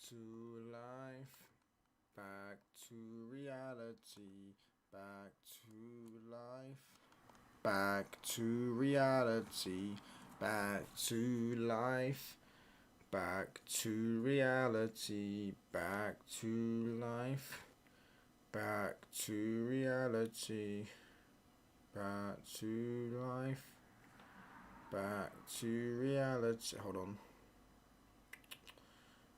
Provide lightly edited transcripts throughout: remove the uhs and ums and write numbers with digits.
to life, back to reality, back to life, back to reality, back to life, back to reality, back to life, back to reality, back to life, back to reality. Hold on.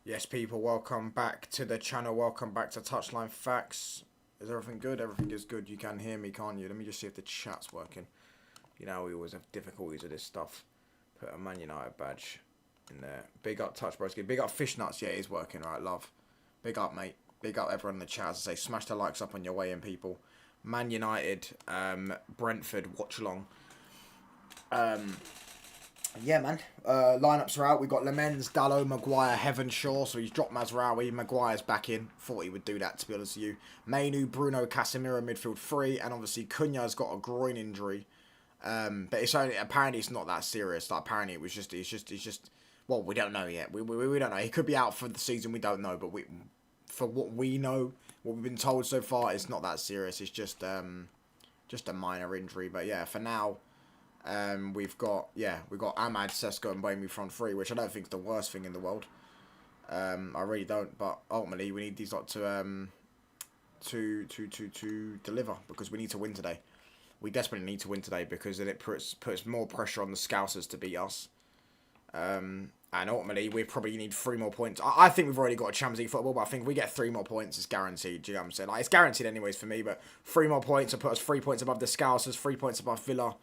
Yes, people, welcome back to the channel. Welcome back to Touchline Facts. Is everything good? Everything is good. You can hear me, can't you? Let me just see if the chat's working. You know, we always have difficulties with this stuff. Put a Man United badge in there. Big up Touch Broski. Big up Fishnuts. Yeah, it is working. All right, love. Big up, mate. Big up everyone in the chat. As I say, smash the likes up on your way in, people. Man United, Brentford, Watchalong. Yeah, man. Lineups are out. We've got Lemens, Dallo, Maguire, Heavenshaw. So he's dropped Mazraoui. Maguire's back in. Thought he would do that, to be honest with you. Mainu, Bruno, Casemiro, midfield 3. And obviously, Cunha's got a groin injury. But it's only, apparently it's not that serious. Like, apparently it was just, it's just, well, we don't know yet. We don't know. He could be out for the season. We don't know. But for what we know, what we've been told so far, it's not that serious. It's just a minor injury. But yeah, for now, we've got Ahmad, Sesko, and Boehmy front three, which I don't think is the worst thing in the world. I really don't, but ultimately we need these lot to deliver, because we need to win today. We desperately need to win today, because then it puts more pressure on the Scousers to beat us. And ultimately we probably need 3 more points. I think we've already got a Champions League football, but I think if we get 3 more points, it's guaranteed. Do you know what I'm saying? Like, it's guaranteed anyways for me, but 3 more points will put us 3 points above the Scousers, 3 points above Villa.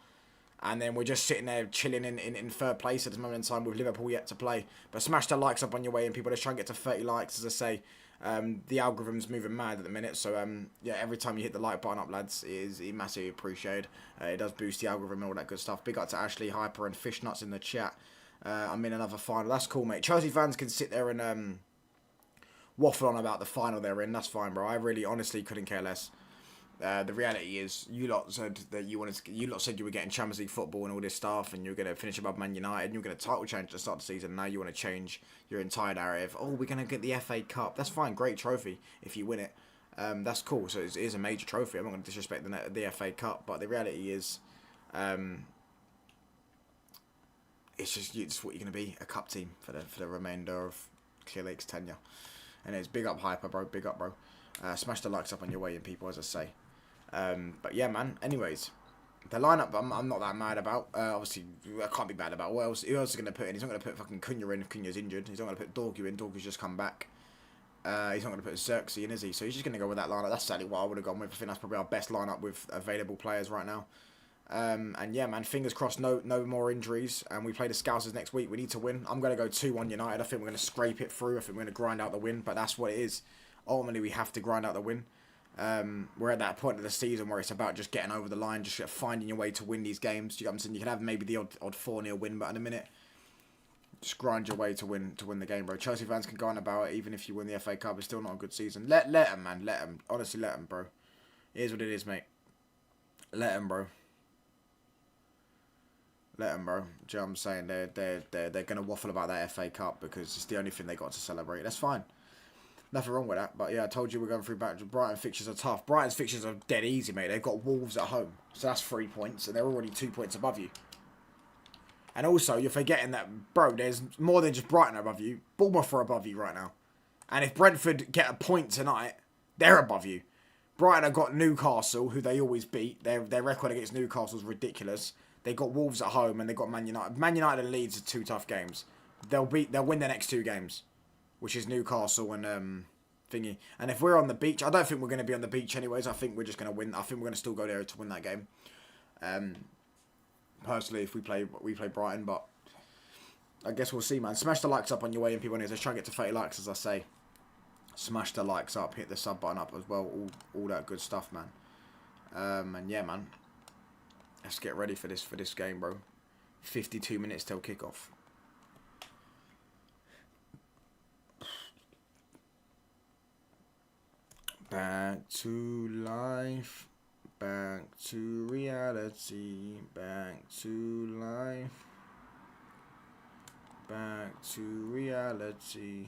And then we're just sitting there chilling in third place at this moment in time with Liverpool yet to play. But smash the likes up on your way in, people. Let's try and get to 30 likes. As I say, the algorithm's moving mad at the minute. So, yeah, every time you hit the like button up, lads, it is massively appreciated. It does boost the algorithm and all that good stuff. Big up to Ashley, Hyper, and Fishnuts in the chat. I'm in another final. That's cool, mate. Chelsea fans can sit there and waffle on about the final they're in. That's fine, bro. I really, honestly couldn't care less. The reality is, you lot said that you said you were getting Champions League football and all this stuff, and you're going to finish above Man United, and you're going to title change at the start of the season. Now you want to change your entire narrative. Oh, we're going to get the FA Cup. That's fine, great trophy if you win it. That's cool. So it is a major trophy. I'm not going to disrespect the FA Cup, but the reality is, it's what you're going to be, a cup team for the remainder of Clear Lake's tenure. And it's big up Hyper, bro. Big up, bro. Smash the likes up on your way in, people, as I say. But yeah, man. Anyways, the lineup I'm not that mad about. Obviously, I can't be mad about. Who else is going to put in? He's not going to put fucking Cunha in if Cunha's injured. He's not going to put Dorgu in. Dorgu's just come back. He's not going to put Xerxes in, is he? So he's just going to go with that lineup. That's sadly what I would have gone with. I think that's probably our best lineup with available players right now. And yeah, man, fingers crossed, no more injuries. And we play the Scousers next week. We need to win. I'm going to go 2-1 United. I think we're going to scrape it through. I think we're going to grind out the win. But that's what it is. Ultimately, we have to grind out the win. We're at that point of the season where it's about just getting over the line, just finding your way to win these games. You know what I'm saying? You can have maybe the odd 4-0 win, but in a minute, just grind your way to win the game, bro. Chelsea fans can go on about it, even if you win the FA Cup. It's still not a good season. Let them, man. Let them. Honestly, let them, bro. It is what it is, mate. Let them, bro. Let them, bro. Do you know what I'm saying? They're gonna waffle about that FA Cup because it's the only thing they got to celebrate. That's fine. Nothing wrong with that, but yeah, I told you we're going through back. Brighton fixtures are tough. Brighton's fixtures are dead easy, mate. They've got Wolves at home, so that's 3 points, and they're already 2 points above you. And also, you're forgetting that, bro, there's more than just Brighton above you. Bournemouth are above you right now. And if Brentford get a point tonight, they're above you. Brighton have got Newcastle, who they always beat. Their record against Newcastle is ridiculous. They've got Wolves at home, and they've got Man United. Man United and Leeds are 2 tough games. They'll win their next 2 games, which is Newcastle and thingy. And if we're on the beach, I don't think we're going to be on the beach anyways. I think we're just going to win. I think we're going to still go there to win that game. Personally, if we play Brighton, but I guess we'll see, man. Smash the likes up on your way in, people. Let's try and get to 30 likes, as I say. Smash the likes up, hit the sub button up as well. All that good stuff, man. And yeah, man. Let's get ready for this game, bro. 52 minutes till kickoff. Back to life, back to reality, back to life, back to reality,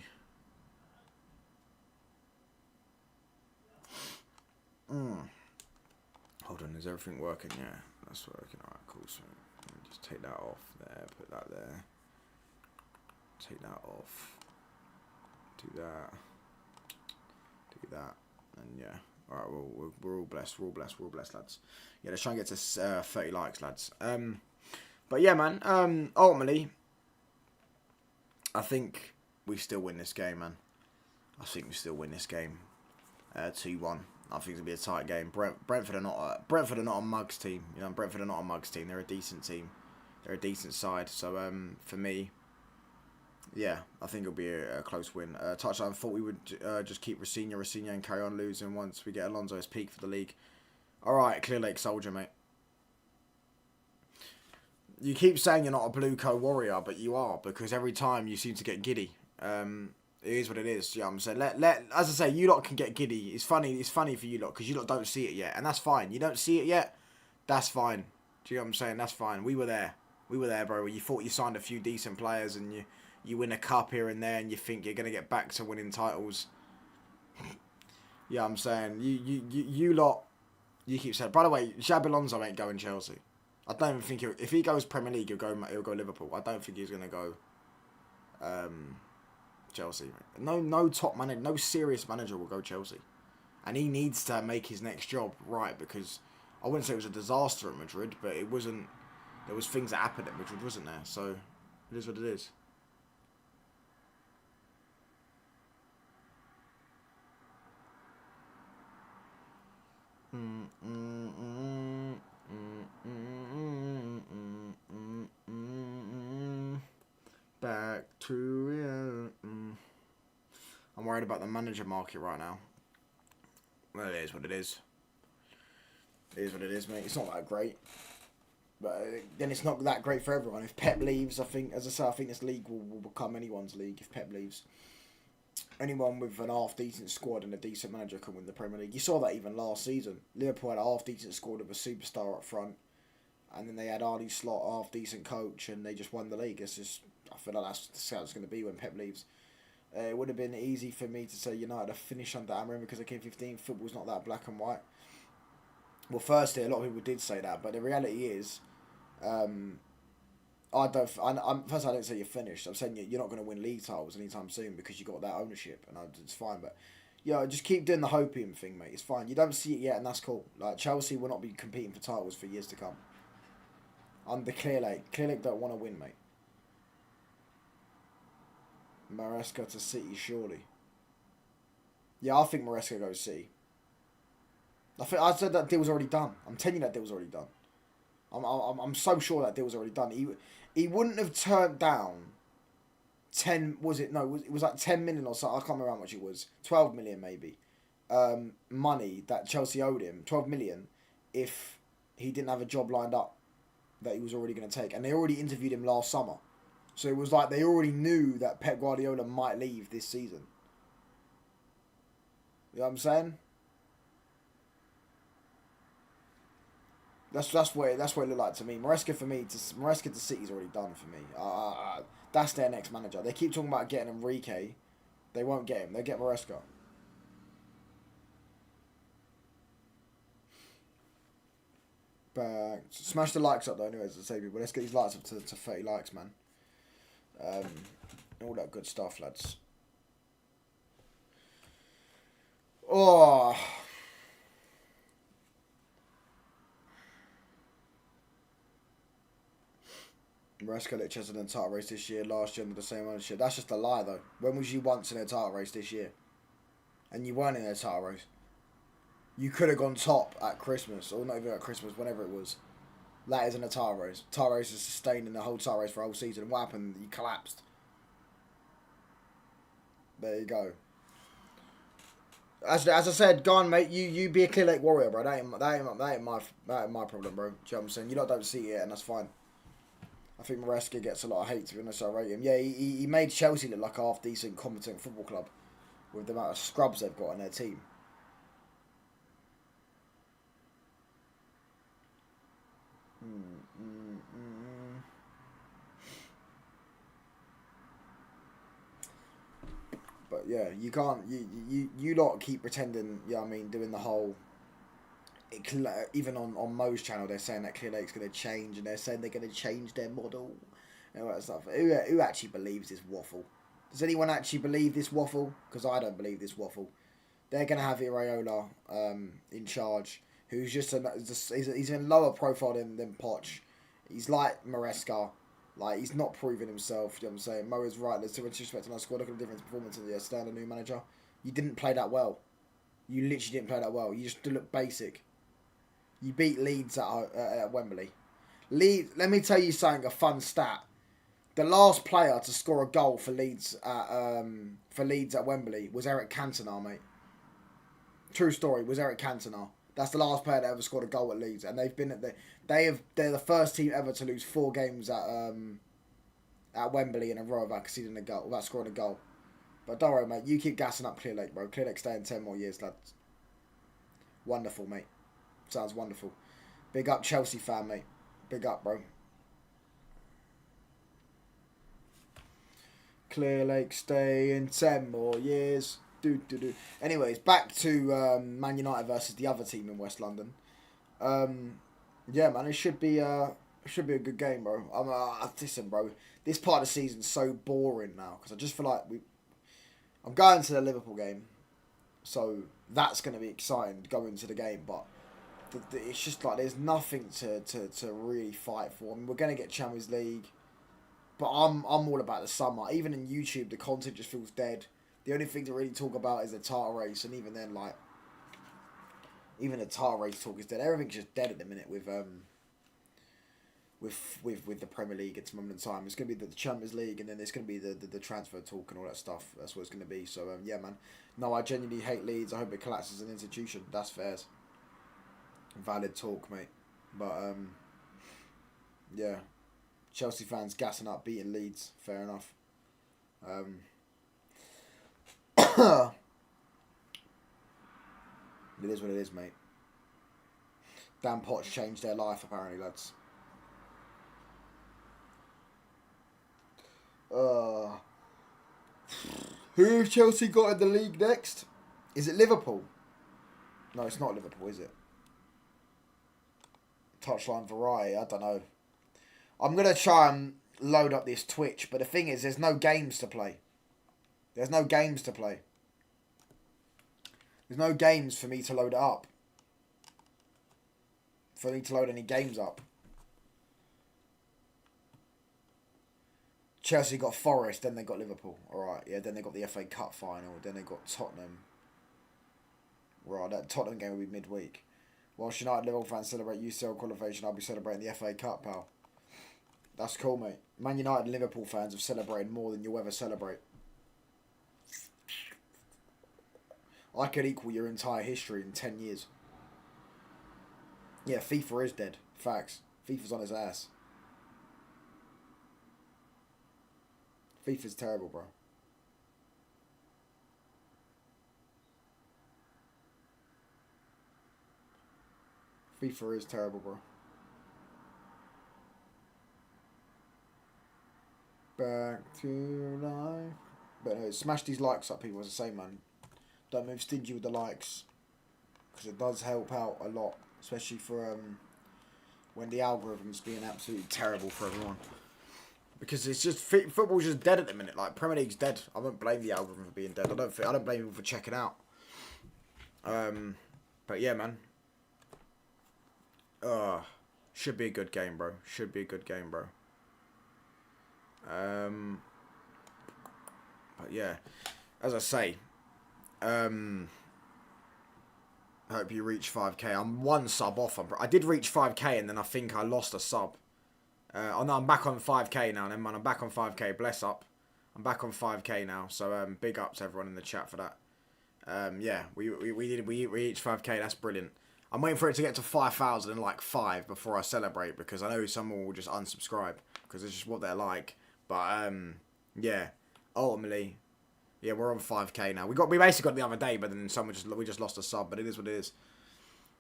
Hold on, is everything working? Yeah, that's working. Alright, cool. So let me just take that off there, put that there. Take that off. Do that. Do that. And yeah. Alright, we're all blessed. We're all blessed. We're all blessed, lads. Yeah, let's try and get to 30 likes, lads. But yeah, man. Ultimately, I think we still win this game, man. I think we still win this game. 2-1. I think it'll be a tight game. Brentford are not a mugs team. You know, Brentford are not a mugs team. They're a decent team. They're a decent side. So for me, yeah, I think it'll be a close win. Touchline, thought we would just keep Rossinha and carry on losing once we get Alonso's peak for the league. All right, Clear Lake Soldier, mate. You keep saying you're not a blue co warrior, but you are, because every time you seem to get giddy. It is what it is. You know what I'm saying? As I say, you lot can get giddy. It's funny for you lot because you lot don't see it yet, and that's fine. You don't see it yet, that's fine. Do you know what I'm saying? That's fine. We were there. We were there, bro. You thought you signed a few decent players, and you win a cup here and there, and you think you're gonna get back to winning titles. Yeah, I'm saying you lot. You keep saying. By the way, Xabi Alonso ain't going Chelsea. I don't even think if he goes Premier League, he'll go Liverpool. I don't think he's gonna go. Chelsea. No top manager, no serious manager will go Chelsea, and he needs to make his next job right, because I wouldn't say it was a disaster at Madrid, but it wasn't. There was things that happened at Madrid, wasn't there? So it is what it is. Back to real. I'm worried about the manager market right now. Well, it is what it is. It is what it is, mate. It's not that great. But then it's not that great for everyone. If Pep leaves, I think, as I say, I think this league will become anyone's league if Pep leaves. Anyone with an half-decent squad and a decent manager can win the Premier League. You saw that even last season. Liverpool had a half-decent squad with a superstar up front. And then they had Arnie Slot, half-decent coach, and they just won the league. It's just, I feel like that's how it's going to be when Pep leaves. It would have been easy for me to say United have finished under Amorim because they came 15th. Football's not that black and white. Well, firstly, a lot of people did say that, but the reality is, I didn't say you're finished. I'm saying you're not going to win league titles anytime soon because you got that ownership, and it's fine. But yeah, just keep doing the hopium thing, mate. It's fine. You don't see it yet, and that's cool. Like Chelsea will not be competing for titles for years to come. Under Clear Lake. Clear Lake don't want to win, mate. Maresca to City, surely. Yeah, I think Maresca goes City. I said that deal was already done. I'm telling you that deal was already done. I'm so sure that deal was already done. He wouldn't have turned down 10, was it? No, it was like 10 million or something. I can't remember how much it was. 12 million maybe. Money that Chelsea owed him. 12 million if he didn't have a job lined up that he was already going to take. And they already interviewed him last summer. So it was like they already knew that Pep Guardiola might leave this season. You know what I'm saying? That's what it looked like to me. Maresca to City's already done for me. That's their next manager. They keep talking about getting Enrique. They won't get him. They get Maresca. But smash the likes up though, anyways, to say people. Let's get these likes up to 30 likes, man. All that good stuff, lads. Oh. Maresca lit Chelsea in the title race this year, last year under the same ownership. That's just a lie, though. When was you once in a title race this year? And you weren't in a title race. You could have gone top at Christmas, or not even at Christmas, whenever it was. That isn't a title race. Title race is sustained in the whole title race for a whole season. And what happened? You collapsed. There you go. As I said, go on, mate. You be a Clear Lake Warrior, bro. That ain't my problem, bro. Do you know what I'm saying? You lot don't see it, and that's fine. I think Maresca gets a lot of hate, to be honest. I rate him. Yeah, he made Chelsea look like a half-decent, competent football club with the amount of scrubs they've got on their team. But yeah, you can't. You lot keep pretending. Yeah, I mean, doing the whole even on Mo's channel, they're saying that Clear Lake's going to change, and they're saying they're going to change their model and all that stuff. Who actually believes this waffle? Does anyone actually believe this waffle? Because I don't believe this waffle. They're going to have Iraola in charge, who's he's in lower profile than Poch. He's like Maresca. Like, he's not proving himself, you know what I'm saying? Mo is right, there's too much respect in our squad. Look at the difference performance of the standard new manager. You didn't play that well. You literally didn't play that well. You just look basic. You beat Leeds at Wembley. Leeds, let me tell you something, a fun stat. The last player to score a goal for Leeds at Wembley was Eric Cantona, mate. True story, was Eric Cantona. That's the last player that ever scored a goal at Leeds, and they've been they're the first team ever to lose 4 games at Wembley in a row without scoring a goal. But don't worry, mate. You keep gassing up Clear Lake, bro. Clear Lake staying 10 more years, lads. Wonderful, mate. Sounds wonderful. Big up Chelsea fan, mate. Big up, bro. Clear Lake staying 10 more years. Anyways, back to Man United versus the other team in West London. Yeah, man, it should be a good game, bro. Listen, bro, this part of the season's so boring now because I just feel like I'm going to the Liverpool game, so that's going to be exciting going to the game. But it's just like there's nothing to really fight for. I mean, we're going to get Champions League, but I'm all about the summer. Even in YouTube, the content just feels dead. The only thing to really talk about is the title race, and even then, like, even the title race talk is dead. Everything's just dead at the minute with the Premier League at this moment in time. It's going to be the Champions League, and then there's going to be the transfer talk and all that stuff. That's what it's going to be. So, yeah, man. No, I genuinely hate Leeds. I hope it collapses as an institution. That's fair. Valid talk, mate. But, yeah. Chelsea fans gassing up, beating Leeds. Fair enough. It is what it is, mate. Dan Potts changed their life, apparently, lads. Who have Chelsea got in the league next? Is it Liverpool? No, it's not Liverpool, is it? Touchline variety, I don't know. I'm going to try and load up this Twitch, but the thing is, there's no games to play. There's no games to play. There's no games for me to load it up. For me to load any games up. Chelsea got Forest, then they got Liverpool. Alright, yeah, then they got the FA Cup final, then they got Tottenham. Right, that Tottenham game will be midweek. Whilst United Liverpool fans celebrate UCL qualification, I'll be celebrating the FA Cup, pal. That's cool, mate. Man United and Liverpool fans have celebrated more than you'll ever celebrate. I could equal your entire history in 10 years. Yeah, FIFA is dead. Facts. FIFA's on his ass. FIFA's terrible, bro. FIFA is terrible, bro. Back to life. But no, smash these likes up, people, as I say, man. Don't move stingy with the likes, because it does help out a lot, especially for when the algorithm's being absolutely terrible for everyone. Because it's just football's just dead at the minute. Like, Premier League's dead. I don't blame the algorithm for being dead. I don't blame people for checking out. But yeah, man. Should be a good game, bro. Should be a good game, bro. But yeah, as I say. I hope you reach 5k. I'm 1 sub off. I did reach 5k and then I think I lost a sub. Oh no, I'm back on 5k now. Never mind, I'm back on 5k. Bless up. I'm back on 5k now. So big up to everyone in the chat for that. Yeah, we reached 5k. That's brilliant. I'm waiting for it to get to 5,000 in like 5 before I celebrate, because I know someone will just unsubscribe because it's just what they're like. But yeah, ultimately. Yeah, we're on 5k now. We basically got it the other day, but then we just lost a sub. But it is what it is.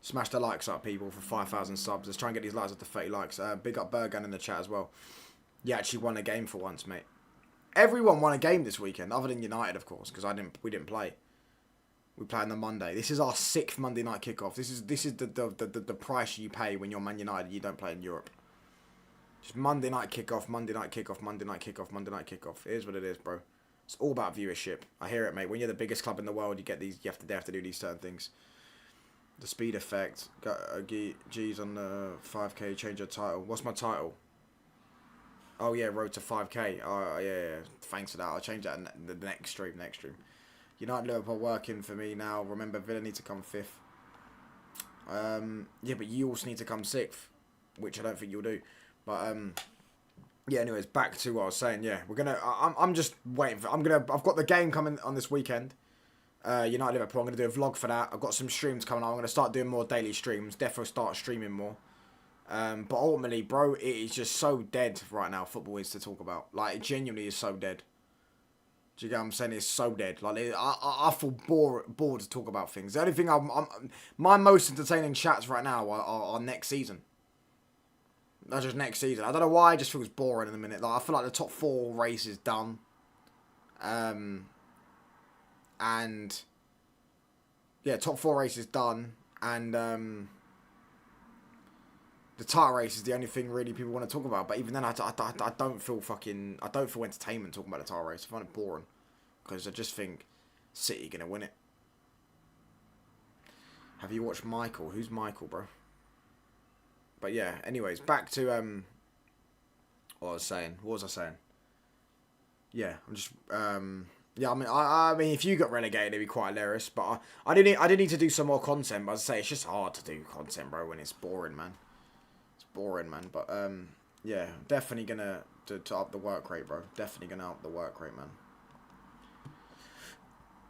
Smash the likes up, people, for 5,000 subs. Let's try and get these likes up to 30 likes. Big up Bergan in the chat as well. You actually won a game for once, mate. Everyone won a game this weekend, other than United, of course, because we didn't play. We play on the Monday. This is our 6th Monday night kickoff. This is the price you pay when you're Man United. You don't play in Europe. Just Monday night kickoff, Monday night kickoff, Monday night kickoff, Monday night kickoff. It is what it is, bro. It's all about viewership. I hear it, mate. When you're the biggest club in the world, you get these. They have to do these certain things. The speed effect. Got G's on the 5K. Change your title. What's my title? Oh yeah, road to 5K. Oh yeah. Thanks for that. I'll change that in the next stream. United Liverpool working for me now. Remember, Villa need to come 5th. Yeah, but you also need to come 6th, which I don't think you'll do. But yeah. Anyways, back to what I was saying. Yeah, we're gonna. I'm just waiting for. I've got the game coming on this weekend. United Liverpool. I'm gonna do a vlog for that. I've got some streams coming on. I'm gonna start doing more daily streams. Definitely start streaming more. But ultimately, bro, it is just so dead right now. Football is to talk about. Like, it genuinely is so dead. Do you get what I'm saying? It's so dead. Like, I feel bored to talk about things. The only thing my most entertaining chats right now are next season. That's just next season. I don't know why. It just feels boring in a minute. Like, I feel like the top 4 race is done. And yeah, top 4 race is done. And the title race is the only thing really people want to talk about. But even then, I don't feel entertainment talking about the title race. I find it boring. Because I just think City going to win it. Have you watched Michael? Who's Michael, bro? But yeah, anyways, back to what was I saying? Yeah, I'm just yeah. I mean, if you got relegated, it'd be quite hilarious. But I did need to do some more content. But as I say, it's just hard to do content, bro, when it's boring, man. It's boring, man. But yeah, definitely gonna to up the work rate, bro. Definitely gonna up the work rate, man.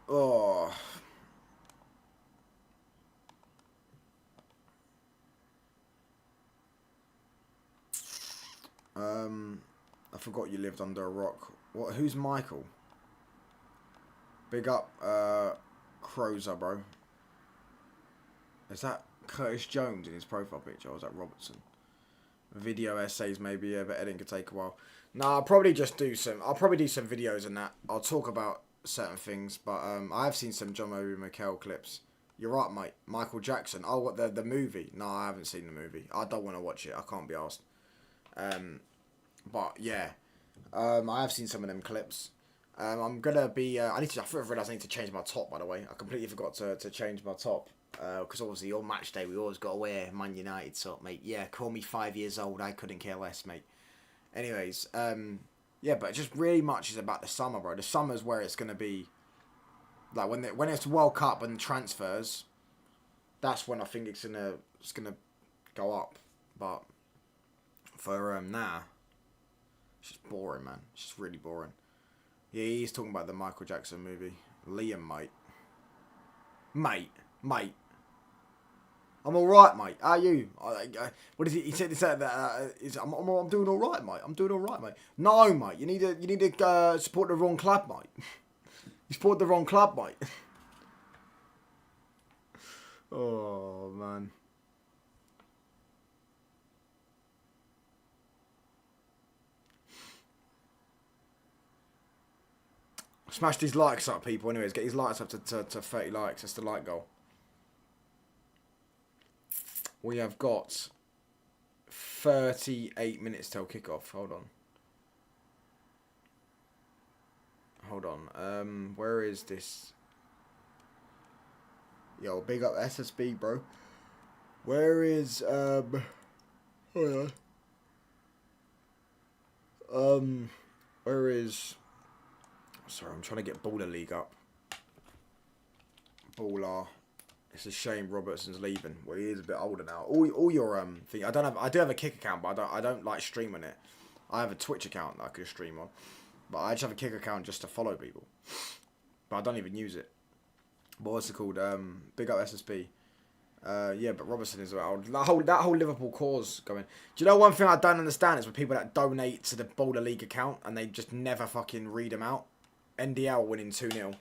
Oh. I forgot you lived under a rock. What? Who's Michael? Big up, Crozer, bro. Is that Curtis Jones in his profile picture, or is that Robertson? Video essays maybe, yeah, but editing could take a while. No, I'll probably do some videos and that. I'll talk about certain things, but I have seen some John Obi Mikel clips. You're right, mate. Michael Jackson. Oh, what, the movie? No, I haven't seen the movie. I don't want to watch it. I can't be asked. But yeah, I have seen some of them clips. I'm gonna be. I realised I need to change my top. By the way, I completely forgot to change my top. Because obviously on match day we always got to wear Man United top, mate. Yeah, call me 5 years old. I couldn't care less, mate. Anyways, yeah, but just really much is about the summer, bro. The summer's where it's gonna be. Like when it's World Cup and transfers, that's when I think it's gonna go up. But for nah, it's just boring, man. It's just really boring. Yeah, he's talking about the Michael Jackson movie. Liam, mate. I'm alright, mate. How are you? What is it? He said that I'm doing alright, mate. I'm doing alright, mate. No, mate. You need to support the wrong club, mate. You support the wrong club, mate. Oh, man. Smash these likes up, people. Anyways, get these likes up to 30 likes. That's the like goal. We have got 38 minutes till kickoff. Hold on. Where is this? Yo, big up SSB, bro. Where is hold on. Where is? Sorry, I'm trying to get Baller League up. Baller. It's a shame Robertson's leaving. Well, he is a bit older now. All your thing. I do have a Kick account, but I don't like streaming it. I have a Twitch account that I could stream on, but I just have a Kick account just to follow people. But I don't even use it. But what's it called? Big up SSB. Yeah, but Robertson is well. That whole Liverpool cause going. Do you know one thing I don't understand is with people that donate to the Baller League account and they just never fucking read them out. NDL winning 2-0.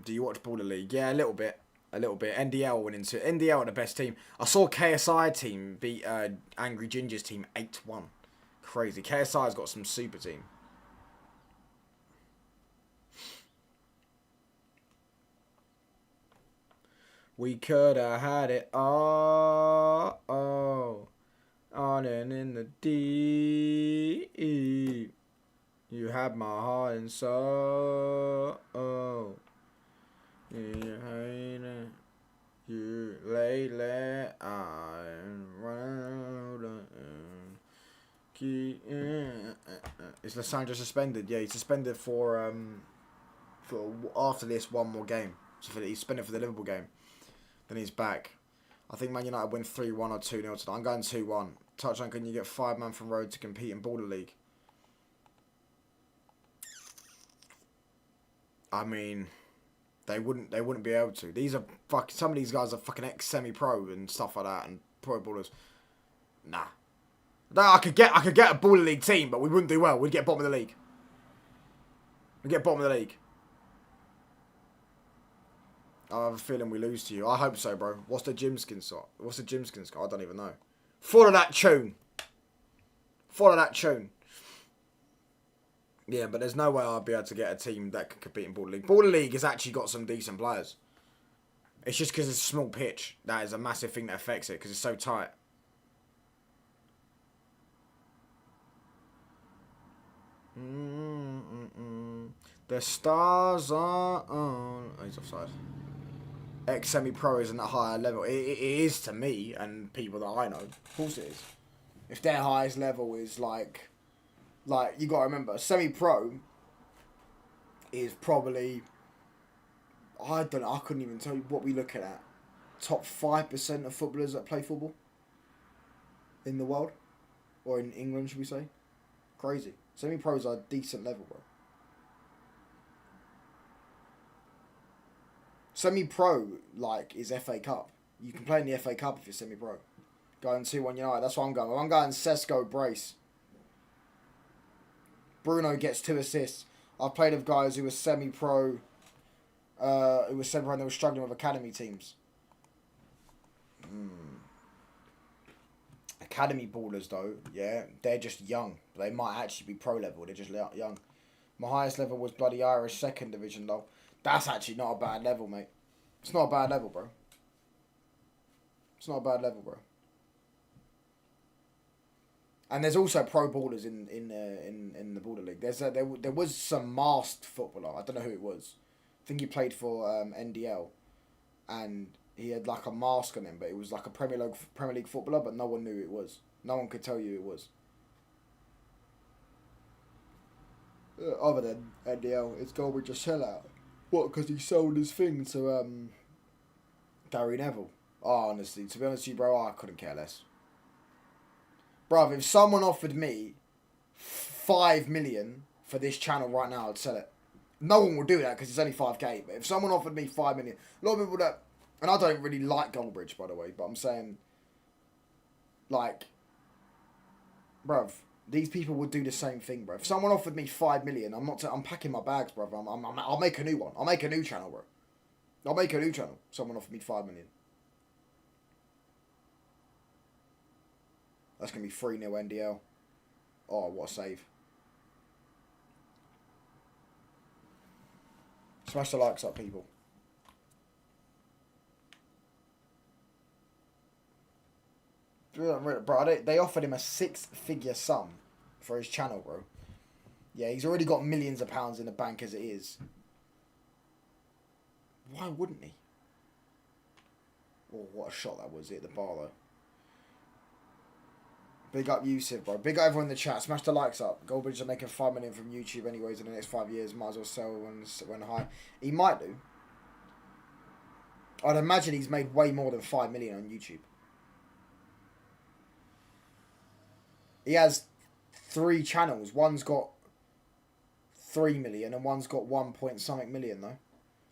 Do you watch Baller League? Yeah, a little bit. NDL winning 2. NDL are the best team. I saw KSI team beat Angry Ginger's team 8-1. Crazy. KSI's got some super team. We could have had it all, on and in the deep. You had my heart and soul. You lately I'm running. Is Lissandra suspended? Yeah, he's suspended for after this one more game. So he's suspended for the Liverpool game. Then he's back. I think Man United win 3-1 or 2-0 tonight. I'm going 2-1. Touchline, can you get 5 man from road to compete in Border League? I mean, they wouldn't be able to. These are some of these guys are fucking ex-semi-pro and stuff like that, and pro ballers. Nah. I could get a Border League team, but we wouldn't do well. We'd get bottom of the league. We'd get bottom of the league. I have a feeling we lose to you. I hope so, bro. What's the gym skin score? I don't even know. Follow that tune. Yeah, but there's no way I'll be able to get a team that can compete in Border League. Border League has actually got some decent players. It's just because it's a small pitch. That is a massive thing that affects it, because it's so tight. The stars are on. Oh, he's offside. Ex-semi-pro isn't at a higher level. It is to me and people that I know. Of course it is. If their highest level is like you got to remember, semi-pro is probably, I don't know, I couldn't even tell you what we're looking at. Top 5% of footballers that play football in the world, or in England, should we say? Crazy. Semi-pros are a decent level, bro. Semi-pro, is FA Cup. You can play in the FA Cup if you're semi-pro. Going 2-1 United. That's what I'm going. I'm going Sesko brace. Bruno gets 2 assists. I've played with guys who were semi-pro. Who were semi-pro and they were struggling with academy teams. Academy ballers, though, yeah, they're just young. They might actually be pro level. They're just young. My highest level was bloody Irish 2nd division, though. That's actually not a bad level, mate. It's not a bad level, bro. And there's also pro ballers in the Border League. There was some masked footballer. I don't know who it was. I think he played for NDL, and he had like a mask on him, but it was like a Premier League footballer, but no one knew who it was. No one could tell you who it was. Other than NDL, it's Goldbridge a sellout. What? Because he sold his thing to Gary Neville. Oh, honestly, to be honest with you, bro, I couldn't care less. Bruv, if someone offered me 5 million for this channel right now, I'd sell it. No one will do that because it's only 5k. But if someone offered me 5 million, a lot of people that, and I don't really like Goldbridge, by the way, but I'm saying, bruv, these people would do the same thing, bro. If someone offered me 5 million, I'm packing my bags, bruv. I'll make a new one. I'll make a new channel, bro. I'll make a new channel. Someone offered me 5 million. That's going to be 3-0 NDL. Oh, what a save. Smash the likes up, people. Bro, they offered him a 6-figure sum for his channel, bro. Yeah, he's already got millions of pounds in the bank as it is. Why wouldn't he? Oh, what a shot that was. Hit the bar, though. Big up Yusuf, bro. Big up everyone in the chat. Smash the likes up. Goldbridge are making 5 million from YouTube anyways in the next 5 years. Might as well sell when high. He might do. I'd imagine he's made way more than 5 million on YouTube. He has 3 channels. One's got 3 million and one's got 1 point something million, though.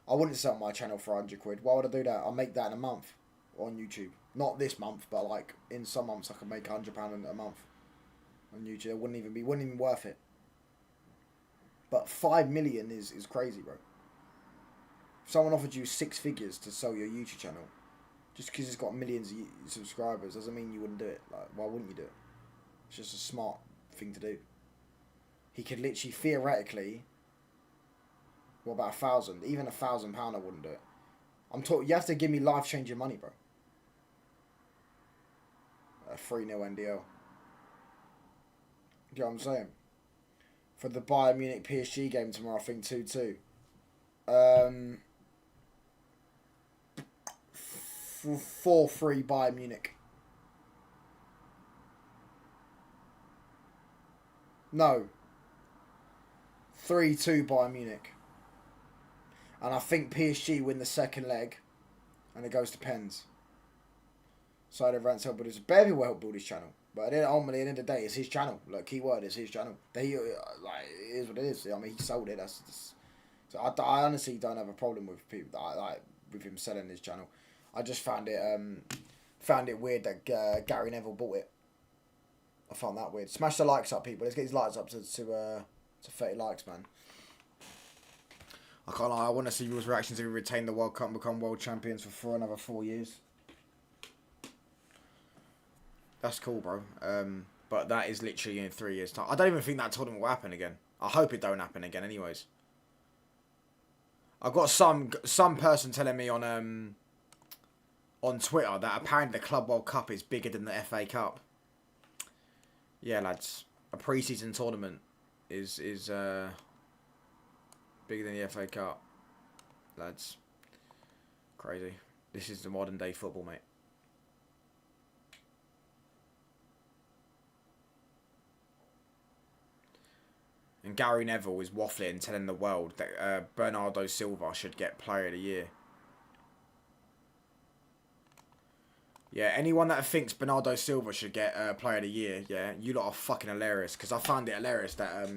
I wouldn't sell my channel for 100 quid. Why would I do that? I'll make that in a month on YouTube. Not this month, but in some months I could make £100 a month on YouTube. It wouldn't even worth it. But 5 million is crazy, bro. If someone offered you 6 figures to sell your YouTube channel, just because it's got millions of subscribers, doesn't mean you wouldn't do it. Why wouldn't you do it? It's just a smart thing to do. He could literally, theoretically, what about 1,000? Even £1,000 I wouldn't do it. You have to give me life-changing money, bro. 3-0 NDL. Do you know what I'm saying? For the Bayern Munich PSG game tomorrow, I think 2-2. 4-3 Bayern Munich. No. 3-2 Bayern Munich. And I think PSG win the second leg. And it goes to pens. Side of Rants help build his... Bear will help build his channel. But ultimately, at the end of the day, it's his channel. Like, keyword is his channel. It is what it is. I mean, he sold it. So I honestly don't have a problem with people with him selling his channel. I just found it weird that Gary Neville bought it. I found that weird. Smash the likes up, people. Let's get his likes up to 30 likes, man. I can't lie. I want to see people's reactions if we retain the World Cup and become world champions for another 4 years. That's cool, bro. But that is literally in 3 years' time. I don't even think that tournament will happen again. I hope it don't happen again, anyways. I've got some person telling me on Twitter that apparently the Club World Cup is bigger than the FA Cup. Yeah, lads, a pre-season tournament is bigger than the FA Cup, lads. Crazy. This is the modern day football, mate. And Gary Neville is waffling, telling the world that Bernardo Silva should get Player of the Year. Yeah, anyone that thinks Bernardo Silva should get Player of the Year, yeah, you lot are fucking hilarious. Because I found it hilarious that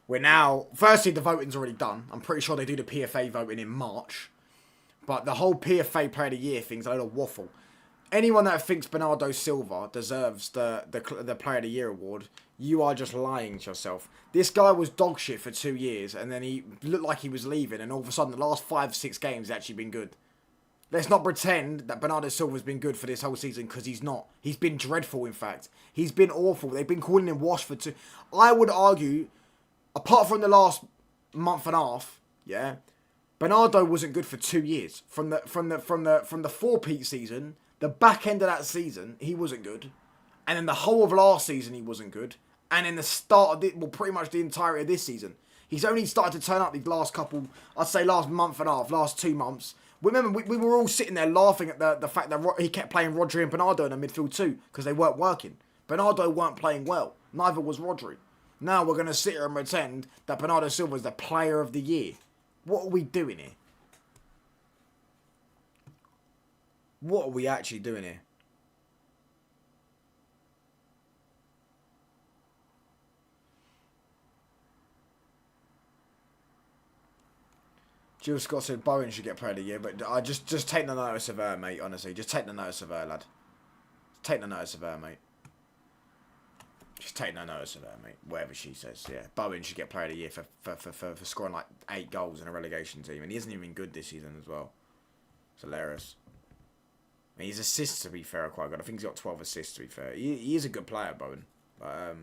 we're now... Firstly, the voting's already done. I'm pretty sure they do the PFA voting in March. But the whole PFA Player of the Year thing's a load of waffle. Anyone that thinks Bernardo Silva deserves the Player of the Year award, you are just lying to yourself. This guy was dog shit for 2 years, and then he looked like he was leaving, and all of a sudden, the last 5-6 games have actually been good. Let's not pretend that Bernardo Silva's been good for this whole season, because he's not. He's been dreadful, in fact. He's been awful. They've been calling him wash for 2... I would argue, apart from the last month and a half, yeah, Bernardo wasn't good for 2 years. From the four-peat season, the back end of that season, he wasn't good. And then the whole of last season, he wasn't good. And in the start of pretty much the entirety of this season. He's only started to turn up these last couple, I'd say last month and a half, last 2 months. Remember, we were all sitting there laughing at the fact that he kept playing Rodri and Bernardo in the midfield too, because they weren't working. Bernardo weren't playing well. Neither was Rodri. Now we're going to sit here and pretend that Bernardo Silva is the Player of the Year. What are we doing here? What are we actually doing here? Jill Scott said Bowen should get Player of the Year, but I just take the notice of her, mate, honestly. Just take the notice of her, lad. Take the notice of her, mate. Just take no notice of her, mate. Whatever she says, yeah. Bowen should get Player of the Year for scoring like 8 goals in a relegation team. And he isn't even good this season as well. It's hilarious. I mean, his assists, to be fair, are quite good. I think he's got 12 assists, to be fair. He is a good player, Bowen. But,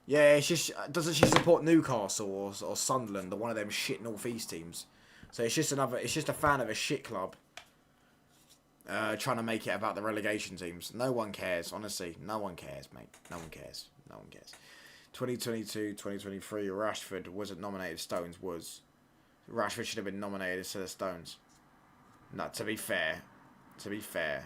yeah, it's just... Doesn't she support Newcastle or Sunderland or one of them shit North East teams? So it's just another... It's just a fan of a shit club. Trying to make it about the relegation teams. No one cares, honestly. No one cares, mate. No one cares. No one cares. 2022, 2023, Rashford wasn't nominated. Stones was. Rashford should have been nominated instead of Stones. No, to be fair. To be fair.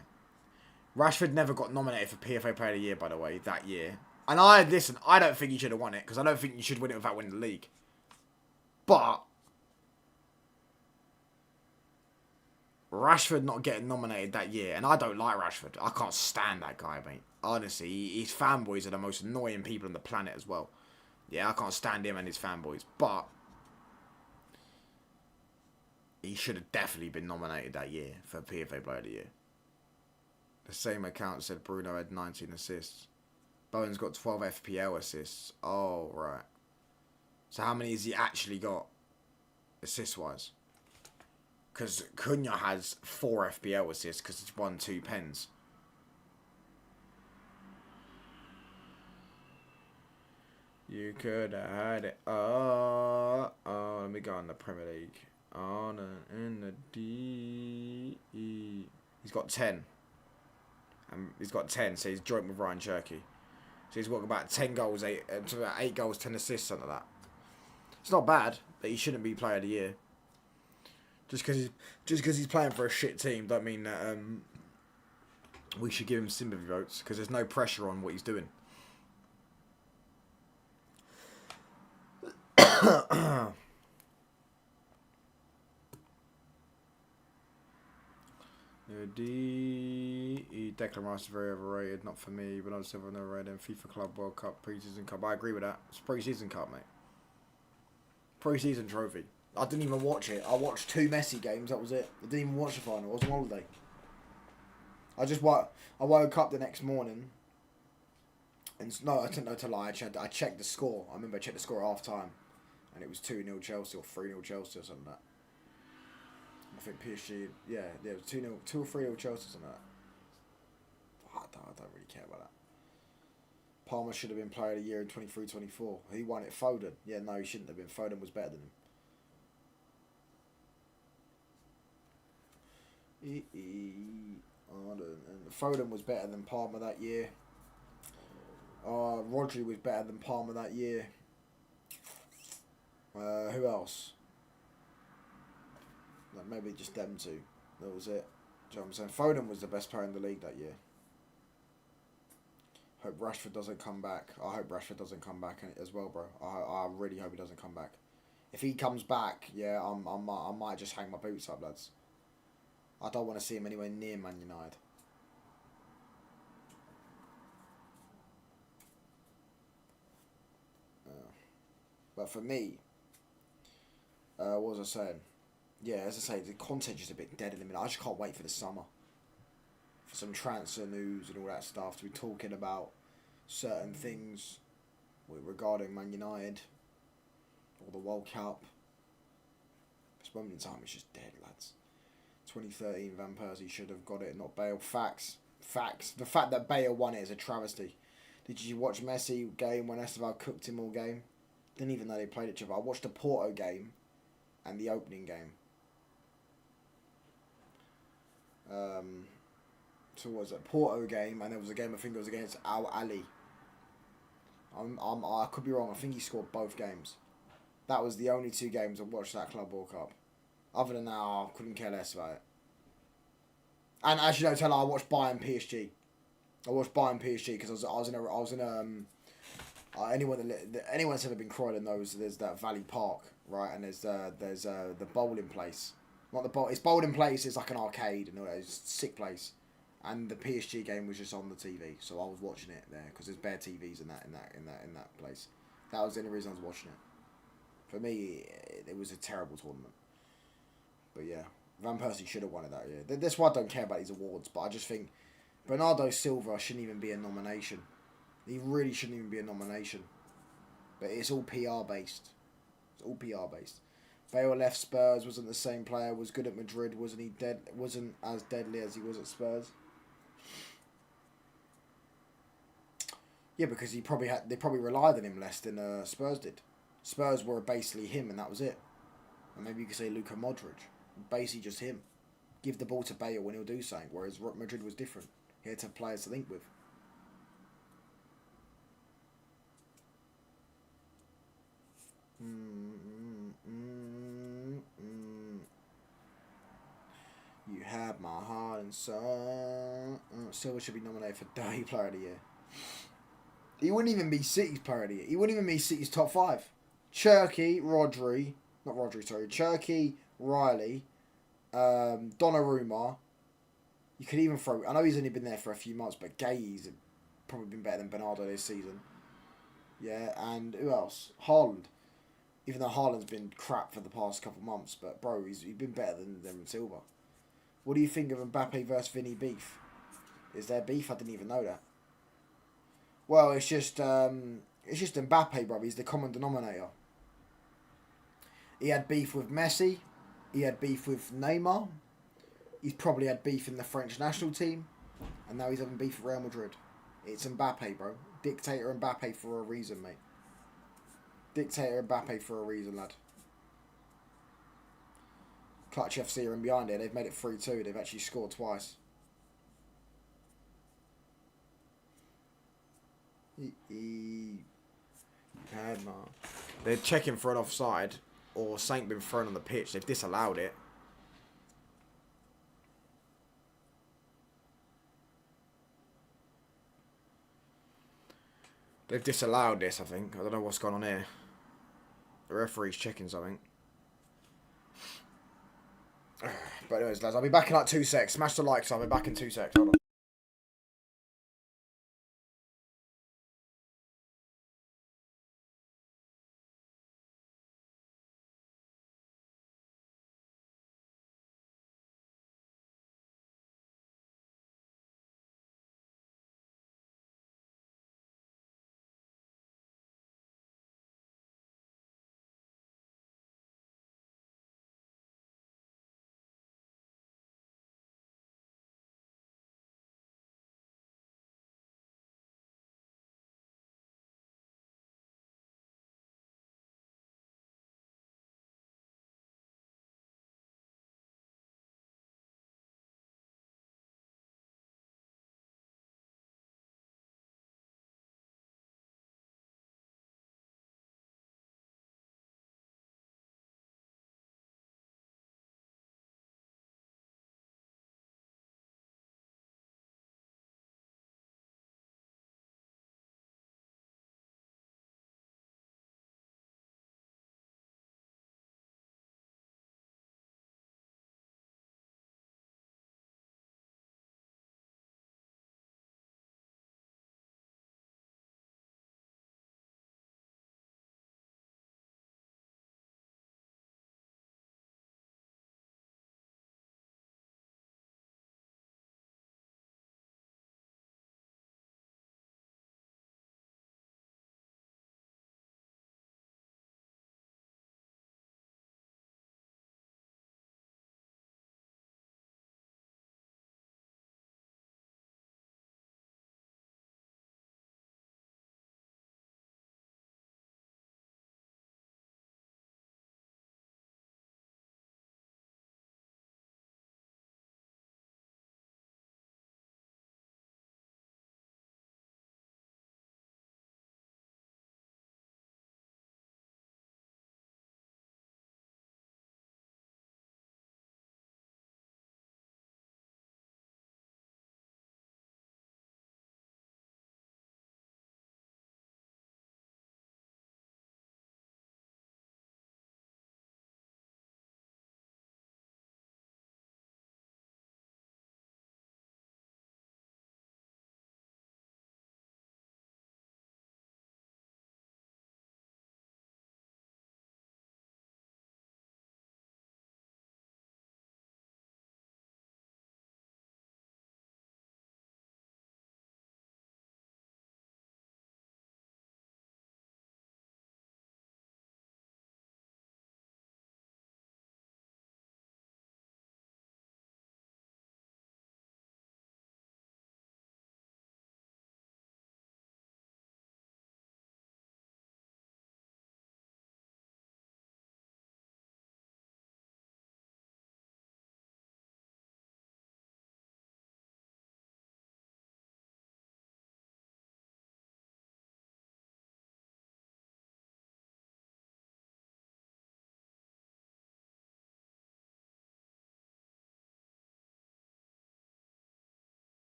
Rashford never got nominated for PFA Player of the Year, by the way, that year. And listen, I don't think he should have won it, because I don't think you should win it without winning the league. But Rashford not getting nominated that year, and I don't like Rashford. I can't stand that guy, mate. Honestly, his fanboys are the most annoying people on the planet as well. Yeah, I can't stand him and his fanboys, but he should have definitely been nominated that year for PFA Player of the Year. The same account said Bruno had 19 assists. Bowen's got 12 FPL assists. Oh, right. So how many has he actually got, assist-wise? Because Cunha has 4 FPL assists because he's won 2 pens. You could have had it. Oh, let me go on the Premier League. On in the D. He's got 10. He's got 10, so he's joint with Ryan Cherky. So he's got about 10 goals, 8 goals, 10 assists, something like that. It's not bad, but he shouldn't be player of the year. Just because he's playing for a shit team, don't mean that we should give him sympathy votes, because there's no pressure on what he's doing. Declan Rice is very overrated, not for me, but I just have never read him. FIFA Club World Cup, Pre-Season Cup. I agree with that. It's Pre-Season Cup, mate. Pre-Season trophy. I didn't even watch it. I watched 2 Messi games, that was it. I didn't even watch the final. I was on holiday. I woke up the next morning, and no, I didn't know to lie. I checked the score. I remember I checked the score at half time, and it was 2-0 Chelsea or 3-0 Chelsea or something like that. I think PSG, yeah, it was 2-0, 2 or 3-0 Chelsea or something like that. I don't really care about that. Palmer should have been player of the year in 23-24. He won it. Foden. Yeah, no, he shouldn't have been. Foden was better than him. Foden was better than Palmer that year. Rodri was better than Palmer that year. Who else? Like maybe just them two. That was it. Do you know what I'm saying? Foden was the best player in the league that year. Hope Rashford doesn't come back. I hope Rashford doesn't come back as well, bro. I really hope he doesn't come back. If he comes back, yeah, I might just hang my boots up, lads. I don't want to see him anywhere near Man United. But for me, what was I saying? Yeah, as I say, the content's just a bit dead in the minute. I just can't wait for the summer. For some transfer news and all that stuff to be talking about certain things regarding Man United or the World Cup. This moment in time is just dead, lads. 2013, Van Persie should have got it, not Bale. Facts. The fact that Bale won it is a travesty. Did you watch Messi game when Esteval cooked him all game? Didn't even know they played each other. I watched the Porto game and the opening game. So what was it? Porto game, and there was a game I think it was against Al Ali. I could be wrong. I think he scored both games. That was the only 2 games I watched that Club World Cup. Other than that, I couldn't care less about it. And as you know, I watched Bayern PSG. I watched Bayern PSG because I was in anyone that's ever been Croydon knows there's that Valley Park, right? And there's the bowling place. Not the bowl. It's bowling place. It's like an arcade and all that. It's a sick place. And the PSG game was just on the TV, so I was watching it there because there's bare TVs in that place. That was the only reason I was watching it. For me, it was a terrible tournament. But yeah, Van Persie should have won it that year. That's why I don't care about these awards. But I just think Bernardo Silva shouldn't even be a nomination. He really shouldn't even be a nomination. But it's all PR based. It's all PR based. Bale left Spurs, wasn't the same player, was good at Madrid, wasn't as deadly as he was at Spurs. Yeah, because they probably relied on him less than Spurs did. Spurs were basically him and that was it. And maybe you could say Luka Modric. Basically just him. Give the ball to Bale when he'll do something, whereas Madrid was different. He had to have players to link with. You have my heart and soul. Silva should be nominated for Day Player of the Year. He wouldn't even be City's Player of the Year. He wouldn't even be City's top 5. Cherky, Cherky, Riley, Donnarumma. You could even throw... I know he's only been there for a few months, but Gay's probably been better than Bernardo this season. Yeah, and who else? Haaland. Even though Haaland's been crap for the past couple months, but bro, he's been better than Silva. What do you think of Mbappe versus Vinny beef? Is there beef? I didn't even know that. Well, it's just Mbappe, bro. He's the common denominator. He had beef with Messi. He had beef with Neymar. He's probably had beef in the French national team. And now he's having beef with Real Madrid. It's Mbappe, bro. Dictator Mbappe for a reason, mate. Dictator Mbappe for a reason, lad. Clutch FC are in behind here. They've made it 3-2. They've actually scored twice. They're checking for an offside or something been thrown on the pitch. They've disallowed it. They've disallowed this, I think. I don't know what's going on here. The referee's checking something. But anyways, lads, I'll be back in like 2 secs. Smash the likes. I'll be back in 2 secs. Hold on.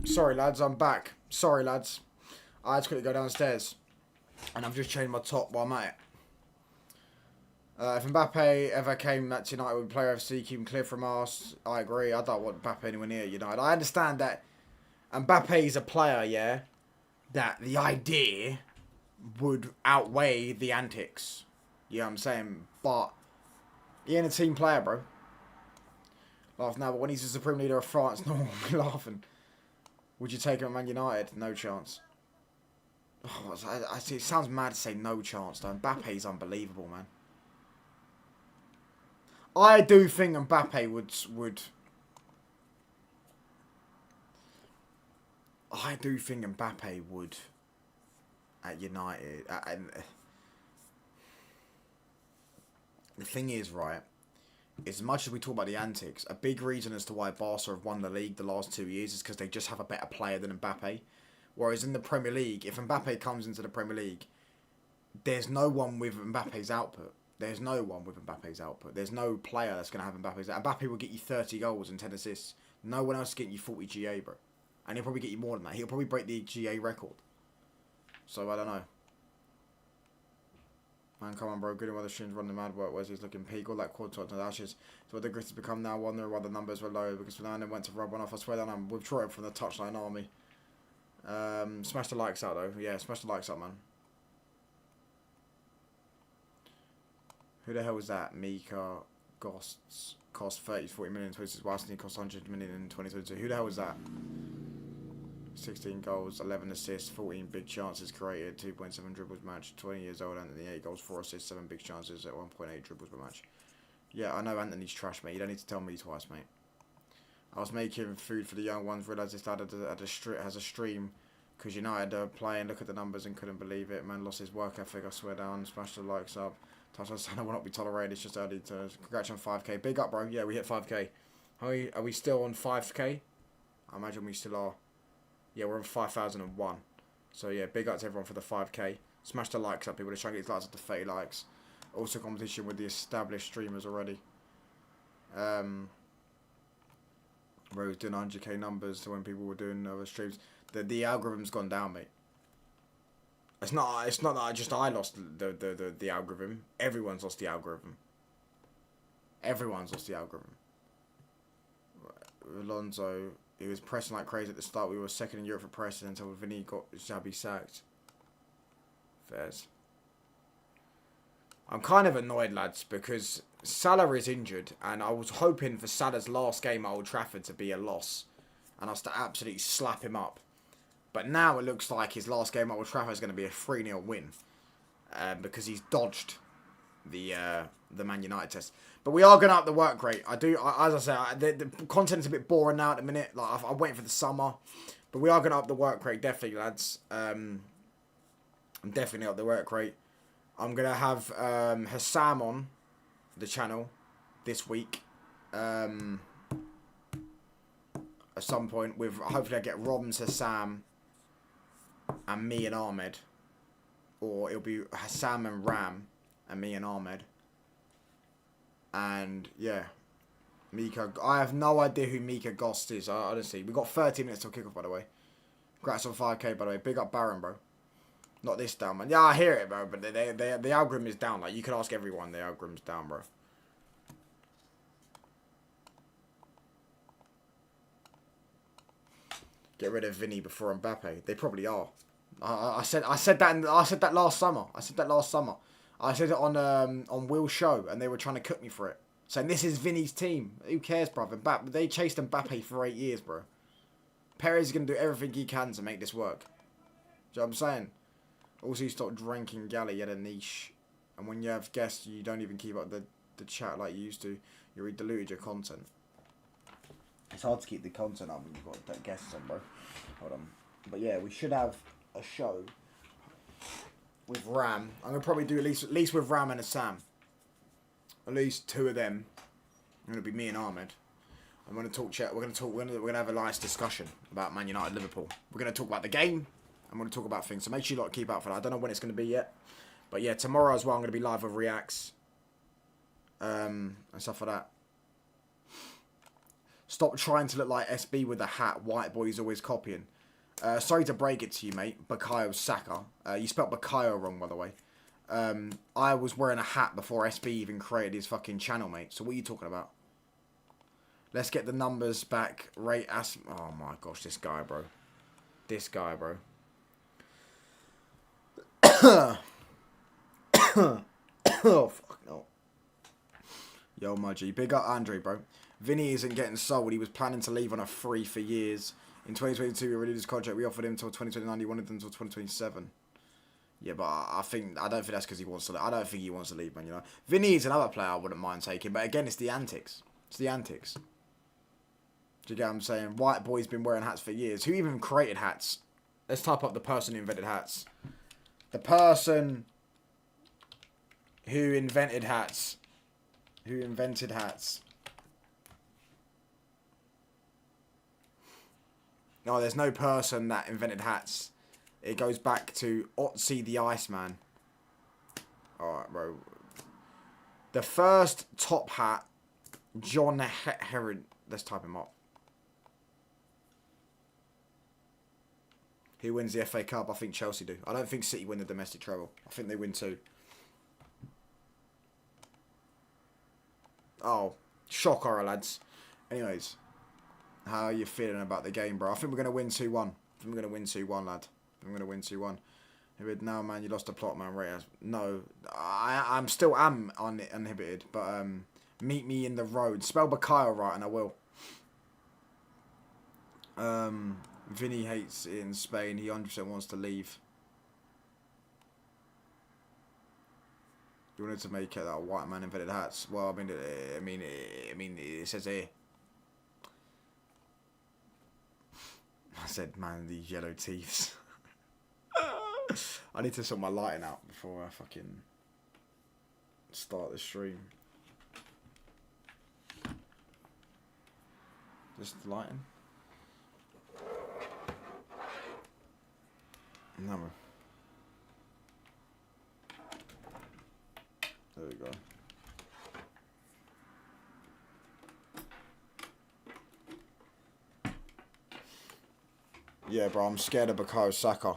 Sorry, lads, I'm back. Sorry, lads. I had to quickly go downstairs. And I've just changed my top while I'm at it. If Mbappe ever came back to United, would player FC keep him clear from us. I agree. I don't want Mbappe anywhere near United. I understand that Mbappe is a player, yeah, that the idea would outweigh the antics. You know what I'm saying? But he ain't a team player, bro. Laugh now, but when he's the supreme leader of France, no one will be laughing. Would you take him at Man United? No chance. Oh, I see. It sounds mad to say no chance, though. Mbappe's unbelievable, man. I do think Mbappe would. I do think Mbappe would at United. The thing is, right, as much as we talk about the antics, a big reason as to why Barca have won the league the last 2 years is because they just have a better player than Mbappe. Whereas in the Premier League, if Mbappe comes into the Premier League, there's no one with Mbappe's output. There's no one with Mbappe's output. There's no player that's going to have Mbappe's output. Mbappe will get you 30 goals and 10 assists. No one else is getting you 40 GA, bro. And he'll probably get you more than that. He'll probably break the GA record. So, I don't know. Man, come on, bro. Good and well, the streams running mad work. Where's he's looking peak? All that quad top to the ashes. So, what the grit has become now, wondering why the numbers were low. Because Fernando went to rub one off. I swear that I'm withdrawing from the touchline army. Smash the likes out, though. Yeah, smash the likes up, man. Who the hell was that? Mika cost 30 to 40 million in 2022. Wasn't cost 100 million in 2022. Who the hell was that? 16 goals, 11 assists, 14 big chances created, 2.7 dribbles per match. 20 years old, Anthony, 8 goals, 4 assists, 7 big chances at 1.8 dribbles per match. Yeah, I know Anthony's trash, mate. You don't need to tell me twice, mate. I was making food for the young ones, realised this lad has a stream because United are playing, look at the numbers and couldn't believe it. Man lost his work ethic, I swear down. Smash the likes up. Touchdown Santa will not be tolerated, it's just early to... Congrats on 5k. Big up, bro. Yeah, we hit 5k. Are we still on 5k? I imagine we still are. Yeah, we're on 5,001. So yeah, big up to everyone for the 5k. Smash the likes up, people. They're trying to get these likes up to 30 likes. Also competition with the established streamers already. Where he was doing 100k numbers to when people were doing other streams. The algorithm's gone down, mate. It's not that I lost the algorithm. Everyone's lost the algorithm. Everyone's lost the algorithm. Alonso, he was pressing like crazy at the start. We were second in Europe for pressing until Vinny got Xabi sacked. Fairs. I'm kind of annoyed, lads, because Salah is injured, and I was hoping for Salah's last game at Old Trafford to be a loss, and us to absolutely slap him up. But now it looks like his last game at Old Trafford is going to be a 3-0 win, because he's dodged the Man United test. But we are going to up the work rate. As I say, the content's a bit boring now at the minute. Like I'm waiting for the summer, but we are going to up the work rate, definitely, lads. I'm definitely up the work rate. I'm going to have Hassam on the channel this week at some point. With hopefully I get Roms, Hassam, and me and Ahmed. Or it'll be Hassam and Ram and me and Ahmed. And yeah, Mika. I have no idea who Mika Gost is. Honestly, we got 30 minutes till kickoff, by the way. Congrats on 5k, by the way. Big up Baron, bro. Not this down, man. Yeah, I hear it, bro. But the algorithm is down. Like, you could ask everyone. The algorithm's down, bro. Get rid of Vinny before Mbappe. They probably are. I said that last summer. I said it on Will's show, and they were trying to cook me for it, saying this is Vinny's team. Who cares, bro? Mbappe, they chased Mbappe for 8 years, bro. Perez is gonna do everything he can to make this work. Do you know what I'm saying? Also, you stop drinking galley at a niche. And when you have guests, you don't even keep up the chat like you used to. You re-diluted your content. It's hard to keep the content up when you've got guests on, bro. Hold on. But yeah, we should have a show with Ram. I'm going to probably do at least with Ram and Sam. At least 2 of them. It's going to be me and Ahmed. I'm going to talk chat. We're going to have a nice discussion about Man United Liverpool. We're going to talk about the game. I'm going to talk about things, so make sure you lot keep up for that. I don't know when it's going to be yet, but yeah, tomorrow as well I'm going to be live with reacts and stuff like that. Stop trying to look like SB with a hat. White boy's always copying. Sorry to break it to you, mate. Bukayo Saka. You spelt Bukayo wrong, by the way. I was wearing a hat before SB even created his fucking channel, mate. So what are you talking about? Let's get the numbers back. Rate as... Oh my gosh, this guy, bro. This guy, bro. Oh, fuck no. Yo, my G. Big up Andre, bro. Vinny isn't getting sold. He was planning to leave on a free for years. In 2022, we renewed his contract. We offered him until 2029. He wanted them until 2027. Yeah, but I don't think that's because he wants to leave. I don't think he wants to leave, man, you know. Vinny is another player I wouldn't mind taking. But again, it's the antics. It's the antics. Do you get what I'm saying? White boy's been wearing hats for years. Who even created hats? Let's type up the person who invented hats. The person who invented hats. Who invented hats? No, there's no person that invented hats. It goes back to Otzi the Iceman. Alright, bro. The first top hat, John Heron. Let's type him up. Who wins the FA Cup? I think Chelsea do. I don't think City win the domestic treble. I think they win too. Oh, shocker, lads. Anyways, how are you feeling about the game, bro? I think we're going to win 2-1. I think we're going to win 2-1, lad. I'm going to win 2-1. No, man, you lost the plot, man. Right? No, I'm still uninhibited, but meet me in the road. Spell Bakayo right, and I will. Vinny hates it in Spain. He 100% wants to leave. You wanted to make it that white man invented hats. Well, I mean, it says here. I said, man, these yellow teeths. I need to sort my lighting out before I fucking start the stream. Just lighting. No. There we go. Yeah, bro, I'm scared of Bukayo Saka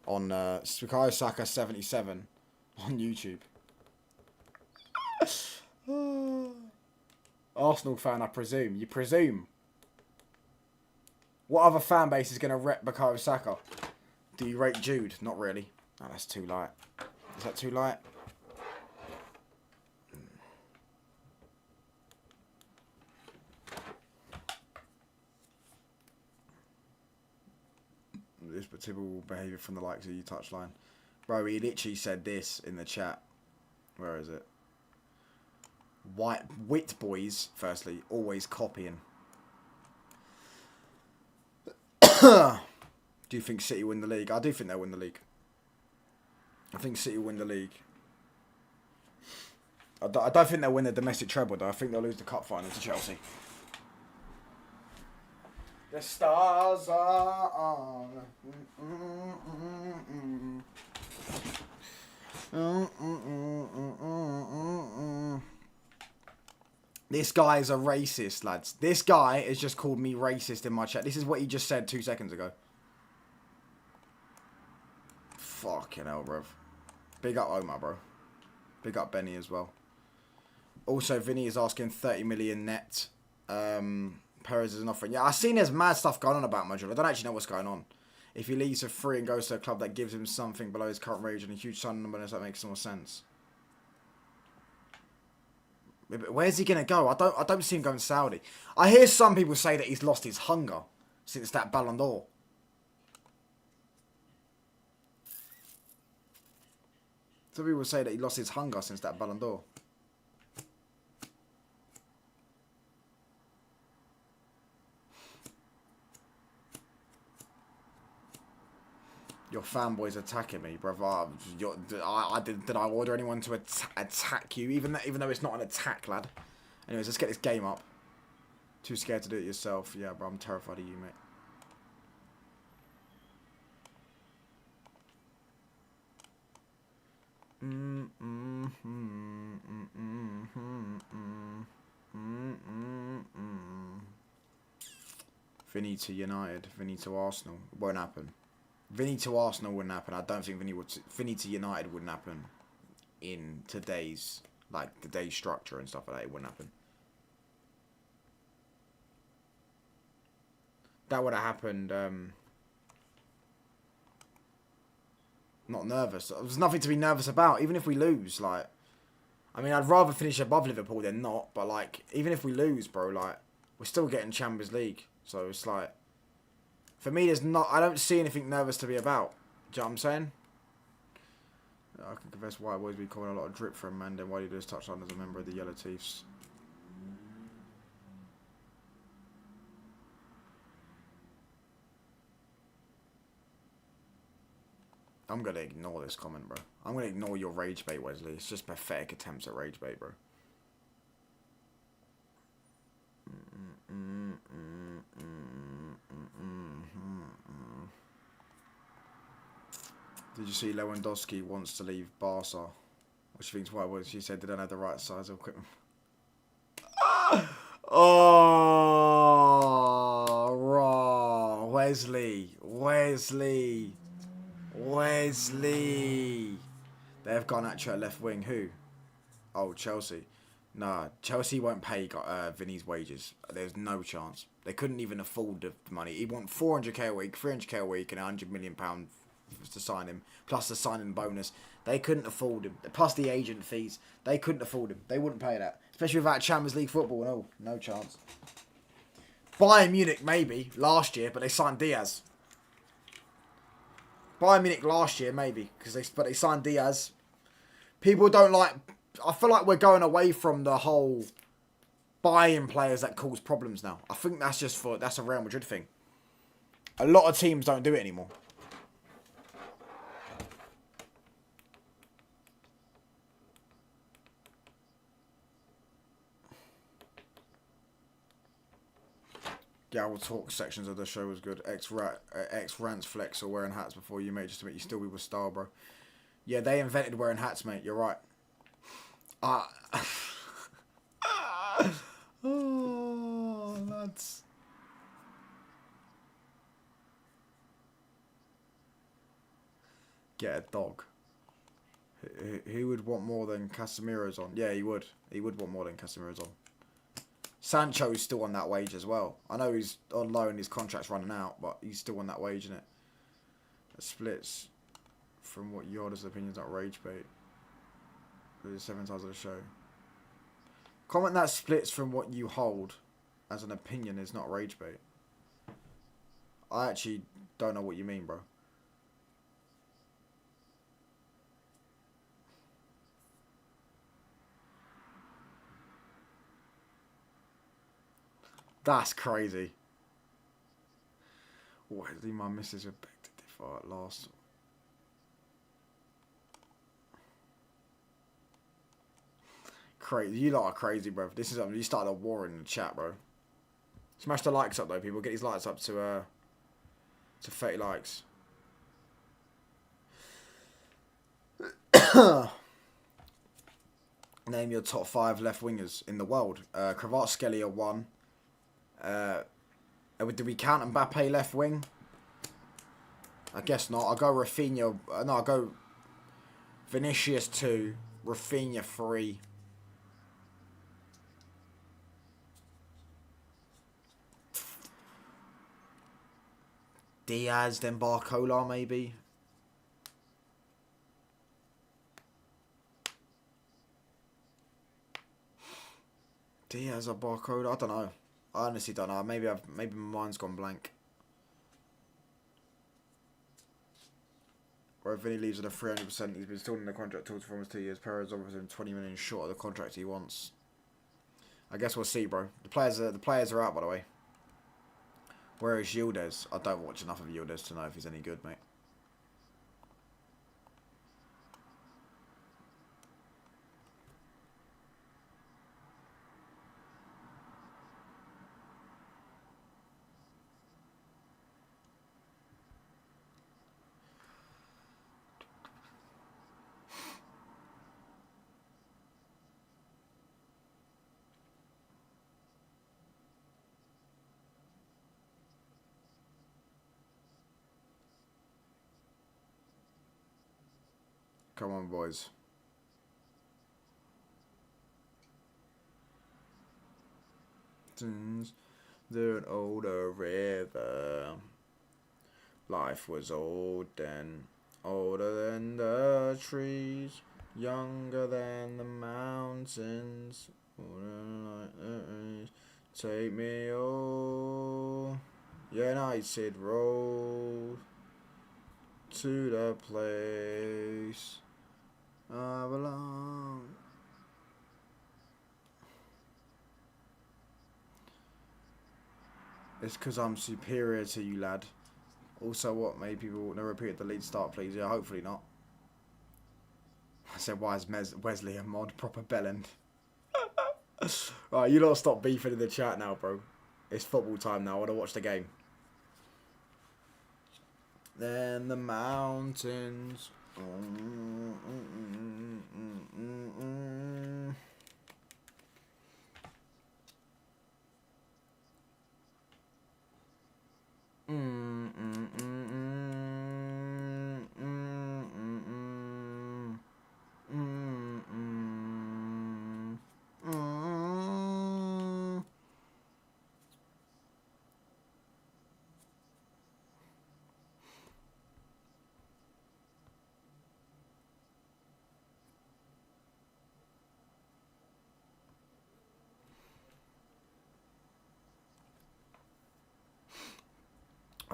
on Bukayo Saka 77 on YouTube. Arsenal fan, I presume. You presume. What other fan base is going to rep Bukayo Saka? Do you rate Jude? Not really. Oh, that's too light. Is that too light? This but typical behaviour from the likes of you, touchline. Bro, he literally said this in the chat. Where is it? Wit boys, firstly, always copying. Do you think City win the league? I do think they'll win the league. I think City will win the league. I don't think they'll win the domestic treble, though. I think they'll lose the cup final to Chelsea. The stars are on. This guy is a racist, lads. This guy has just called me racist in my chat. This is what he just said 2 seconds ago. Fucking hell, bruv. Big up Omar, bro. Big up Benny as well. Also, Vinny is asking 30 million net. Perez is an offering. Yeah, I've seen there's mad stuff going on about Madrid. I don't actually know what's going on. If he leaves for free and goes to a club that gives him something below his current wage and a huge signing bonus, that makes more sense. But where's he gonna go? I don't see him going Saudi. I hear some people say that he's lost his hunger since that Ballon d'Or. Some people say that he lost his hunger since that Ballon d'Or. Your fanboys attacking me, brother. Did I order anyone to attack you? Even though it's not an attack, lad. Anyways, let's get this game up. Too scared to do it yourself. Yeah, bro, I'm terrified of you, mate. Vinny to United. Vinny to Arsenal. Won't happen. Vinny to Arsenal wouldn't happen. I don't think Vinny to United wouldn't happen. in today's structure and stuff like that, it wouldn't happen. That would have happened. Not nervous. There's nothing to be nervous about. Even if we lose, like, I mean, I'd rather finish above Liverpool than not. But like, even if we lose, bro, like, we're still getting Champions League. So it's like, for me, I don't see anything nervous to be about. Do you know what I'm saying? I can confess why I've always been calling a lot of drip from Mandan. Why do you do this touchline as a member of the Yellow Chiefs? I'm going to ignore this comment, bro. I'm going to ignore your rage bait, Wesley. It's just pathetic attempts at rage bait, bro. Did you see Lewandowski wants to leave Barca? Which thinks why was she said they don't have the right size of equipment. Oh, raw. Wesley. They've gone at you at left wing. Who? Oh, Chelsea. Nah, Chelsea won't pay Vinny's wages. There's no chance. They couldn't even afford the money. He want 400k a week, 300k a week, and £100 million to sign him, plus the signing bonus. They couldn't afford him. Plus the agent fees. They couldn't afford him. They wouldn't pay that. Especially without Champions League football. No chance. Bayern Munich, maybe, last year, but they signed Diaz. Bayern Munich last year, maybe, but they signed Diaz. People don't like... I feel like we're going away from the whole buying players that cause problems now. I think that's a Real Madrid thing. A lot of teams don't do it anymore. Yeah, we'll talk sections of the show was good. Ex-rants flex or wearing hats before you, mate, just to make you still be with style, bro. Yeah, they invented wearing hats, mate. You're right. Oh, lads. Get a dog. Who would want more than Casemiro's on? Yeah, he would. He would want more than Casemiro's on. Sancho's still on that wage as well. I know he's on loan, his contract's running out, but he's still on that wage, isn't it? It splits from what Yoda's opinions not rage bait. There's 7 times of the show. Comment that splits from what you hold as an opinion is not rage bait. I actually don't know what you mean, bro. That's crazy. Wesley, my missus would beg to differ at last. Crazy. You lot are crazy, bro. This is you started a war in the chat, bro. Smash the likes up, though, people. Get these likes up to 30 likes. Name your top 5 left wingers in the world. Kvaratskhelia 1. Do we count Mbappe left wing? I guess not. I'll go Rafinha. No, I'll go Vinicius 2. Rafinha 3. Diaz, then Barcola, maybe. Diaz or Barcola? I don't know. I honestly don't know. Maybe my mind's gone blank. Or if Vinny leaves at a 300%, he's been still in the contract till for almost 2 years. Perez offers him 20 million short of the contract he wants. I guess we'll see, bro. The players are out, by the way. Where is Yildiz? I don't watch enough of Yildiz to know if he's any good, mate. Come on, boys. mountains, they're an older river. Life was old then, older than the trees, younger than the mountains. Take me all United Road to the place I belong. It's because I'm superior to you, lad. Also, what made people never repeat the lead start, please? Yeah, hopefully not. I said, why is Wesley a mod? Proper bellend. Right, you lot stop beefing in the chat now, bro. It's football time now. I want to watch the game. Then the mountains.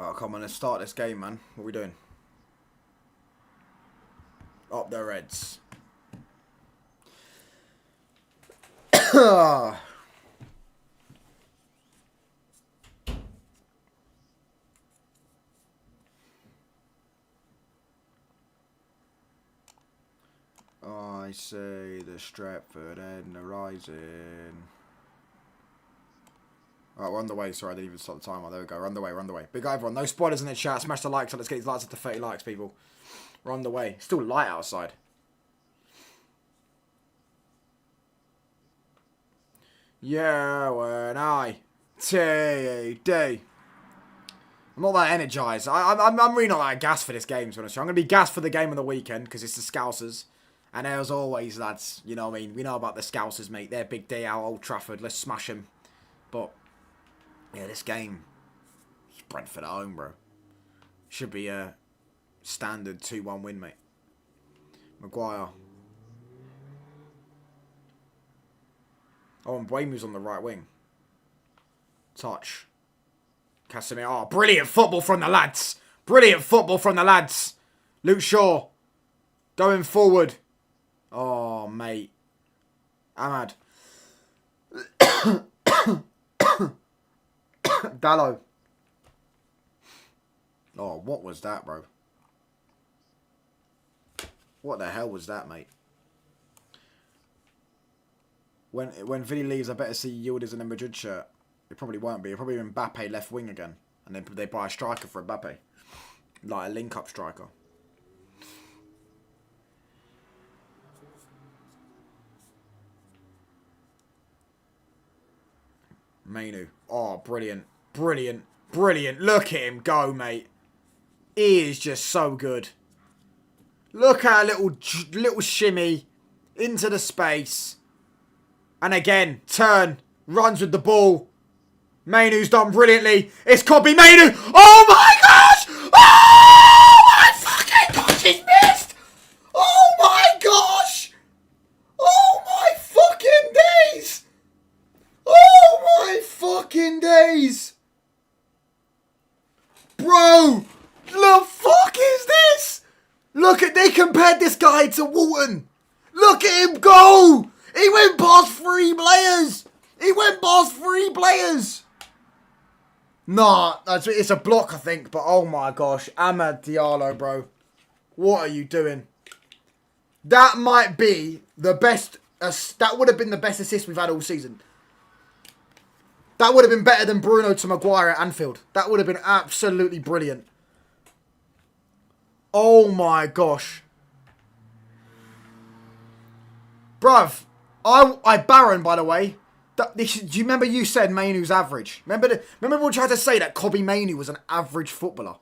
Oh, come on, let's start this game, man. What are we doing? Up the Reds. I say the Stratford and the Rising. Alright, we're on the way. Sorry, I didn't even stop the timer. There we go. We're on the way. We're on the way. Big everyone. No spoilers in the chat. Smash the likes. Let's get these likes up to 30 likes, people. We're on the way. It's still light outside. Yeah, when I TD. I'm not that energised. I'm really not that gassed for this game, to be honest. I'm going to be gassed for the game of the weekend because it's the Scousers. And as always, lads, you know what I mean? We know about the Scousers, mate. They're big day out, Old Trafford. Let's smash them. But, yeah, this game, it's Brentford at home, bro. Should be a standard 2-1 win, mate. Maguire. Oh, and Buemo's on the right wing. Touch. Casemiro. Oh, brilliant football from the lads. Brilliant football from the lads. Luke Shaw. Going forward. Oh, mate. Ahmad. Dallo. Oh, what was that, bro? What the hell was that, mate? When Vinny leaves, I better see Yildiz in a Madrid shirt. It probably won't be. It'll probably be Mbappe left wing again. And then they buy a striker for Mbappe. Like a link-up striker. Mainu. Oh, brilliant. Brilliant. Brilliant. Look at him go, mate. He is just so good. Look at a little shimmy into the space. And again, turn. Runs with the ball. Mainu's done brilliantly. It's Kobbie Mainu. Oh my gosh! Oh my fucking gosh, he's missed! Oh my gosh! Oh my fucking days! Oh my fucking days! Bro! The fuck is this? Look at, they compared this guy to Walton. Look at him go! He went past 3 players! He went past 3 players! Nah, it's a block, I think. But oh my gosh, Amad Diallo, bro. What are you doing? That might be the best... that would have been the best assist we've had all season. That would have been better than Bruno to Maguire at Anfield. That would have been absolutely brilliant. Oh my gosh. Bruv, I Baron, by the way. Do you remember you said Mainu's average? Remember we tried to say that Kobbie Mainu was an average footballer?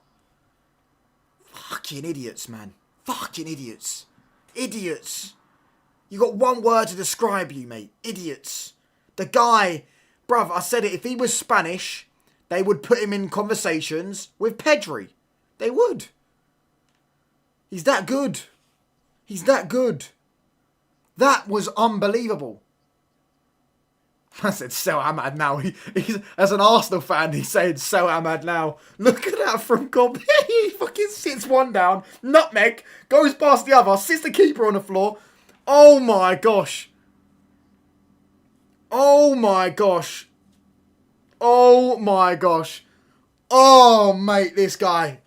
Fucking idiots, man. Fucking idiots. Idiots. You got one word to describe you, mate. Idiots. The guy Bruv, I said it. If he was Spanish, they would put him in conversations with Pedri. They would. He's that good. He's that good. That was unbelievable. I said, sell Ahmad now. He's, as an Arsenal fan, he's saying, sell Ahmad now. Look at that from Gob. He fucking sits one down. Nutmeg. Goes past the other. Sits the keeper on the floor. Oh my gosh. Oh my gosh. Oh my gosh. Oh, mate, this guy.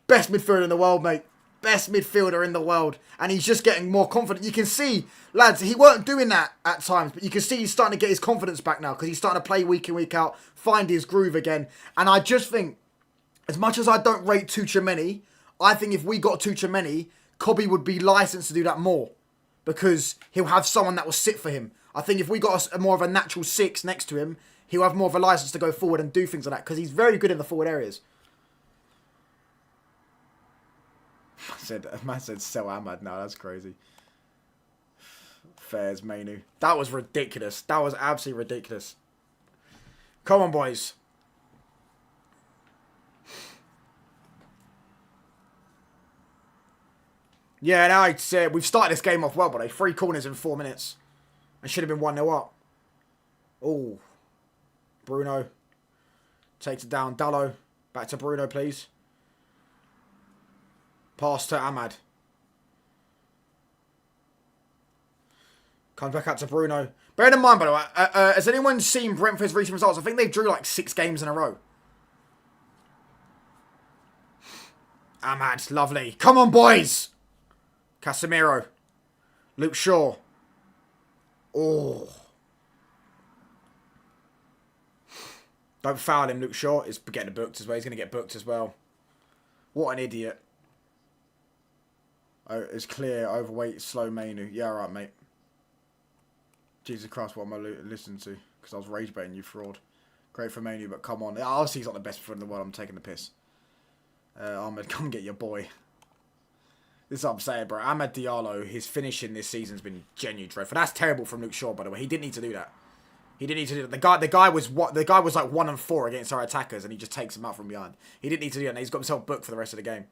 Best midfielder in the world, mate. Best midfielder in the world. And he's just getting more confident. You can see, lads, he weren't doing that at times, but you can see he's starting to get his confidence back now because he's starting to play week in, week out, find his groove again. And I just think, as much as I don't rate Tuchemeni, I think if we got Tuchemeni, Cobby would be licensed to do that more because he'll have someone that will sit for him. I think if we got a more of a natural 6 next to him, he'll have more of a license to go forward and do things like that because he's very good in the forward areas. Man said sell Ahmad now. That's crazy. Fairs Manu. That was ridiculous. That was absolutely ridiculous. Come on, boys. Yeah, now I'd say we've started this game off well, but 3 corners in 4 minutes. And should have been 1-0 up. Oh. Bruno. Takes it down. Dallo. Back to Bruno, please. Pass to Ahmad. Comes back out to Bruno. Bear in mind, by the way, has anyone seen Brentford's recent results? I think they drew like 6 games in a row. Ahmad, lovely. Come on, boys. Casemiro. Luke Shaw. Oh. Don't foul him, Luke Shaw. He's getting booked as well. He's going to get booked as well. What an idiot. Oh, it's clear, overweight, slow Manu. Yeah, alright, mate. Jesus Christ, what am I listening to? Because I was rage baiting you, fraud. Great for Manu, but come on. Obviously, he's not the best foot in the world. I'm taking the piss. Ahmed, come get your boy. This is what I'm saying, bro. Ahmed Diallo, his finishing this season's been genuinely dreadful. That's terrible from Luke Shaw, by the way. He didn't need to do that. He didn't need to do that. The guy was like 1 and 4 against our attackers, and he just takes them out from behind. He didn't need to do that. And he's got himself booked for the rest of the game.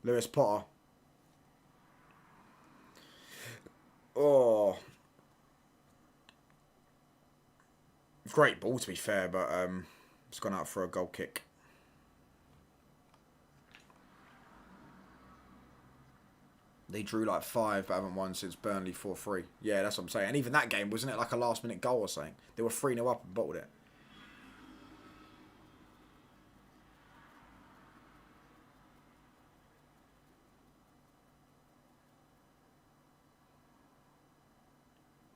Lewis Potter. Oh. Great ball, to be fair, but it's gone out for a goal kick. They drew like 5, but haven't won since Burnley 4-3. Yeah, that's what I'm saying. And even that game, wasn't it like a last-minute goal or something? They were 3-0 up and bottled it.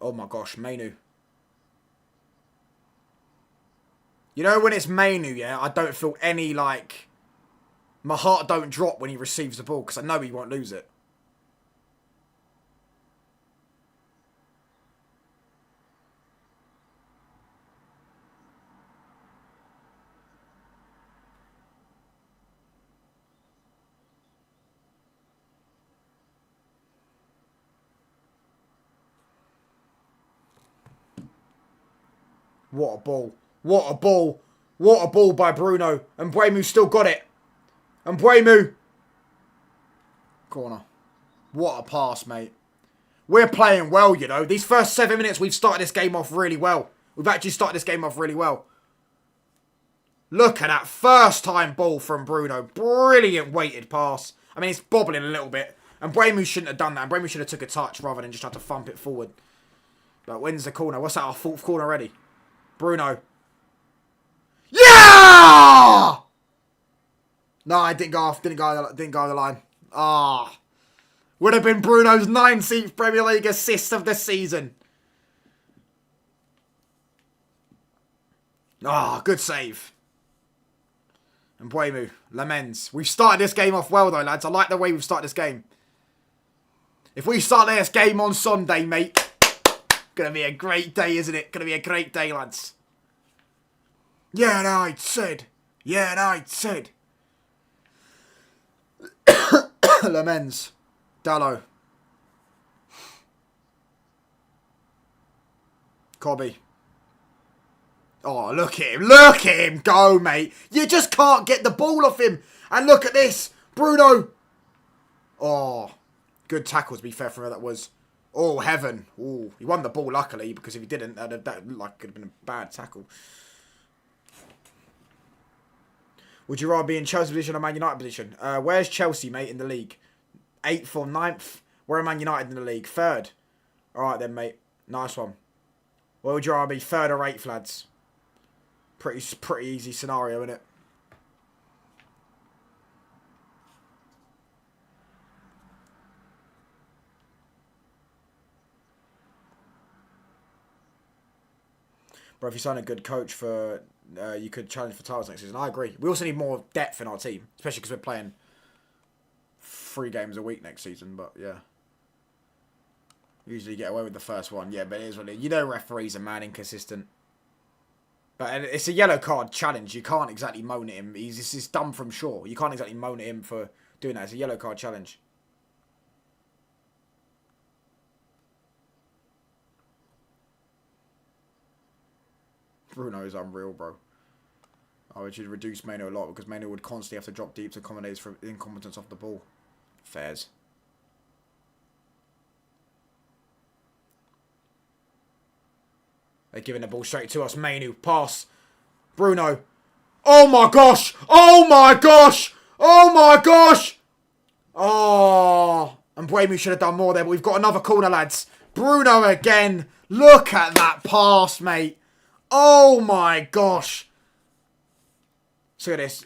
Oh my gosh, Manu. You know when it's Manu, yeah, I don't feel any, like... My heart don't drop when he receives the ball, because I know he won't lose it. What a ball. What a ball. What a ball by Bruno. And Mbeumo still got it. And Mbeumo. Corner. What a pass, mate. We're playing well, you know. These first 7 minutes, we've started this game off really well. We've actually started this game off really well. Look at that first time ball from Bruno. Brilliant weighted pass. I mean, it's bobbling a little bit. And Mbeumo shouldn't have done that. And Mbeumo should have took a touch rather than just had to thump it forward. But wins the corner. What's that? Our 4th corner already. Bruno. Yeah! No, I didn't go off. Didn't go over the line. Ah. Would have been Bruno's 19th Premier League assist of the season. Ah, good save. And Mbeumo. Lamens. We've started this game off well, though, lads. I like the way we've started this game. If we start this game on Sunday, mate... Gonna be a great day, isn't it? Gonna be a great day, lads. Yeah, no, I said. Yeah, no, I said. Lamens. Dallo. Cobby. Oh, look at him. Look at him go, mate. You just can't get the ball off him. And look at this. Bruno. Oh, good tackle, to be fair, from where that was. Oh, heaven. Oh, he won the ball, luckily, because if he didn't, that looked like it could have been a bad tackle. Would you rather be in Chelsea position or Man United position? Where's Chelsea, mate, in the league? 8th or 9th? Where are Man United in the league? 3rd. All right, then, mate. Nice one. Where would you rather be? 3rd or 8th, lads? Pretty easy scenario, isn't it? Bro, if you sign a good coach for, you could challenge for titles next season. I agree. We also need more depth in our team, especially because we're playing 3 games a week next season. But yeah, usually get away with the first one. Yeah, but it is what it is. You know, referees are mad inconsistent. But it's a yellow card challenge. You can't exactly moan at him. He's dumb from shore. You can't exactly moan at him for doing that. It's a yellow card challenge. Bruno is unreal, bro. I would reduce Mano a lot because Mano would constantly have to drop deep to accommodate for incompetence off the ball. Fairs. They're giving the ball straight to us. Manu. Pass. Bruno. Oh my gosh. Oh my gosh. Oh my gosh. Oh. And Buemu should have done more there, but we've got another corner, lads. Bruno again. Look at that pass, mate. Oh my gosh. Look at this.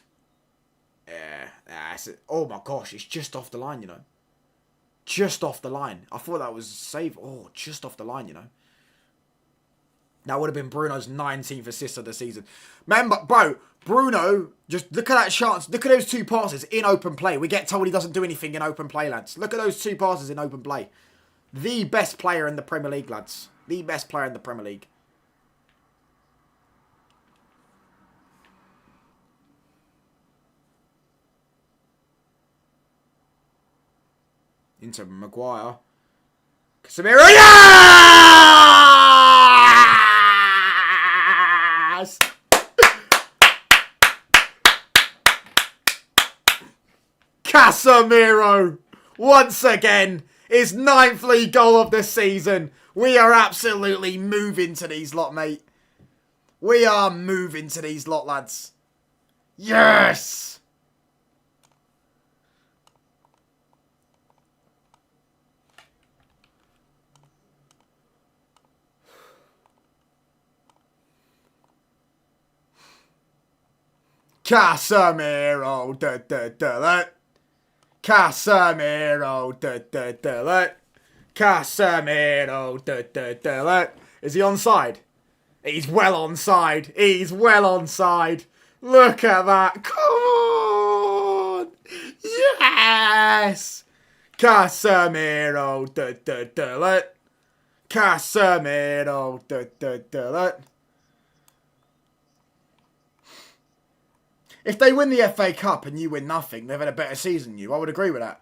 Yeah. Oh my gosh. It's just off the line, you know. Just off the line. I thought that was a save. Oh, just off the line, you know. That would have been Bruno's 19th assist of the season. Remember, bro, Bruno, just look at that chance. Look at those 2 passes in open play. We get told he doesn't do anything in open play, lads. Look at those 2 passes in open play. The best player in the Premier League, lads. The best player in the Premier League. Into Maguire. Casemiro. Yes! Casemiro. Once again. His 9th league goal of the season. We are absolutely moving to these lot, mate. We are moving to these lot, lads. Yes! Casemiro, Casemiro, Casemiro, Is he onside? He's well onside. He's well onside. Look at that. Come on. Yes. Casemiro, Casemiro, If they win the FA Cup and you win nothing, they've had a better season than you. I would agree with that.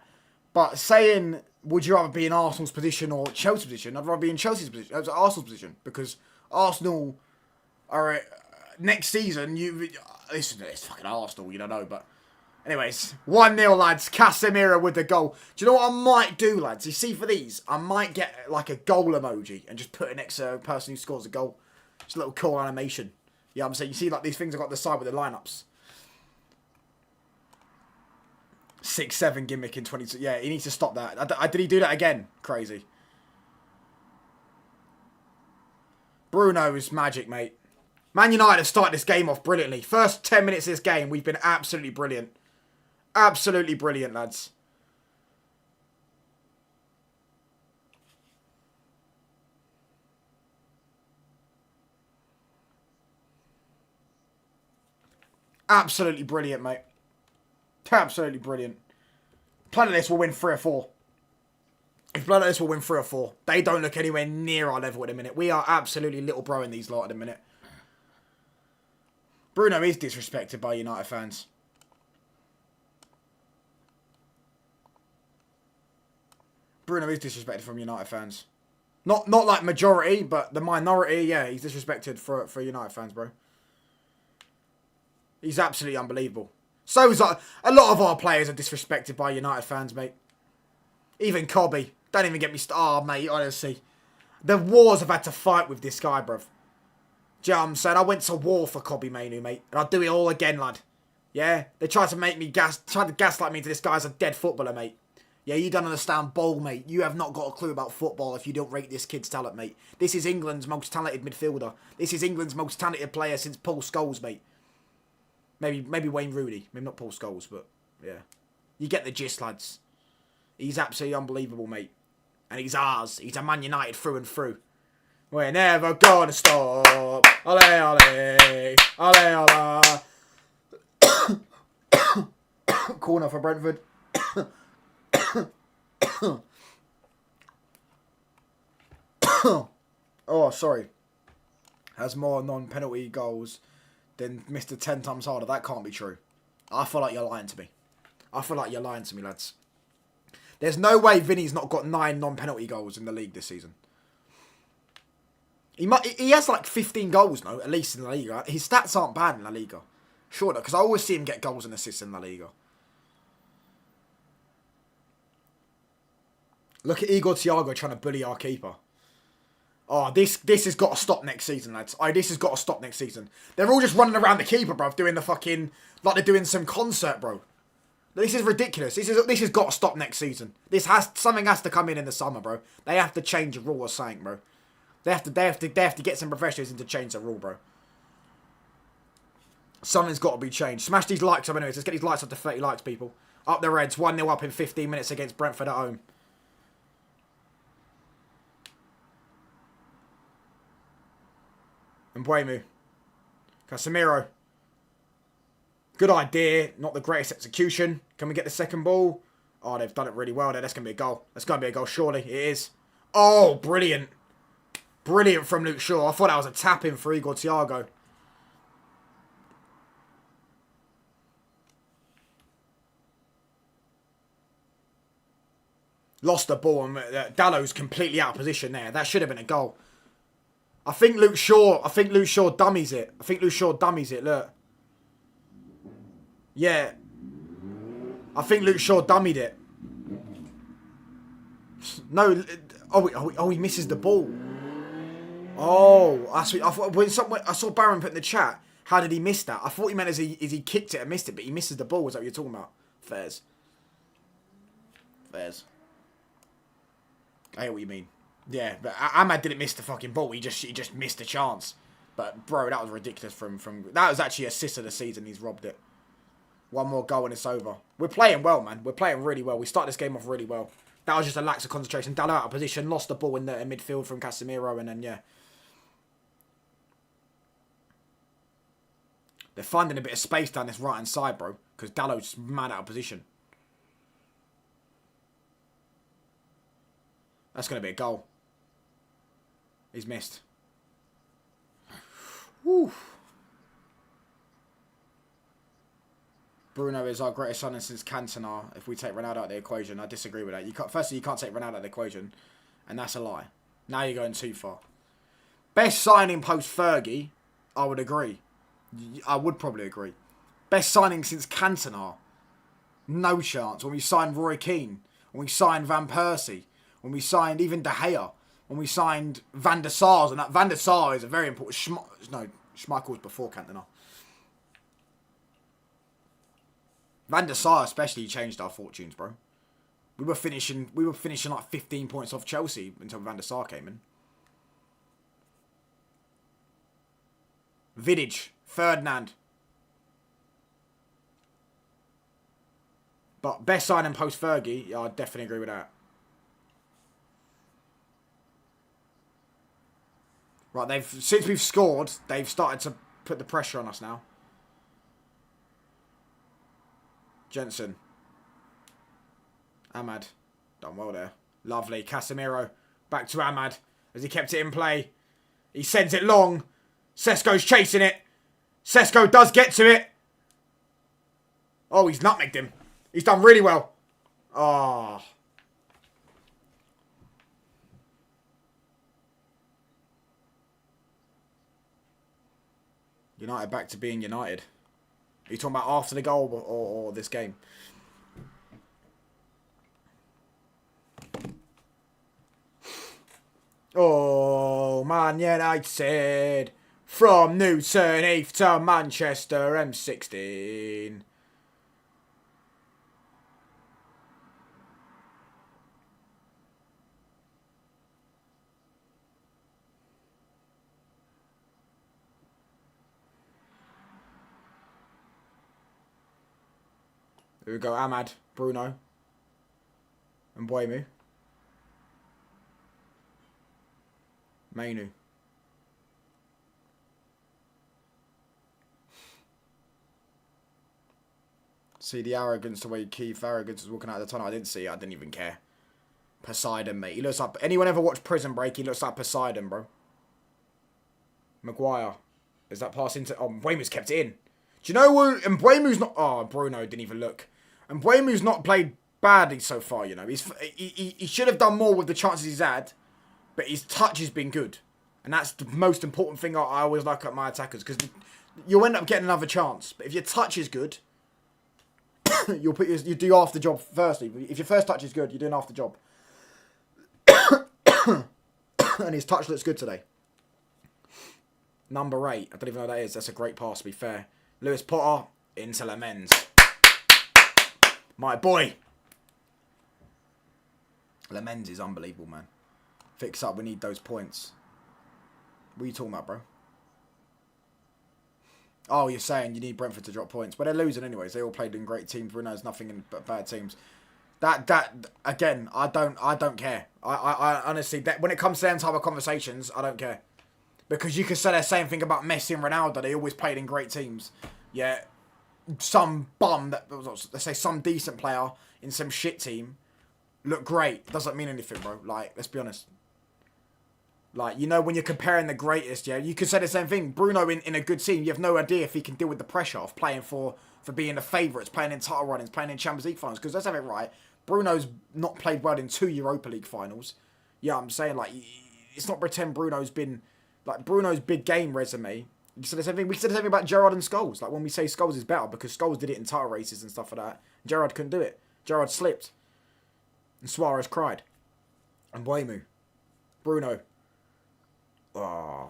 But saying, would you rather be in Arsenal's position or Chelsea's position? I'd rather be in Chelsea's position, Arsenal's position, because Arsenal are next season. Listen, it's fucking Arsenal, you don't know. But anyways, 1-0, lads. Casemiro with the goal. Do you know what I might do, lads? You see, for these, I might get like a goal emoji and just put it next to a person who scores a goal. Just a little cool animation. Yeah, I'm saying, you see like these things I've got the side with the lineups. 6-7 gimmick in 22. Yeah, he needs to stop that. Did he do that again? Crazy. Bruno is magic, mate. Man United have started this game off brilliantly. First 10 minutes of this game, we've been absolutely brilliant. Absolutely brilliant, lads. Absolutely brilliant, mate. Absolutely brilliant. Planet This will win 3 or 4. If Planet This will win 3 or 4. They don't look anywhere near our level at the minute. We are absolutely little bro in these lot at the minute. Bruno is disrespected by United fans. Bruno is disrespected from United fans. Not like majority, but the minority, yeah, he's disrespected for United fans, bro. He's absolutely unbelievable. So is a lot of our players are disrespected by United fans, mate. Even Cobby. Don't even get me started. Oh, mate, honestly. The wars have had to fight with this guy, bruv. Do you know what I'm saying? I went to war for Cobby Mainoo, mate. And I'll do it all again, lad. Yeah? They tried to gaslight me into this guy's a dead footballer, mate. Yeah, you don't understand ball, mate. You have not got a clue about football if you don't rate this kid's talent, mate. This is England's most talented midfielder. This is England's most talented player since Paul Scholes, mate. Maybe Wayne Rooney. Maybe not Paul Scholes, but yeah. You get the gist, lads. He's absolutely unbelievable, mate. And he's ours. He's a Man United through and through. We're never gonna stop. Ole, ole. Ole, ole. Corner for Brentford. Oh, sorry. Has more non-penalty goals than Mr. 10 times harder. That can't be true. I feel like you're lying to me. I feel like you're lying to me, lads. There's no way Vinny's not got 9 non-penalty goals in the league this season. He has like 15 goals, no, at least in La Liga. His stats aren't bad in La Liga. Sure, because I always see him get goals and assists in La Liga. Look at Igor Thiago trying to bully our keeper. Oh, this has got to stop next season, lads. This has got to stop next season. They're all just running around the keeper, bro, doing the fucking... like they're doing some concert, bro. This is ridiculous. This has got to stop next season. Something has to come in the summer, bro. They have to change a rule or something, bro. They have to get some professionals in to change the rule, bro. Something's got to be changed. Smash these likes up anyways. Let's get these likes up to 30 likes, people. Up the Reds. 1-0 up in 15 minutes against Brentford at home. Mbuemu. Casemiro. Good idea. Not the greatest execution. Can we get the second ball? Oh, they've done it really well there. That's going to be a goal. That's going to be a goal, surely. It is. Oh, brilliant. Brilliant from Luke Shaw. I thought that was a tap-in for Igor Thiago. Lost the ball, and Dallow's completely out of position there. That should have been a goal. I think Luke Shaw dummies it. Look. Yeah. I think Luke Shaw dummied it. No. Oh, he misses the ball. Oh, I saw Baron put in the chat, how did he miss that? I thought he meant as he kicked it and missed it, but he misses the ball. Is that what you're talking about? Fairs. I hear what you mean. Yeah, but Ahmad didn't miss the fucking ball. He just missed a chance. But bro, that was ridiculous from that was actually assist of the season. He's robbed it. One more goal and it's over. We're playing well, man. We're playing really well. We started this game off really well. That was just a lack of concentration. Dallo out of position, lost the ball in midfield from Casemiro, and then yeah. They're finding a bit of space down this right hand side, bro, because Dallo's mad out of position. That's going to be a goal. He's missed. Woo. Bruno is our greatest signing since Cantona. If we take Ronaldo out of the equation, I disagree with that. Firstly, you can't take Ronaldo out of the equation, and that's a lie. Now you're going too far. Best signing post Fergie, I would agree. I would probably agree. Best signing since Cantona, no chance. When we signed Roy Keane, when we signed Van Persie, when we signed even De Gea, when we signed Van der Sar, and that Van der Sar is a very important. Schmeichel was before Cantona. Van der Sar especially changed our fortunes, bro. We were finishing like 15 points off Chelsea until Van der Sar came in. Vidic, Ferdinand. But best signing post Fergie, yeah, I definitely agree with that. Right, since we've scored, they've started to put the pressure on us now. Jensen. Ahmad. Done well there. Lovely. Casemiro. Back to Ahmad. As he kept it in play. He sends it long. Sesko's chasing it. Sesko does get to it. Oh, he's nutmegged him. He's done really well. Oh. United back to being United. Are you talking about after the goal or this game? Oh, Man United. From Newton Heath to Manchester M16. Here we go, Ahmad, Bruno, and Buemu. Mainu. See the arrogance, the way Keith Arrogance was walking out of the tunnel. I didn't see it. I didn't even care. Poseidon, mate. He looks like... Anyone ever watched Prison Break? He looks like Poseidon, bro. Maguire. Is that pass into... Oh, Mbuemu's kept it in. Do you know what? And Mbuemu's not... Oh, Bruno didn't even look. And Mbuemu's not played badly so far, you know. He should have done more with the chances he's had. But his touch has been good. And that's the most important thing I always like at my attackers. Because you'll end up getting another chance. But if your touch is good... you do half the job firstly. If your first touch is good, you're doing half the job. And his touch looks good today. Number 8. I don't even know what that is. That's a great pass, to be fair. Lewis Potter into Lemens. My boy. Lemens is unbelievable, man. Fix up. We need those points. What are you talking about, bro? Oh, you're saying you need Brentford to drop points. But they're losing anyways. They all played in great teams. Bruno's nothing but bad teams. That again, I don't care. I honestly, when it comes to them type of conversations, I don't care. Because you can say the same thing about Messi and Ronaldo. They always played in great teams. Yeah, some bum, let's say some decent player in some shit team, look great. Doesn't mean anything, bro. Like, let's be honest. Like, you know, when you're comparing the greatest, yeah, you could say the same thing. Bruno in a good team, you have no idea if he can deal with the pressure of playing for being the favourites, playing in title runnings, playing in Champions League finals. Because let's have it right, Bruno's not played well in 2 Europa League finals. Yeah, I'm saying, like, it's not pretend Bruno's been, like, Bruno's big game resume. You said the same thing. We said the same thing about Gerrard and Scholes. Like, when we say Scholes is better, because Scholes did it in title races and stuff like that. Gerrard couldn't do it. Gerrard slipped. And Suarez cried. And Buemu. Bruno. Oh,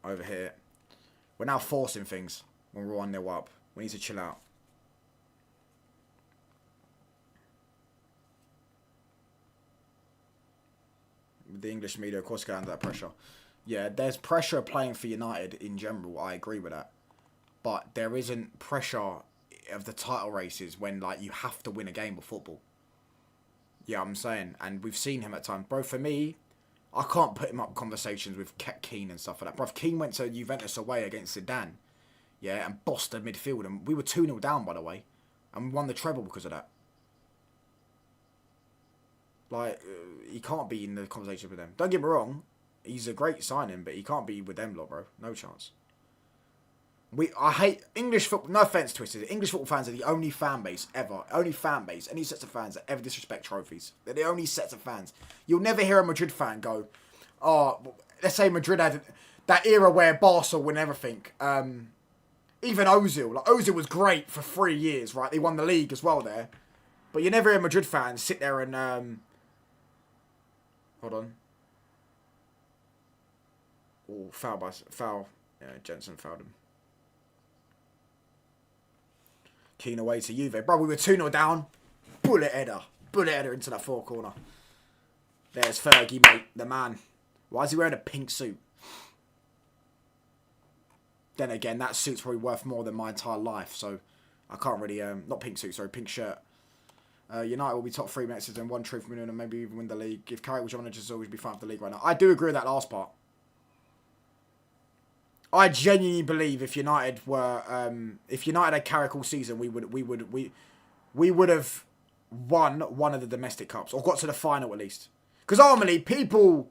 over here. We're now forcing things when we're 1-0 up. We need to chill out. The English media, of course, get under that pressure. Yeah, there's pressure playing for United in general. I agree with that. But there isn't pressure of the title races when, like, you have to win a game of football. Yeah, I'm saying. And we've seen him at times. Bro, for me... I can't put him up conversations with Keane and stuff like that. Bro, Keane went to Juventus away against Zidane. Yeah, and bossed the midfield. And we were 2-0 down, by the way. And we won the treble because of that. Like, he can't be in the conversation with them. Don't get me wrong. He's a great signing, but he can't be with them lot, bro. No chance. I hate English football. No offense, Twisted. English football fans are the only fan base ever. Only fan base. Any sets of fans that ever disrespect trophies. They're the only sets of fans. You'll never hear a Madrid fan go, oh, let's say Madrid had that era where Barca win everything. Even Ozil. Like, Ozil was great for 3 years, right? They won the league as well there. But you never hear Madrid fans sit there and... hold on. Oh, foul. Yeah, Jensen fouled him. Keane away to Juve. Bro, we were 2-0 down. Bullet header into that far corner. There's Fergie, mate. The man. Why is he wearing a pink suit? Then again, that suit's probably worth more than my entire life. So, I can't really... not pink suit, sorry. Pink shirt. United will be top 3 next season. 1 trophy winner and maybe even win the league. If Carrick was your manager, always be fine for the league right now. I do agree with that last part. I genuinely believe if United were, if United had Carrick all season, we would have won one of the domestic cups or got to the final at least. Because ultimately, people,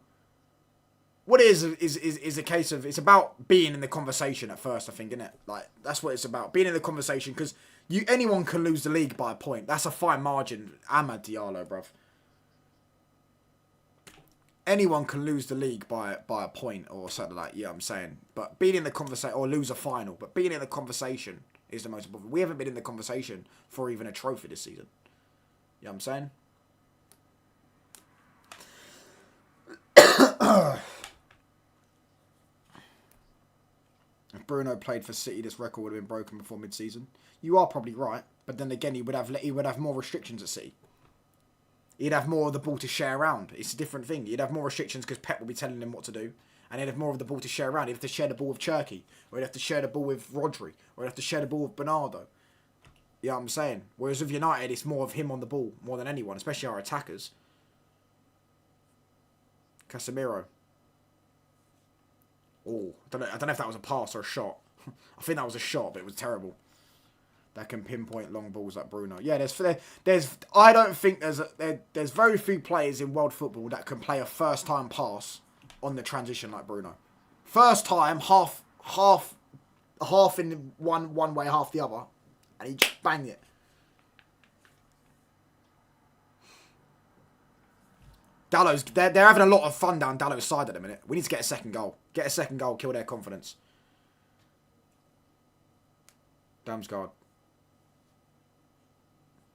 what it is a case of it's about being in the conversation at first. I think, isn't it? Like that's what it's about, being in the conversation. Because anyone can lose the league by a point. That's a fine margin. Amad Diallo, bruv. anyone can lose the league by a point or something like that. Yeah, I'm saying. But being in the conversation, or lose a final, but being in the conversation is the most important. We haven't been in the conversation for even a trophy this season. You know what I'm saying? If Bruno played for City, this record would have been broken before mid-season. You are probably right, but then again, he would have more restrictions at City. He'd have more of the ball to share around. It's a different thing. He'd have more restrictions because Pep would be telling him what to do, and he'd have more of the ball to share around. He'd have to share the ball with Cherky, or he'd have to share the ball with Rodri, or he'd have to share the ball with Bernardo. You know what I'm saying? Whereas with United, it's more of him on the ball more than anyone, especially our attackers. Casemiro. Oh, I don't know if that was a pass or a shot. I think that was a shot, but it was terrible. That can pinpoint long balls like Bruno. Yeah, I don't think there's very few players in world football that can play a first time pass on the transition like Bruno. First time, half in one way, half the other, and he just banged it. They're having a lot of fun down Dallow's side at the minute. We need to get a second goal. Get a second goal, kill their confidence. Damsgaard.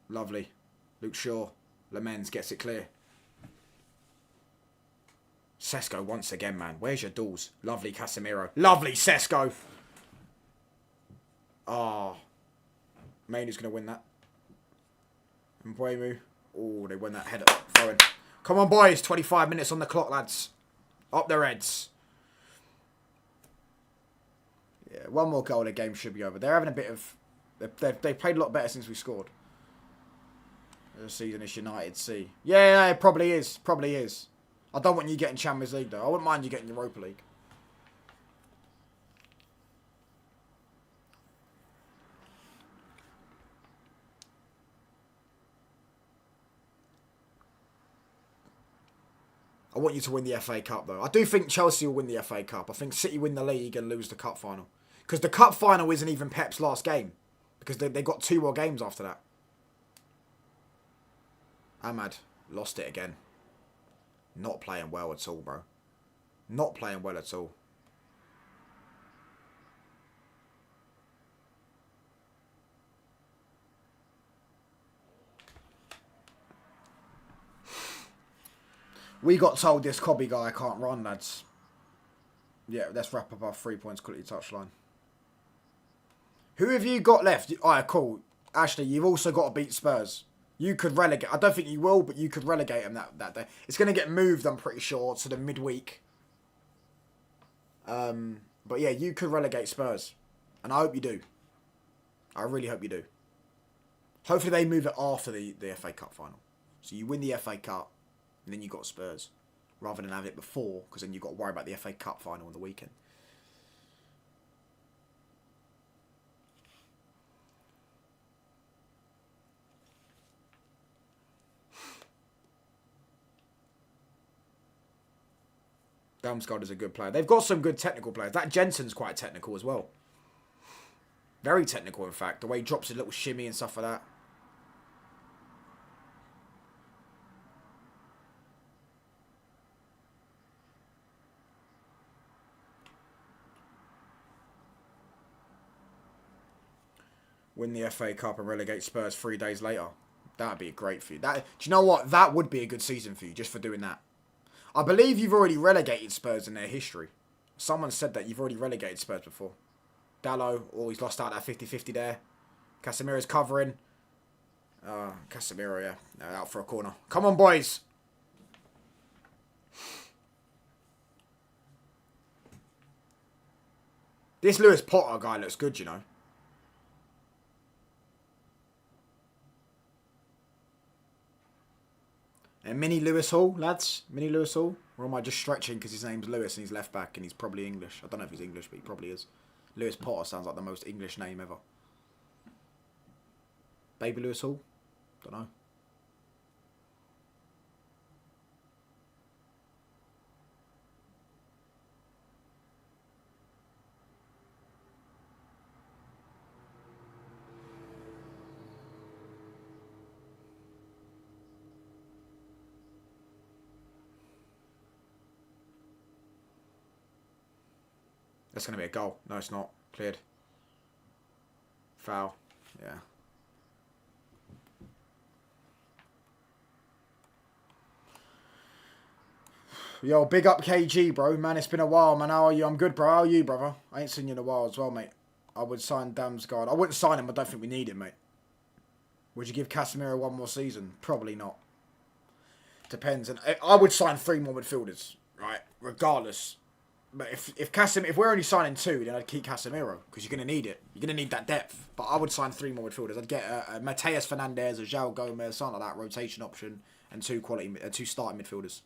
Lovely. Luke Shaw. Lamens gets it clear. Sesko once again, man. Where's your duels? Lovely Casemiro. Lovely Sesko. Ah. Mainu's going to win that. Mbuemu. Oh, they win that header. Throwing. Come on, boys. 25 minutes on the clock, lads. Up their heads. Yeah, one more goal, the game should be over. They're having a bit of... They've played a lot better since we scored. The season is United C. Yeah, it probably is. Probably is. I don't want you getting Champions League, though. I wouldn't mind you getting Europa League. I want you to win the FA Cup, though. I do think Chelsea will win the FA Cup. I think City win the league and lose the cup final. Because the cup final isn't even Pep's last game. Because they got 2 more games after that. Ahmad lost it again. Not playing well at all, bro. Not playing well at all. We got told this Cobby guy can't run, lads. Yeah, let's wrap up our 3 points quality touchline. Who have you got left? Alright, cool. Ashley, you've also got to beat Spurs. You could relegate. I don't think you will, but you could relegate them that day. It's going to get moved, I'm pretty sure, to the midweek. But yeah, you could relegate Spurs. And I hope you do. I really hope you do. Hopefully they move it after the FA Cup final. So you win the FA Cup, and then you got Spurs. Rather than have it before, because then you've got to worry about the FA Cup final on the weekend. Damsgaard is a good player. They've got some good technical players. That Jensen's quite technical as well. Very technical, in fact. The way he drops his little shimmy and stuff like that. Win the FA Cup and relegate Spurs 3 days later. That'd be great for you. Do you know what? That would be a good season for you, just for doing that. I believe you've already relegated Spurs in their history. Someone said that you've already relegated Spurs before. Dallo, he's lost out that 50-50 there. Casemiro's covering. Casemiro, yeah. Out for a corner. Come on, boys. This Lewis Potter guy looks good, you know. And Mini Lewis Hall, lads. Mini Lewis Hall. Or am I just stretching because his name's Lewis and he's left back and he's probably English? I don't know if he's English, but he probably is. Lewis Potter sounds like the most English name ever. Baby Lewis Hall? Don't know. That's going to be a goal. No, it's not. Cleared. Foul. Yeah. Yo, big up KG, bro. Man, it's been a while, man. How are you? I'm good, bro. How are you, brother? I ain't seen you in a while as well, mate. I would sign Damsgaard. I wouldn't sign him. I don't think we need him, mate. Would you give Casemiro one more season? Probably not. Depends. And I would sign 3 more midfielders, right? Regardless. But if we're only signing 2, then I'd keep Casemiro because you're going to need it. You're going to need that depth. But I would sign 3 more midfielders. I'd get a Mateus Fernandez, a João Gomez, something like that, rotation option, and 2 starting midfielders.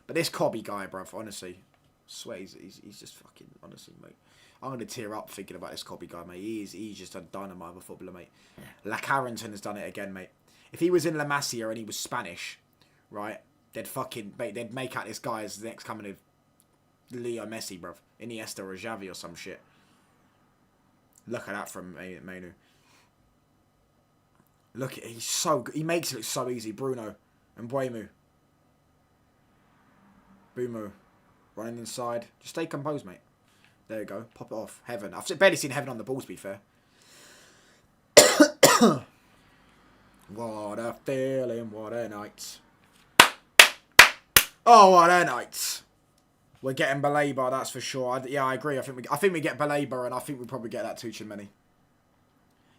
But this Cobby guy, bruv, honestly, I swear he's just fucking, honestly, mate. I'm going to tear up thinking about this Cobby guy, mate. He's just a dynamite of a footballer, mate. La Carrington has done it again, mate. If he was in La Masia and he was Spanish, right, they'd make out this guy as the next coming of Leo Messi, bruv. Iniesta or Xavi or some shit. Look at that from Manu. Look, he's so good. He makes it look so easy. Bruno and Buemu. Boomo. Running inside. Just stay composed, mate. There you go. Pop it off. Heaven. I've barely seen Heaven on the ball, to be fair. What a feeling. What a night. Oh, what a night. We're getting Baleba, that's for sure. I agree. I think we get Baleba, and I think we probably get that Tuchel.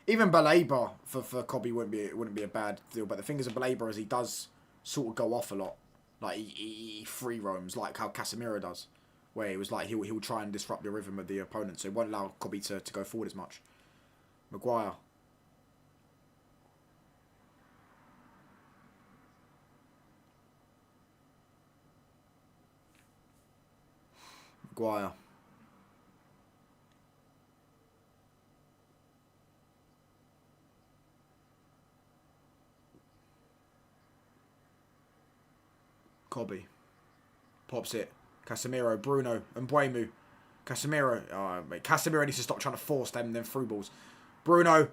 Even Baleba for Cobby wouldn't be a bad deal. But the thing is, Baleba is he does sort of go off a lot. Like he free roams like how Casemiro does, where he was like he'll try and disrupt the rhythm of the opponent, so he won't allow Cobby to go forward as much. Maguire. Cobby. Pops it. Casemiro, Bruno, and Buemu. Casemiro. Oh, mate. Casemiro needs to stop trying to force them through balls. Bruno.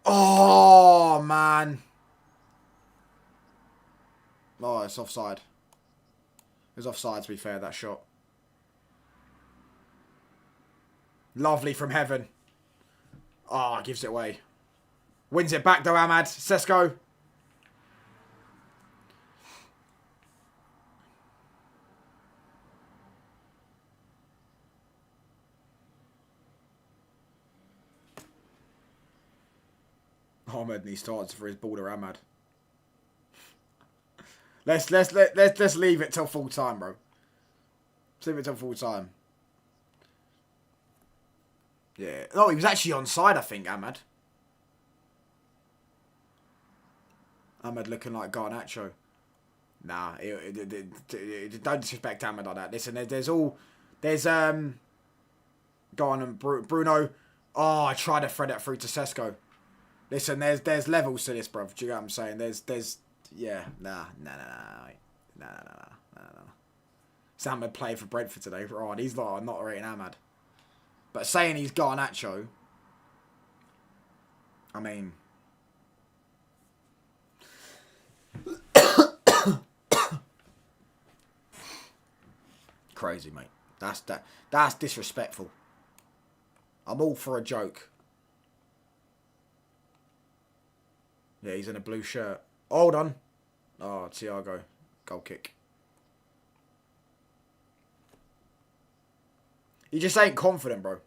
Oh, man. Oh, it's offside. It was offside, to be fair, that shot. Lovely from Heaven. Oh, gives it away. Wins it back, though, Ahmad. Sesko. Ahmed needs to answer for his ball to Ahmad. Let's leave it till full time, bro. Let's leave it till full time. Yeah. Oh, he was actually onside, I think, Ahmad. Ahmad looking like Garnacho. Nah, don't disrespect Ahmad like that. Listen, there's go on and Bruno. Oh, I tried to thread it through to Sesko. Listen, there's levels to this, bruv. Do you get what I'm saying? Yeah, nah. Sam had played for Brentford today. Right, he's like, I'm not rating Ahmad. But saying he's Garnacho, I mean, crazy, mate. That's disrespectful. I'm all for a joke. Yeah, he's in a blue shirt. Hold on. Oh, Thiago. Goal kick. He just ain't confident, bro.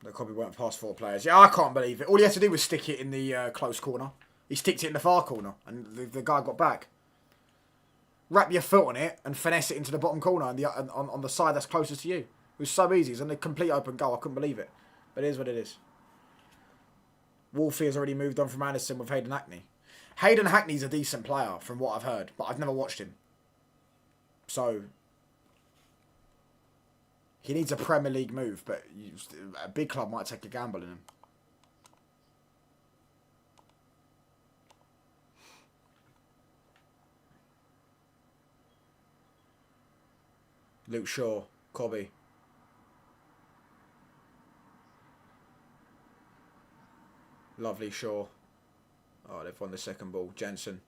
The copy went past 4 players. Yeah, I can't believe it. All he had to do was stick it in the close corner. He sticked it in the far corner, and the guy got back. Wrap your foot on it and finesse it into the bottom corner on the side that's closest to you. It was so easy. It's a complete open goal. I couldn't believe it. But it is what it is. Wolfie has already moved on from Anderson with Hayden Hackney. Hayden Hackney's a decent player from what I've heard, but I've never watched him. So, he needs a Premier League move, but a big club might take a gamble in him. Luke Shaw, Cobby. Lovely Shaw. Oh, they've won the second ball. Jensen.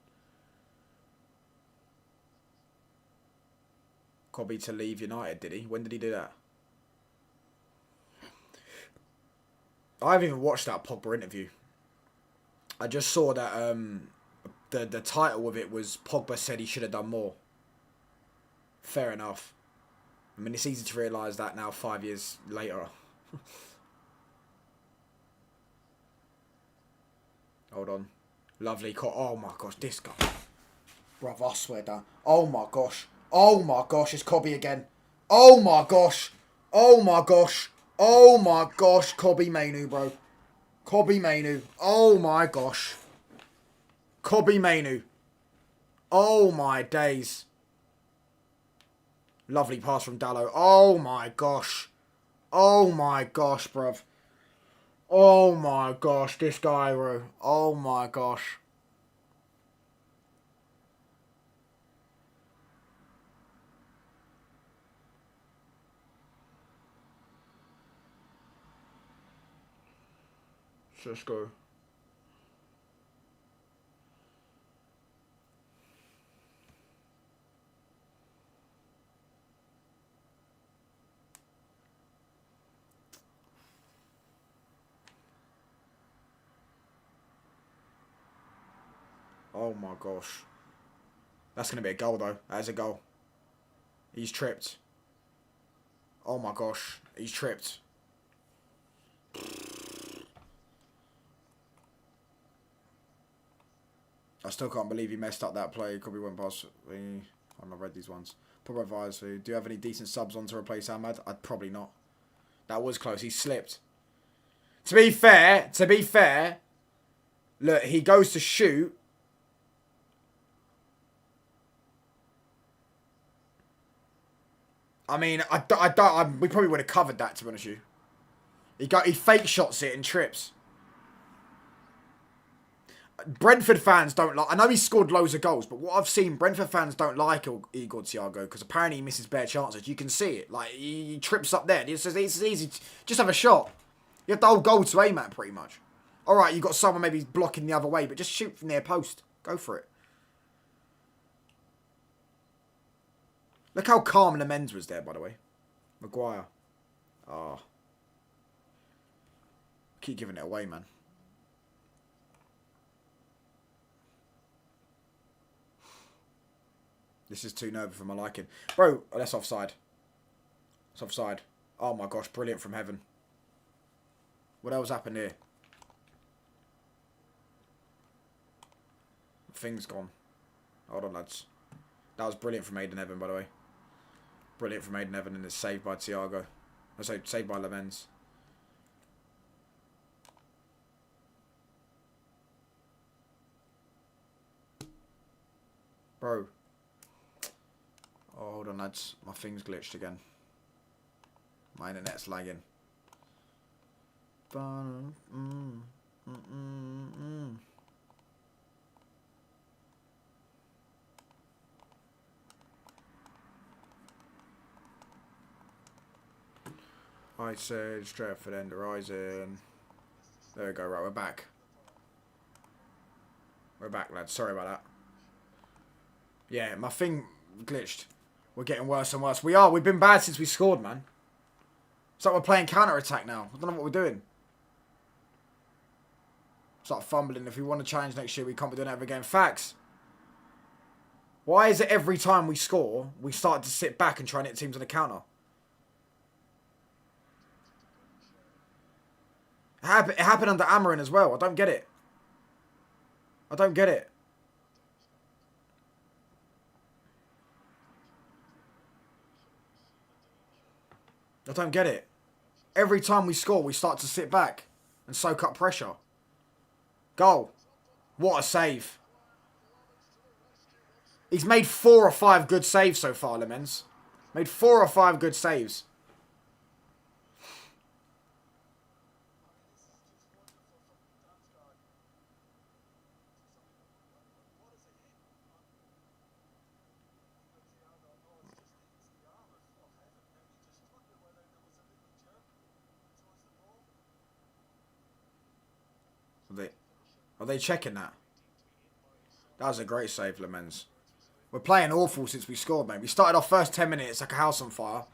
Cobby to leave United, did he? When did he do that? I haven't even watched that Pogba interview. I just saw that the title of it was Pogba said he should have done more. Fair enough. I mean, it's easy to realise that now 5 years later. Hold on. Lovely. Oh my gosh, this guy. Bruv, I swear down. Oh my gosh. Oh my gosh, it's Cobby again. Oh my gosh. Oh my gosh. Oh my gosh, Cobby Mainoo, bro. Cobby Mainoo. Oh my gosh. Cobby Mainoo. Oh my days. Lovely pass from Dallo. Oh my gosh. Oh my gosh, bruv. Oh my gosh, this guy, bro. Oh my gosh. Let's go. Oh my gosh. That's going to be a goal though. That is a goal. He's tripped. Oh my gosh. He's tripped. I still can't believe he messed up that play. Could be went past me. I've not read these ones. Probably advise who. Do you have any decent subs on to replace Ahmad? I'd probably not. That was close. He slipped. To be fair, look, he goes to shoot. I mean, we probably would have covered that, to be honest with you. He fake shots it and trips. Brentford fans don't like... I know he scored loads of goals, but what I've seen, Brentford fans don't like Igor Thiago because apparently he misses bare chances. You can see it. Like, he trips up there. It's easy. Just have a shot. You have the whole goal to aim at, pretty much. All right, you've got someone maybe blocking the other way, but just shoot from near post. Go for it. Look how calm Lamens was there, by the way. Maguire. Oh. Keep giving it away, man. This is too nervous for my liking. Bro, oh, that's offside. It's offside. Oh my gosh, brilliant from heaven. What else happened here? Thing's gone. Hold on, lads. That was brilliant from Aiden Evan, by the way. Brilliant from Aiden Evan, and it's saved by Thiago. I say saved by Lamens. Bro. Oh, hold on, lads. My thing's glitched again. My internet's lagging. I said Stratford End Horizon. There we go, right, we're back. We're back, lads. Sorry about that. Yeah, my thing glitched. We're getting worse and worse. We are. We've been bad since we scored, man. It's like we're playing counter-attack now. I don't know what we're doing. It's like fumbling. If we want to challenge next year, we can't be doing that ever again. Facts. Why is it every time we score, we start to sit back and try and hit teams on the counter? It happened under Amarin as well. I don't get it. I don't get it. I don't get it. Every time we score, we start to sit back and soak up pressure. Goal. What a save. He's made 4 or 5 good saves so far, Lamens. Made 4 or 5 good saves. Are they checking that? That was a great save, Lamens. We're playing awful since we scored, mate. We started our first 10 minutes like a house on fire.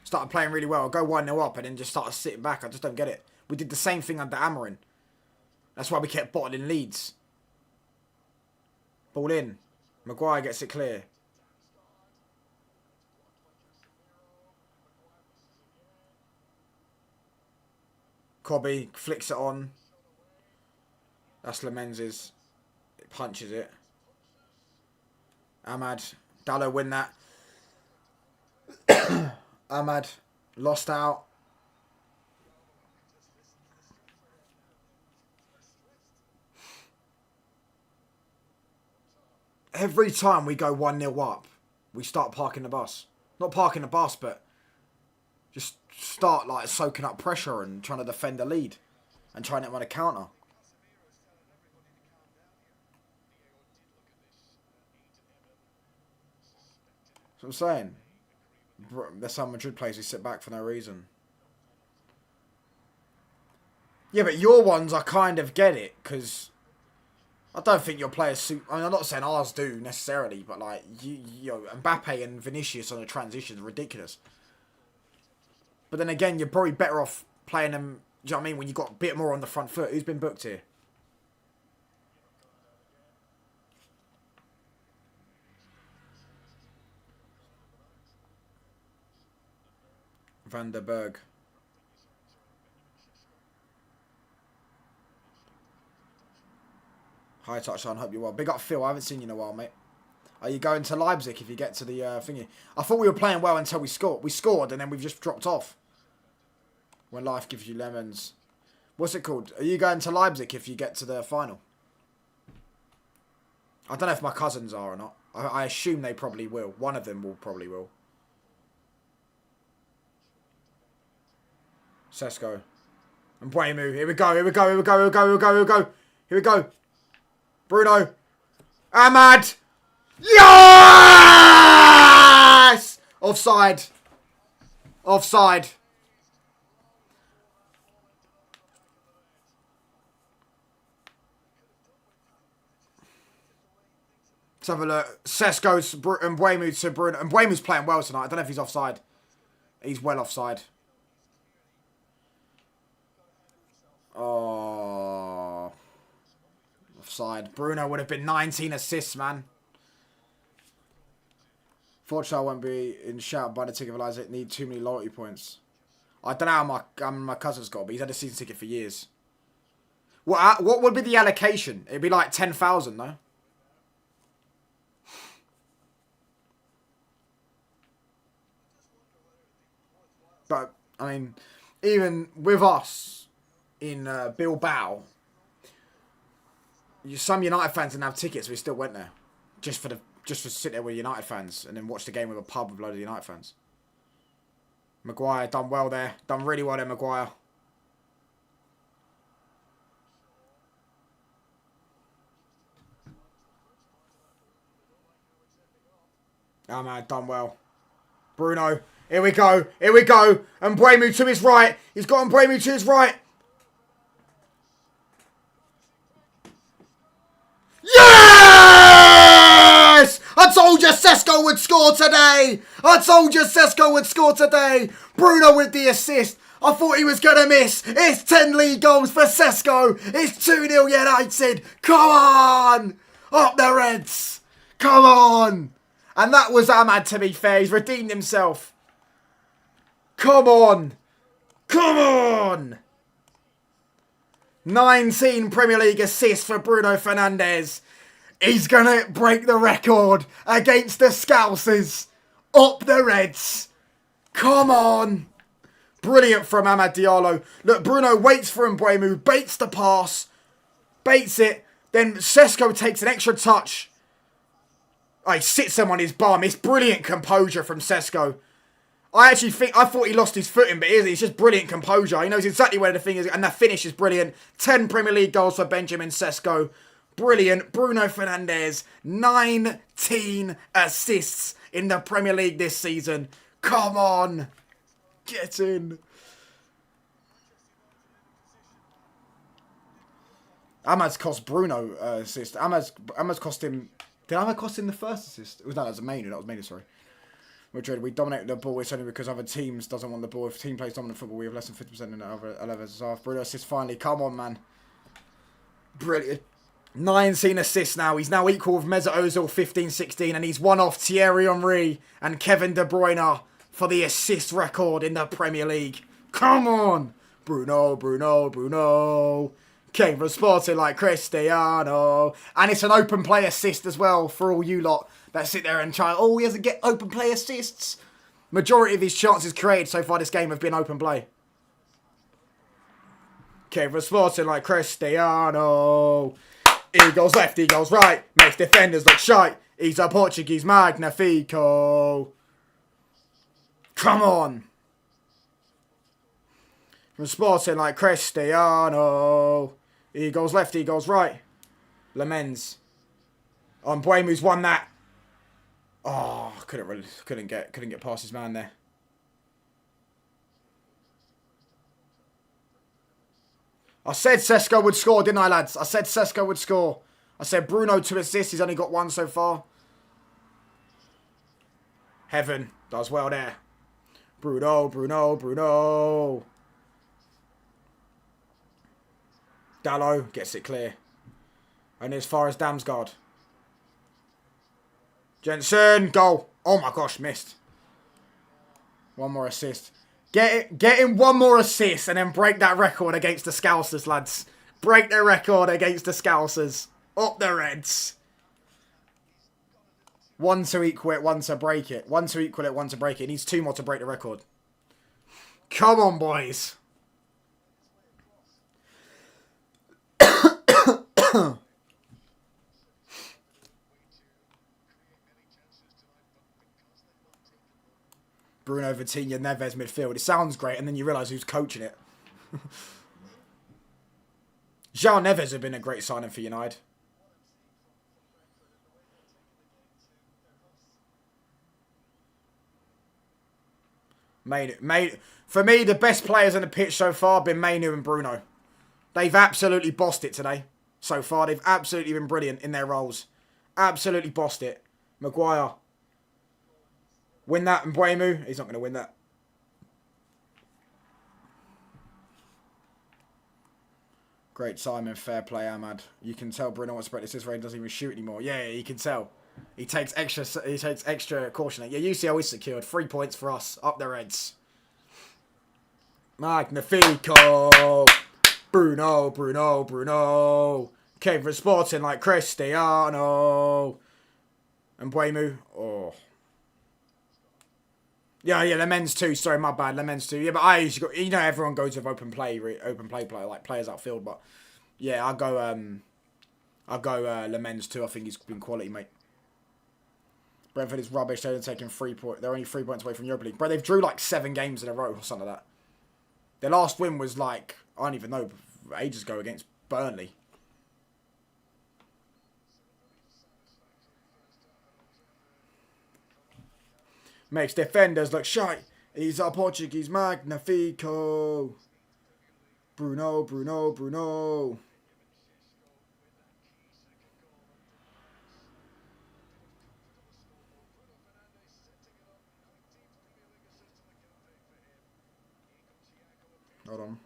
Started playing really well. Go 1-0 up and then just started sitting back. I just don't get it. We did the same thing under Amarin. That's why we kept bottling leads. Ball in. Maguire gets it clear. Cobby flicks it on. That's Lemenz's. It punches it. Ahmad. Dallo win that. Ahmad lost out. Every time we go 1-0 up, we start parking the bus. Not parking the bus, but just start like soaking up pressure and trying to defend the lead and trying to run a counter. That's what I'm saying. That's how Madrid plays. We sit back for no reason. Yeah, but your ones, I kind of get it, because I don't think your players suit... I mean, I'm not saying ours do, necessarily, but, like, you know, Mbappe and Vinicius on the transition is ridiculous. But then again, you're probably better off playing them, do you know what I mean, when you've got a bit more on the front foot. Who's been booked here? Van der Berg. Hi, Touchdown. Hope you're well. Big up, Phil. I haven't seen you in a while, mate. Are you going to Leipzig if you get to the thingy? I thought we were playing well until we scored. We scored and then we've just dropped off. When life gives you lemons. What's it called? Are you going to Leipzig if you get to the final? I don't know if my cousins are or not. I assume they probably will. One of them probably will. Sesko. And Buemu. Here we go. Here we go. Here we go. Here we go. Here we go. Here we go. Here we go. Bruno. Ahmad. Yes! Offside. Offside. Let's have a look. Sesko and Buemu to Bruno. And Buemu's playing well tonight. I don't know if he's offside. He's well offside. Oh. Offside. Bruno would have been 19 assists, man. Watchalong won't be in shout by the ticket for Isaac. Need too many loyalty points. I don't know how my cousin's got, but he's had a season ticket for years. What would be the allocation? It'd be like 10,000, no? But, I mean, even with us in Bilbao, some United fans didn't have tickets, we still went there. Just to sit there with United fans and then watch the game with a pub with a load of United fans. Maguire done well there. Done really well there, Maguire. Oh man, done well. Bruno. Here we go. Here we go. And Buemu to his right. He's got Buemu to his right. Yes! I told you Sesko would score today. I told you Sesko would score today. Bruno with the assist. I thought he was going to miss. It's 10 league goals for Sesko. It's 2-0 United. Come on. Up the Reds. Come on. And that was Ahmad, to be fair. He's redeemed himself. Come on. Come on. 19 Premier League assists for Bruno Fernandes. He's going to break the record against the Scousers. Up the Reds. Come on. Brilliant from Amad Diallo. Look, Bruno waits for Mbuemu, baits the pass, baits it. Then Sesko takes an extra touch. Oh, he sits him on his bum. It's brilliant composure from Sesko. I thought he lost his footing, but it's just brilliant composure. He knows exactly where the thing is, and the finish is brilliant. 10 Premier League goals for Benjamin Sesko. Brilliant. Bruno Fernandes, 19 assists in the Premier League this season. Come on. Get in. Ahmad's cost Bruno assist. Ahmad's cost him Did I cost him the first assist? It was that was Mainu. That was Mainu, sorry. Madrid, we dominate the ball. It's only because other teams doesn't want the ball. If a team plays dominant football, we have less than 50% in the other 11 half. Bruno assist finally. Come on, man. Brilliant. 19 assists now. He's now equal with Mesut Ozil, 15-16, and he's one off Thierry Henry and Kevin De Bruyne for the assist record in the Premier League. Come on! Bruno, Bruno, Bruno. Came from Sporting like Cristiano. And it's an open play assist as well for all you lot that sit there and try, oh, he doesn't get open play assists. Majority of his chances created so far this game have been open play. Came from Sporting like Cristiano. He goes left, he goes right. Makes defenders look shite. He's a Portuguese magnifico. Come on. From Sporting like Cristiano. He goes left, he goes right. Lamens. Mbuemu's won that. Oh, couldn't get past his man there. I said Sesko would score, didn't I, lads? I said Sesko would score. I said Bruno to assist. He's only got one so far. Heaven does well there. Bruno, Bruno, Bruno. Dallo gets it clear. Only as far as Damsgaard. Jensen, goal. Oh my gosh, missed. One more assist. Get him one more assist and then break that record against the Scousers, lads. Break the record against the Scousers. Up the Reds. One to equal it, one to break it. One to equal it, one to break it. He needs two more to break the record. Come on, boys. Bruno, Vitinha, Neves midfield. It sounds great, and then you realise who's coaching it. João Neves have been a great signing for United. For me, the best players on the pitch so far have been Mainu and Bruno. They've absolutely bossed it today. So far, they've absolutely been brilliant in their roles. Absolutely bossed it. Maguire. Win that, Mbuemu. He's not going to win that. Great Simon, fair play, Ahmad. You can tell Bruno wants to break this. This rain doesn't even shoot anymore. Yeah, you can tell. He takes extra caution. Yeah, UCL is secured. 3 points for us. Up the Reds. Magnifico. Bruno, Bruno, Bruno. Came from Sporting like Cristiano. Mbuemu. Oh. Yeah, Lamens too. Sorry, my bad. Lamens too. Yeah, but I usually go, you know, everyone goes with open play player, like players outfield. But yeah, I'll go Lamens too. I think he's been quality, mate. Brentford is rubbish. They're taking 3 points. They're only 3 points away from Europa League. Bro, they've drew like 7 games in a row or something like that. Their last win was like, I don't even know, ages ago against Burnley. Makes defenders look shy. He's a Portuguese magnifico. Bruno, Bruno, Bruno. Hold on.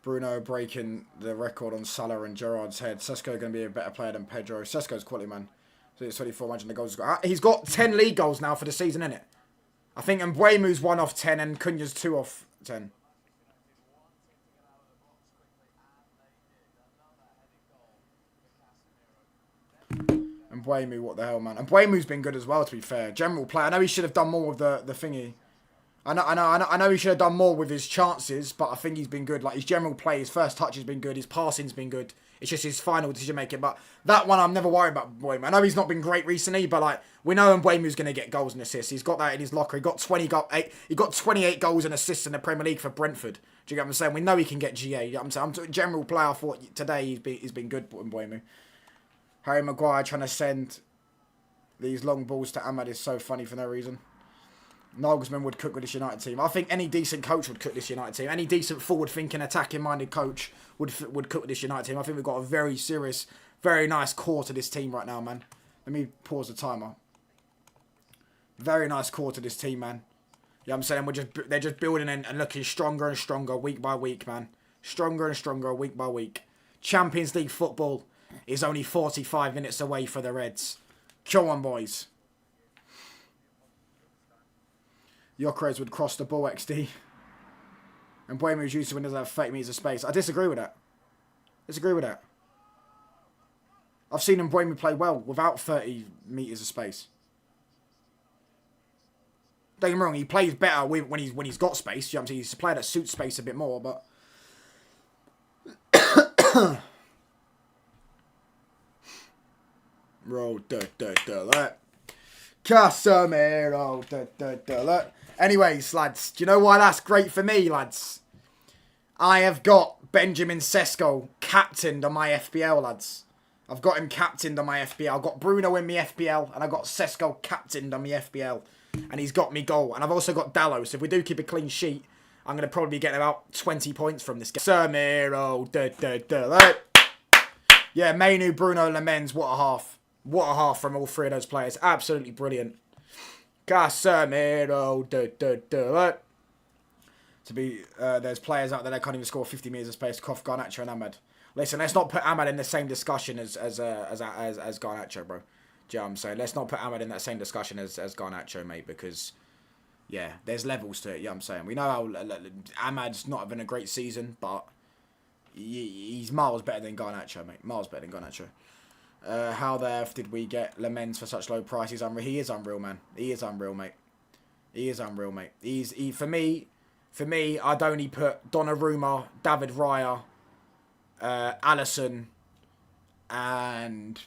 Bruno breaking the record on Salah and Gerrard's head. Sesko going to be a better player than Pedro. Sesko's quality, man. So it's 24, imagine the goals. He's got 10 league goals now for the season, innit? I think Mbuemu's 1 off 10 and Cunha's 2 off 10. Mbuemu, what the hell, man. Mbuemu's been good as well, to be fair. General player. I know he should have done more with the thingy. I know he should have done more with his chances, but I think he's been good. Like, his general play, his first touch has been good, his passing's been good. It's just his final decision making. But that one, I'm never worried about Mbuemu. I know he's not been great recently, but like, we know Mbuemu's going to get goals and assists. He's got that in his locker. He got 28 goals and assists in the Premier League for Brentford. Do you get what I'm saying? We know he can get GA. You know what I'm saying? I'm talking general player. I thought today he's been good, Mbuemu. Harry Maguire trying to send these long balls to Ahmad is so funny for no reason. Nagelsmann would cook with this United team. I think any decent coach would cook this United team. Any decent forward-thinking, attacking-minded coach would cook with this United team. I think we've got a very serious, very nice core to this team right now, man. Let me pause the timer. Very nice core to this team, man. You know what I'm saying? They're just building and looking stronger and stronger week by week, man. Stronger and stronger week by week. Champions League football is only 45 minutes away for the Reds. Come on, boys. Gyökeres would cross the ball, XD. And Buemo's used to when doesn't have 30 metres of space. I disagree with that. I've seen Buemo play well without 30 metres of space. Don't get me wrong, he plays better when he's got space. You know what I'm saying? He's a player that suits space a bit more, but... Roll, Casemiro, Anyways, lads, do you know why that's great for me, lads? I have got Benjamin Sesko captained on my FPL, lads. I've got him captained on my FPL. I've got Bruno in my FPL, and I've got Sesko captained on my FPL. And he's got me goal. And I've also got Dallo, so if we do keep a clean sheet, I'm going to probably be getting about 20 points from this game. Casemiro, Yeah, Mainu, Bruno, Lamens, what a half. What a half from all three of those players. Absolutely brilliant. Casemiro, To be, there's players out there that can't even score 50 metres of space. Kof, Garnacho and Ahmad. Listen, let's not put Ahmad in the same discussion as Garnacho, bro. Do you know what I'm saying? Let's not put Ahmad in that same discussion as Garnacho, mate, because, yeah, there's levels to it, you know what I'm saying? We know how Ahmad's not having a great season, but he's miles better than Garnacho, mate. Miles better than Garnacho. How the F did we get Lamens for such low prices? He is unreal, man. He is unreal, mate. He is unreal, mate. For me, I'd only put Donnarumma, David Raya, Alisson, and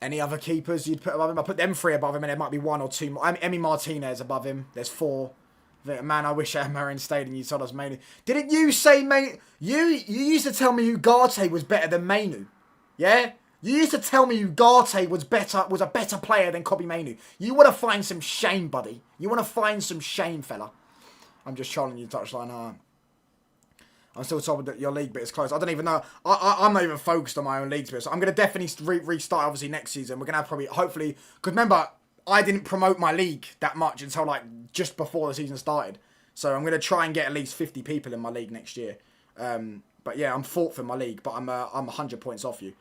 any other keepers you'd put above him? I put them three above him, and there might be one or two more. Emi Martinez above him. There's four. Man, I wish Marin stayed and you told us Mainu. Didn't you say Mainu? You used to tell me Ugarte was better than Mainu. Yeah? You used to tell me Ugarte was a better player than Kobbie Mainu. You want to find some shame, buddy. You want to find some shame, fella. I'm just trolling you, touchline. I'm still told that your league bit is close. I don't even know. I'm not even focused on my own league bit. So I'm going to definitely restart, obviously, next season. We're going to have probably, hopefully... Because remember, I didn't promote my league that much until, like, just before the season started. So I'm going to try and get at least 50 people in my league next year. But, yeah, I'm 4th in my league, but I'm 100 points off you.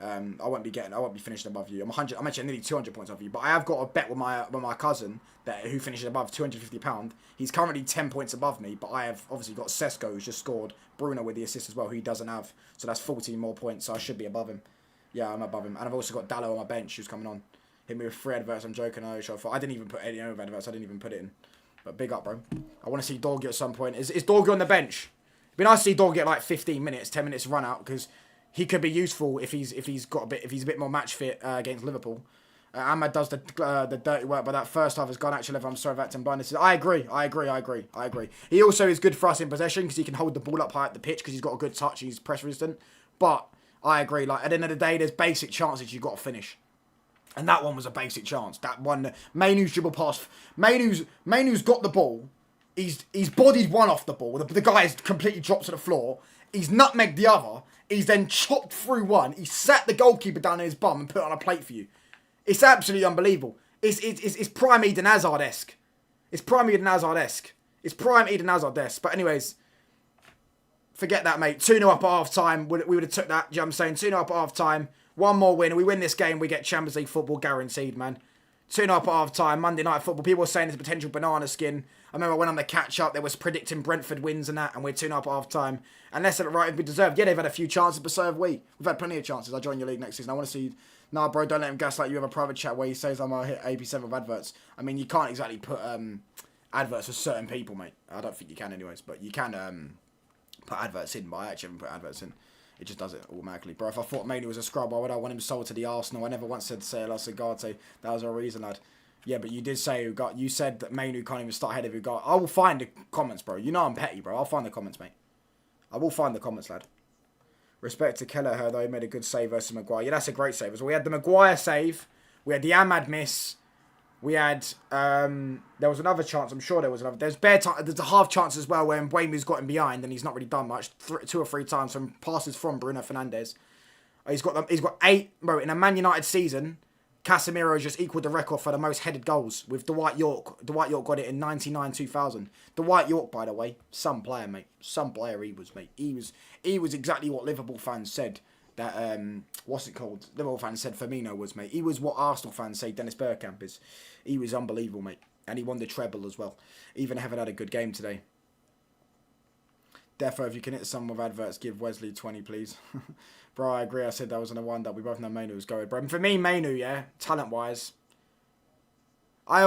I won't be finishing above you. I'm actually nearly 200 points off you. But I have got a bet with my cousin who finishes above £250. He's currently 10 points above me, but I have obviously got Sesko, who's just scored, Bruno with the assist as well, who he doesn't have. So that's 14 more points, so I should be above him. Yeah, I'm above him. And I've also got Dallo on my bench, who's coming on. Hit me with 3 adverts, I'm joking. I didn't even put any other adverts, I didn't even put it in. But big up, bro. I want to see Dorgy at some point. Is Dorgy on the bench? It'd be nice to see Dorgy at like 15 minutes, 10 minutes run out, because he could be useful if he's a bit more match fit against Liverpool. Ahmad does the dirty work, but that first half has gone actually. I'm sorry about Tim Blindness. I agree. He also is good for us in possession because he can hold the ball up high at the pitch because he's got a good touch. He's press resistant. But I agree. Like at the end of the day, there's basic chances you've got to finish. And that one was a basic chance. That one, Mainu's dribble pass. Mainu's got the ball. He's bodied one off the ball. The guy is completely dropped to the floor. He's nutmegged the other. He's then chopped through one. He sat the goalkeeper down in his bum and put it on a plate for you. It's absolutely unbelievable. It's prime Eden Hazard-esque. It's prime Eden Hazard-esque. But anyways, forget that, mate. 2-0 up at half-time. We would have took that. You know what I'm saying? 2-0 up at half-time. One more win. We win this game, we get Champions League football guaranteed, man. 2-0 up at half-time. Monday Night Football. People were saying there's a potential banana skin. I remember I went on the catch-up. There was predicting Brentford wins and that, and we're 2-0 up at half-time. And let's have it right if we deserve. Yeah, they've had a few chances, but so have we. We've had plenty of chances. I'll join your league next season. I want to see... Nah, bro, don't let him gaslight you. Have a private chat where he says I'm going to hit 87 of adverts. I mean, you can't exactly put adverts for certain people, mate. I don't think you can anyways, but you can put adverts in, but I actually haven't put adverts in. It just does it automatically. Bro, if I thought Mainu was a scrub, why would I want him sold to the Arsenal? I never once said say Ugarte. That was a reason, lad. Yeah, but you did say you said that Mainu can't even start ahead of Ugarte. I will find the comments, bro. You know I'm petty, bro. I'll find the comments, mate. I will find the comments, lad. Respect to Kelleher, though. He made a good save versus Maguire. Yeah, that's a great save. So we had the Maguire save. We had the Ahmad miss. We had, there was another chance. I'm sure there was another. There's there's a half chance as well where Mbeumo's got him behind and he's not really done much. 2 or 3 times from passes from Bruno Fernandes. He's got 8, bro, in a Man United season. Casemiro just equaled the record for the most headed goals with Dwight York. Dwight York got it in 99-2000. Dwight York, by the way, some player, mate. Some player he was, mate. He was exactly what Liverpool fans said that, what's it called? Liverpool fans said Firmino was, mate. He was what Arsenal fans say Dennis Bergkamp is. He was unbelievable, mate. And he won the treble as well. Even haven't had a good game today. Defo, if you can hit some with adverts, give Wesley 20, please. Bro, I agree. I said that was on the one that we both know Mainu was going. Bro, and for me, Mainu, yeah, talent-wise, I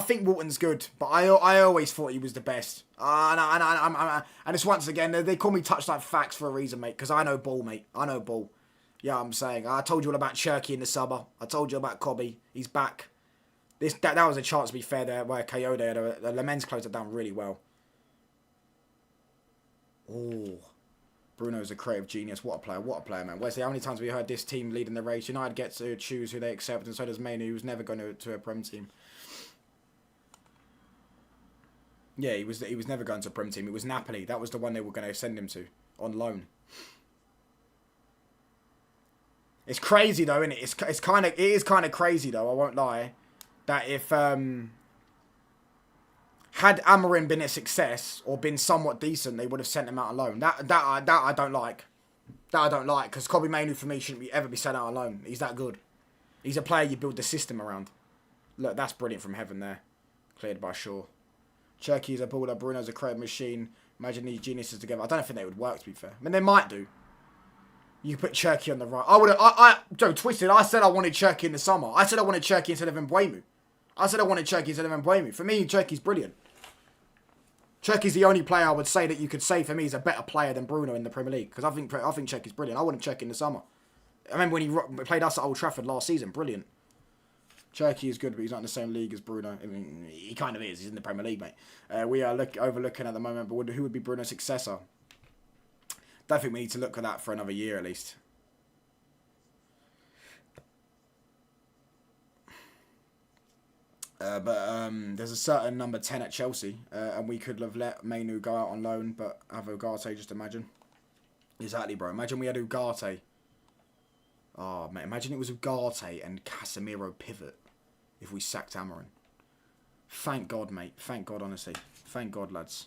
think Walton's good, but I always thought he was the best. And it's once again, they call me touchline facts for a reason, mate, because I know ball, mate. I know ball. Yeah, I'm saying. I told you all about Cherky in the summer. I told you about Cobby. He's back. That was a chance, to be fair, there where Coyote had the Lamens closed it down really well. Oh, Bruno's a creative genius. What a player, man. Wesley, how many times have we heard this team leading the race? United get to choose who they accept, and so does Mainu, who's never going to a Prem team. Yeah, he was never going to a Prem team. It was Napoli. That was the one they were going to send him to on loan. It's crazy though, isn't it? It is kind of crazy though. I won't lie. That if had Amorim been a success or been somewhat decent, they would have sent him out alone. That I don't like. That I don't like, because Kobe Mainu for me shouldn't ever be sent out alone. He's that good. He's a player you build the system around. Look, that's brilliant from heaven there. Cleared by Shaw. Cherky's a baller. Bruno's a creative machine. Imagine these geniuses together. I don't think they would work, to be fair. I mean, they might do. You put Cherky on the right. Joe Twisted, I said I wanted Cherky in the summer. I said I wanted Cherky instead of Mbeumo. I said I wanted Cherky instead of Mbeumo. For me, Cherky's brilliant. Cherky's the only player I would say that you could say for me is a better player than Bruno in the Premier League. Because I think Cherky's brilliant. I wanted Cherky in the summer. I remember when he played us at Old Trafford last season. Brilliant. Cherky is good, but he's not in the same league as Bruno. I mean, he kind of is. He's in the Premier League, mate. We are overlooking at the moment, but who would be Bruno's successor? Don't think we need to look at that for another year at least. But there's a certain number 10 at Chelsea, and we could have let Mainu go out on loan, but have Ugarte, just imagine. Exactly, bro. Imagine we had Ugarte. Oh, mate, imagine it was Ugarte and Casemiro pivot if we sacked Amorim. Thank God, mate. Thank God, honestly. Thank God, lads.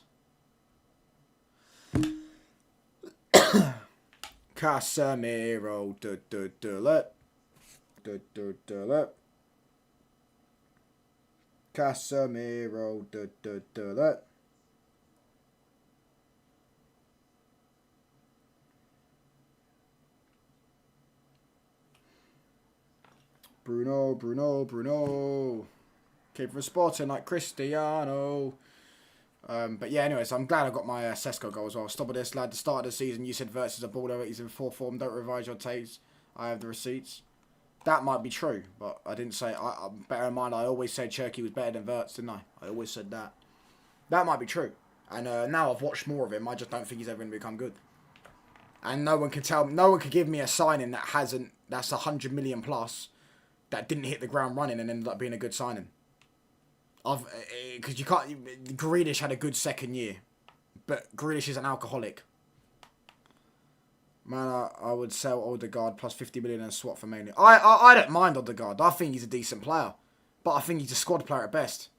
Casemiro, look. Casemiro, look. Bruno. Keep for Sporting like Cristiano. But yeah, anyways, I'm glad I got my Sesko goal as well. Stop with this, lad. The start of the season, you said Verts is a baller. He's in full form. Don't revise your takes. I have the receipts. That might be true, but I didn't say... bear in mind, I always said Cherky was better than Verts, didn't I? I always said that. That might be true. And now I've watched more of him, I just don't think he's ever going to become good. And no one can give me a signing that's 100 million plus, that didn't hit the ground running and ended up being a good signing. Because you can't... Grealish had a good second year, but Grealish is an alcoholic. Man, I would sell Odegaard plus 50 million and swap for Mainu. I don't mind Odegaard. I think he's a decent player, but I think he's a squad player at best.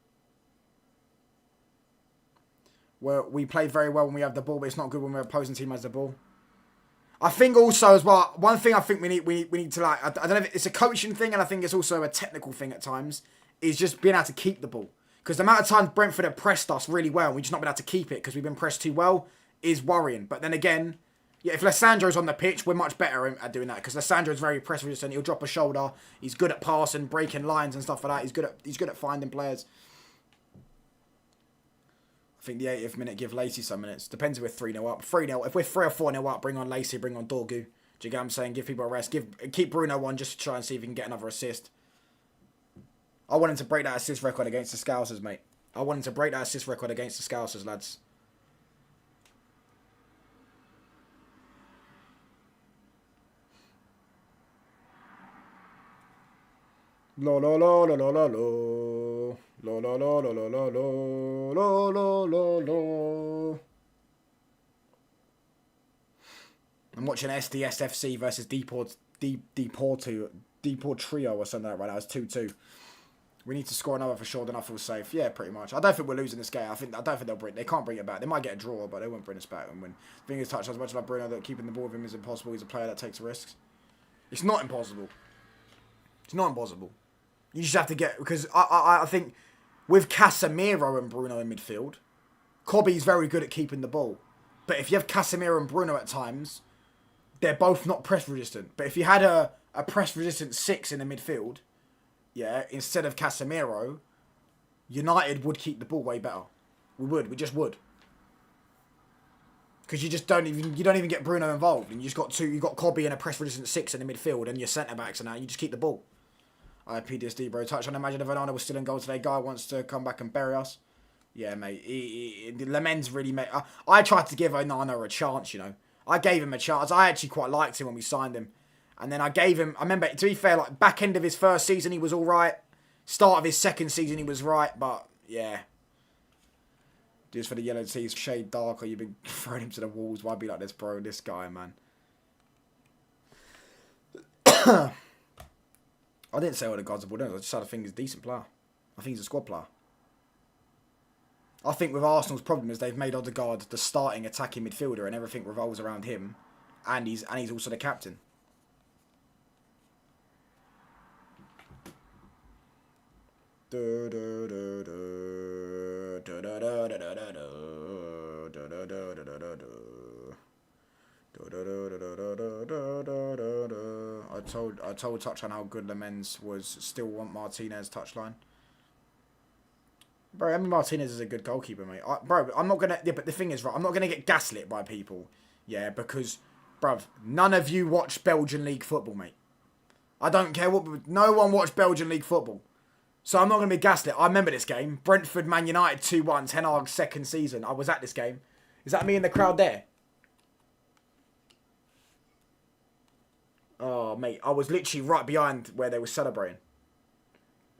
Where we play very well when we have the ball, but it's not good when our opposing team has the ball. I think also as well, one thing I think we need to like, I don't know if it's a coaching thing, and I think it's also a technical thing at times, is just being able to keep the ball. Because the amount of times Brentford have pressed us really well, and we've just not been able to keep it because we've been pressed too well, is worrying. But then again, yeah, if Lissandro's on the pitch, we're much better at doing that, because Lissandro's very press resistant. He'll drop a shoulder. He's good at passing, breaking lines and stuff like that. He's good at finding players. I think the 80th minute, give Lacey some minutes. Depends if we're 3-0 up. 3-0. If we're 3 or 4-0 up, bring on Lacey, bring on Dorgu. Do you get what I'm saying? Give people a rest. Keep Bruno on just to try and see if he can get another assist. I want him to break that assist record against the Scousers, mate. I want him to break that assist record against the Scousers, lads. Lo lo lo lo lo lo lo. Lo lo lo lo lo lo lo. Lo lo lo lo. I'm watching SDSFC versus Deport Trio or something like that right now. It's 2-2. We need to score another for sure, then I feel safe. Yeah, pretty much. I don't think we're losing this game. I don't think they can't bring it back. They might get a draw, but they won't bring us back and win. The thing is, touch as much as like Bruno, that keeping the ball with him is impossible. He's a player that takes risks. It's not impossible. It's not impossible. You just have to get, because I think with Casemiro and Bruno in midfield, Kobe's very good at keeping the ball. But if you have Casemiro and Bruno at times, they're both not press resistant. But if you had a press resistant 6 in the midfield, yeah, instead of Casemiro, United would keep the ball way better. We just would. Because you don't even get Bruno involved, and you got Kobe and a press resistant 6 in the midfield, and your centre backs and that. You just keep the ball. PTSD, bro. Touch on. Imagine if Onana was still in goal today. Guy wants to come back and bury us. Yeah, mate. Lemens really made. I tried to give Onana a chance. You know, I gave him a chance. I actually quite liked him when we signed him. And then I gave him, I remember, to be fair, like, back end of his first season, he was all right. Start of his second season, he was right. But, yeah. Just for the yellow tees, shade darker, you've been throwing him to the walls. Why be like this, bro? This guy, man. I didn't say all the gods are bulldogs. I just had to think he's a decent player. I think he's a squad player. I think with Arsenal's problem is they've made Odegaard the starting attacking midfielder and everything revolves around him. And he's also the captain. I told Touchline how good Lemens was. Still want Martinez touchline. Bro, I mean Martinez is a good goalkeeper, mate. Bro, I'm not gonna. Yeah, but the thing is, right, I'm not gonna get gaslit by people. Yeah, because, bruv, none of you watch Belgian League football, mate. I don't care what. No one watched Belgian League football. So I'm not going to be gaslit. I remember this game. Brentford, Man United 2-1. Ten Hag's second season. I was at this game. Is that me in the crowd there? Oh, mate. I was literally right behind where they were celebrating.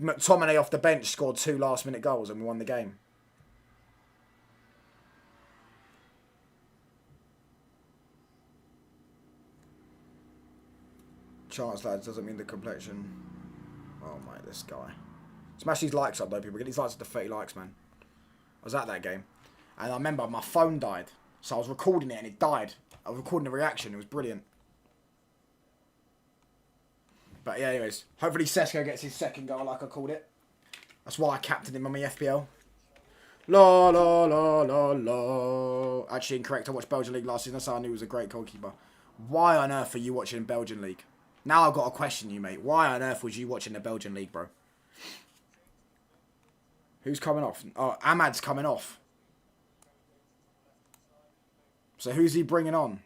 McTominay off the bench scored 2 last-minute goals and we won the game. Chance, lads. Doesn't mean the complexion. Oh, mate. This guy. Smash these likes up though, people. Get these likes up to 30 likes, man. I was at that game. And I remember my phone died. So I was recording it and it died. I was recording the reaction. It was brilliant. But yeah, anyways. Hopefully Sesko gets his second goal like I called it. That's why I captained him on my FPL. La la la la la. Actually incorrect. I watched Belgian League last season. That's how I knew he was a great goalkeeper. Why on earth are you watching Belgian League? Now I've got a question you, mate. Why on earth was you watching the Belgian League, bro? Who's coming off? Oh, Ahmad's coming off. So who's he bringing on?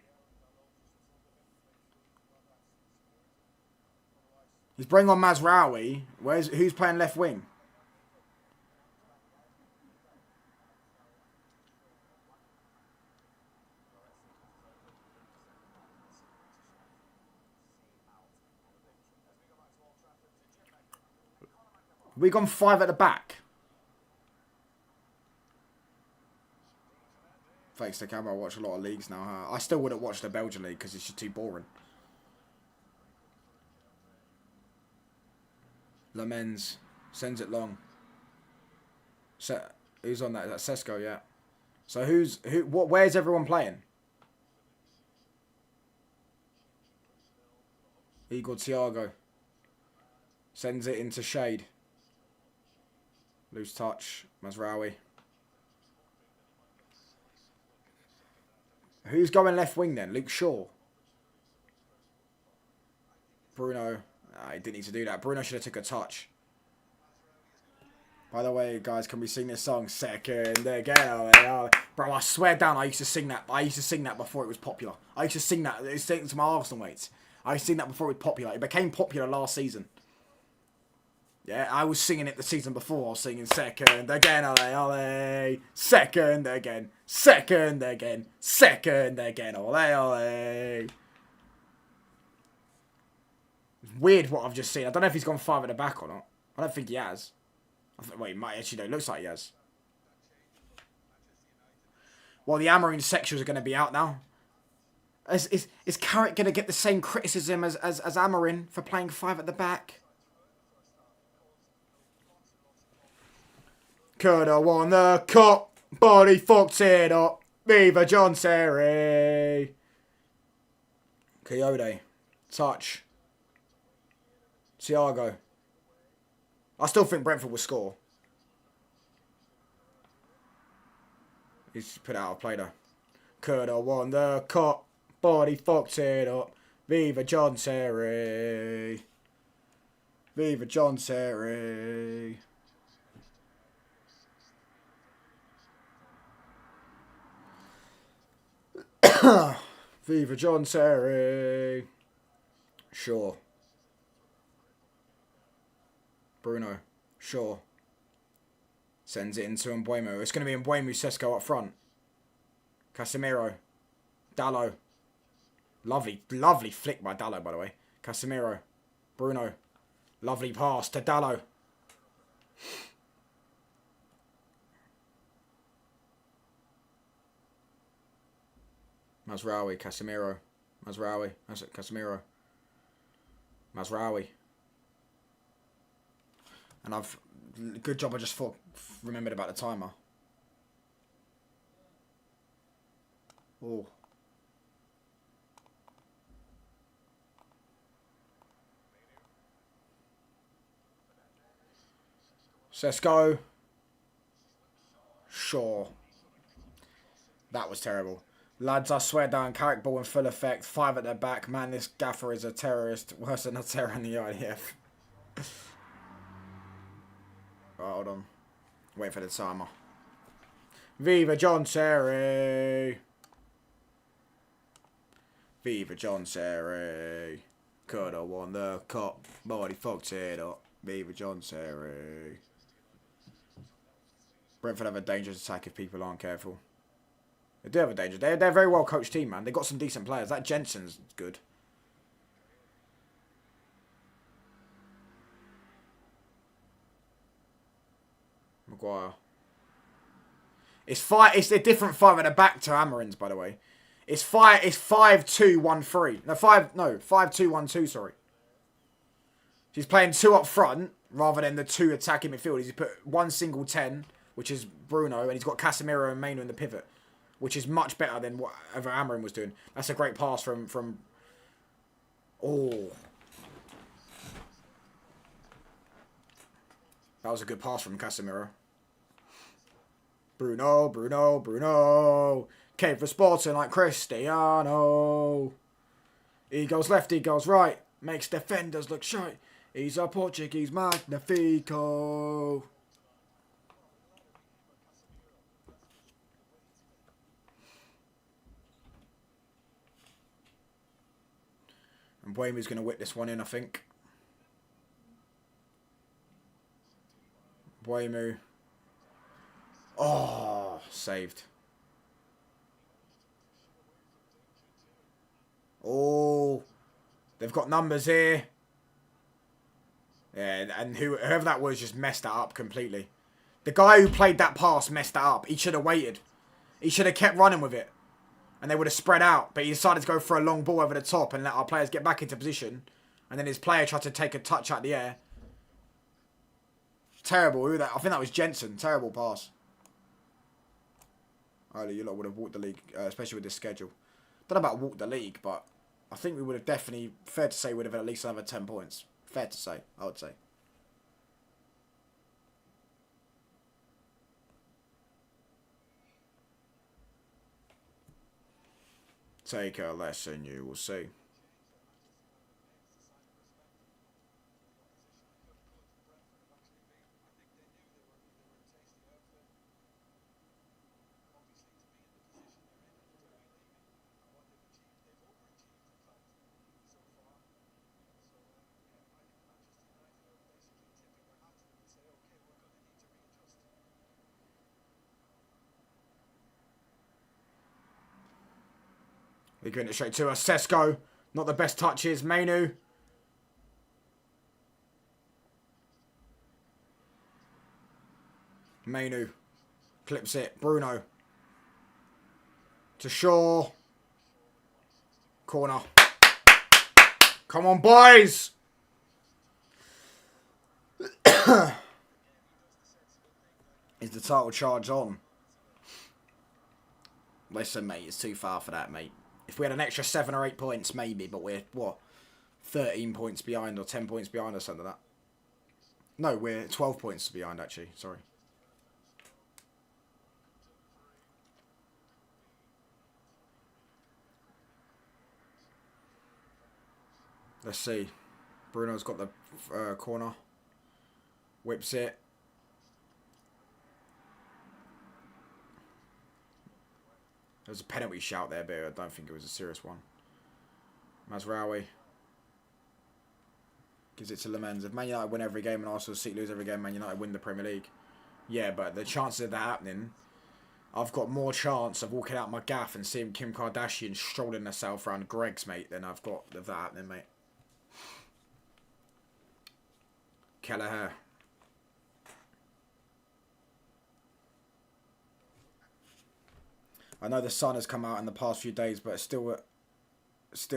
He's bringing on Mazraoui. Who's playing left wing? We gone 5 at the back. Thanks to camera, I watch a lot of leagues now. Huh? I still wouldn't watch the Belgian league because it's just too boring. Lemens sends it long. Who's on that? Is that Sesko? Yeah. So where's everyone playing? Igor Thiago sends it into shade. Loose touch. Mazraoui. Who's going left wing then? Luke Shaw. Bruno. He didn't need to do that. Bruno should have took a touch. By the way, guys, can we sing this song? Second again. Bro, I swear down, I used to sing that. I used to sing that before it was popular. I used to sing that. It was to my Arsenal mates. I used to sing that before it was popular. It became popular last season. Yeah, I was singing it the season before. I was singing second again, ole, ole. Second again. Second again. Second again, ole, ole. weird what I've just seen. I don't know if he's gone 5 at the back or not. I don't think he has. Wait, he might actually. No, it looks like he has. Well, the Amorim sexuals are going to be out now. Is Carrick going to get the same criticism as Amorim for playing 5 at the back? Could have won the cup, but he fucked it up. Viva John Terry. Coyote. Touch. Thiago. I still think Brentford will score. He's put out of play though. Could have won the cup, but he fucked it up. Viva John Terry. Viva John Terry. Viva John Terry. Sure. Bruno. Sure. Sends it into Mbeumo. It's going to be Mbeumo, Sesko up front. Casemiro. Dallo. Lovely flick by Dallo, by the way. Casemiro. Bruno. Lovely pass to Dallo. Mazraoui. Casemiro. Mazraoui. Casemiro. Mazraoui. And good job I just remembered about the timer. Oh. Sesko. Sure. That was terrible. Lads, I swear down, Carrick ball in full effect. 5 at the back. Man, this gaffer is a terrorist. Worse than a terror in the IDF. Oh, hold on. Wait for the timer. Viva John Terry. Viva John Terry. Could have won the cup, but he fucked it up. Viva John Terry. Brentford have a dangerous attack if people aren't careful. They do have a danger. They're a very well coached team, man. They've got some decent players. That Jensen's good. Maguire. It's a different 5 at the back to Amorim's, by the way. It's 5-2-1-3. No, 5-2-1-2, sorry. He's playing 2 up front rather than the 2 attacking midfielders. He's put 1 single 10, which is Bruno, and he's got Casemiro and Maino in the pivot, which is much better than whatever Amorim was doing. That's a great pass from Oh. That was a good pass from Casemiro. Bruno. Came for Sporting like Cristiano. He goes left, he goes right. Makes defenders look shy. He's a Portuguese magnifico. And Mbeumo's going to whip this one in, I think. Mbeumo. Oh, saved. Oh, they've got numbers here. Yeah, and whoever that was just messed that up completely. The guy who played that pass messed that up. He should have waited. He should have kept running with it. And they would have spread out. But he decided to go for a long ball over the top and let our players get back into position. And then his player tried to take a touch out the air. Terrible. I think that was Jensen. Terrible pass. Oh, you lot would have walked the league, especially with this schedule. Don't know about walked the league, but I think we would have definitely, fair to say, would have at least another 10 points. Fair to say, I would say. Take a lesson, you will see. They're going it straight to us. Sesko. Not the best touches. Mainu. Mainu. Clips it. Bruno. To Shaw. Corner. Come on, boys! Is the title charge on? Listen, mate, it's too far for that, mate. If we had an extra 7 or 8 points, maybe, but we're, what, 13 points behind or 10 points behind or something like that. No, we're 12 points behind, actually. Sorry. Let's see. Bruno's got the corner. Whips it. There's a penalty shout there, but I don't think it was a serious one. Mazraoui. Gives it to Lemens. If Man United win every game and Arsenal City lose every game, Man United win the Premier League. Yeah, but the chances of that happening, I've got more chance of walking out my gaff and seeing Kim Kardashian strolling herself around Greg's, mate, than I've got of that happening, mate. Kelleher. I know the sun has come out in the past few days, but it still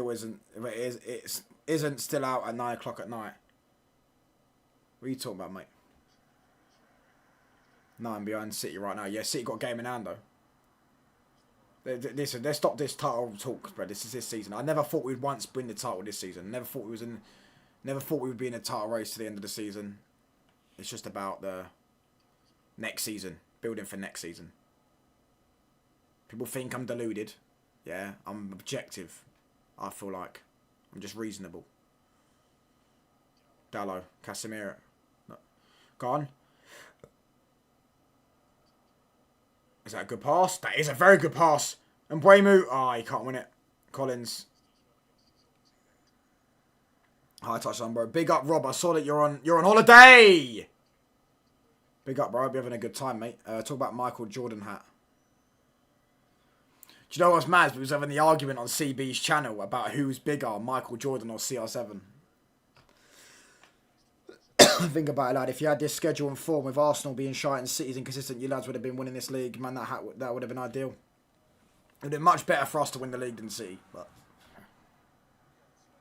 isn't. It isn't still out at 9 o'clock at night. What are you talking about, mate? 9 behind City right now. Yeah, City got a game in hand though. Listen, let's stop this title talk, bro. This is this season. I never thought we'd once win the title this season. Never thought we would be in a title race to the end of the season. It's just about the next season, building for next season. People think I'm deluded. Yeah, I'm objective. I feel like I'm just reasonable. Dallo, Casemiro. No. Go on. Is that a good pass? That is a very good pass. And Mbeumo. Oh, he can't win it. Collins. High touch on, bro. Big up, Rob. I saw that you're on holiday. Big up, bro. I'll be having a good time, mate. Talk about Michael Jordan hat. Do you know what's mad? We was having the argument on CB's channel about who's bigger, Michael Jordan or CR7. Think about it, lad. If you had this schedule and form with Arsenal being shite and City's inconsistent, you lads would have been winning this league. Man, that would have been ideal. It would have been much better for us to win the league than City. But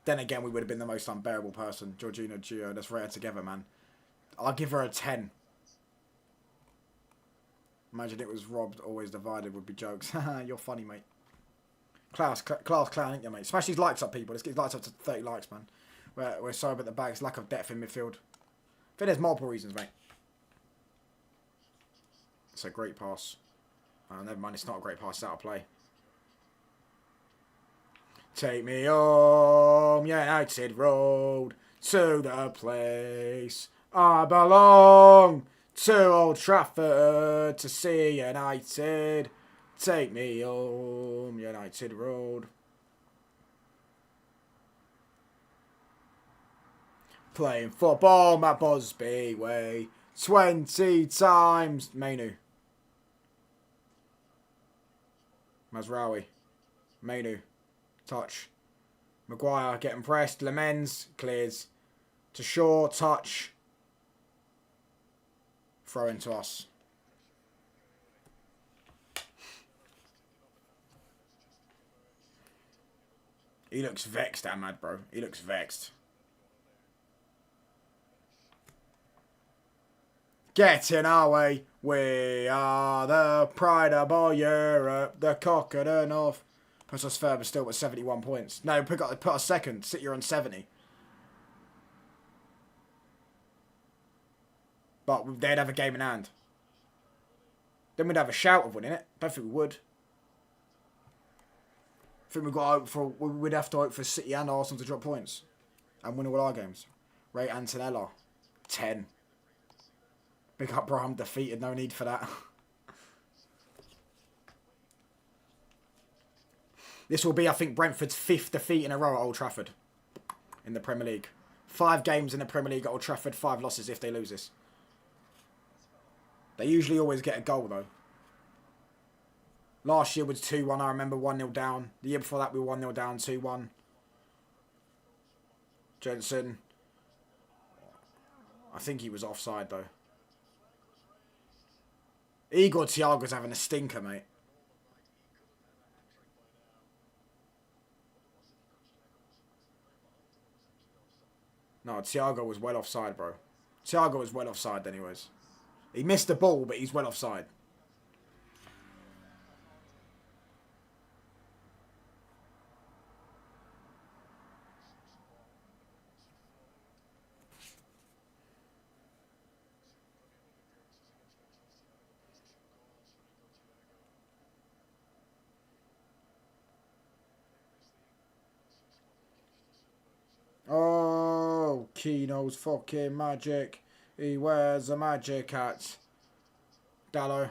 then again, we would have been the most unbearable person. Jorginho, Gio, that's rare together, man. I'll give her a 10. Imagine it was robbed, always divided would be jokes. You're funny, mate. Class clown, ain't you, mate? Smash these likes up, people. Let's get these likes up to 30 likes, man. We're sorry about the bags. Lack of depth in midfield. I think there's multiple reasons, mate. It's a great pass. Oh, never mind, it's not a great pass. It's out of play. Take me home, United Road, to the place I belong. To Old Trafford to see United. Take me home, United Road. Playing football my Busby way 20 times. Mainu. Mazraoui. Mainu. Touch. Maguire getting pressed. Lemens clears. To Shaw. Touch. Throw into us. He looks vexed, Ahmad, bro. He looks vexed. Get in our way. We are the pride of all Europe. The cock of the north. Puts us third, but still with 71 points. No, put us second. City are on 70. But they'd have a game in hand. Then we'd have a shout of winning it. Don't think we would. I think we'd have to hope for City and Arsenal to drop points. And win all our games. Ray Antonella. 10. Big up, bro. I'm defeated. No need for that. This will be, I think, Brentford's 5th defeat in a row at Old Trafford. In the Premier League. 5 games in the Premier League at Old Trafford. 5 losses if they lose this. They usually always get a goal, though. Last year was 2-1. I remember 1-0 down. The year before that, we were 1-0 down, 2-1. Jensen. I think he was offside, though. Igor Thiago's having a stinker, mate. No, Thiago was well offside, bro. Thiago was well offside anyways. He missed the ball, but he's well offside. Oh, Keno's fucking magic. He wears a magic hat. Dallo.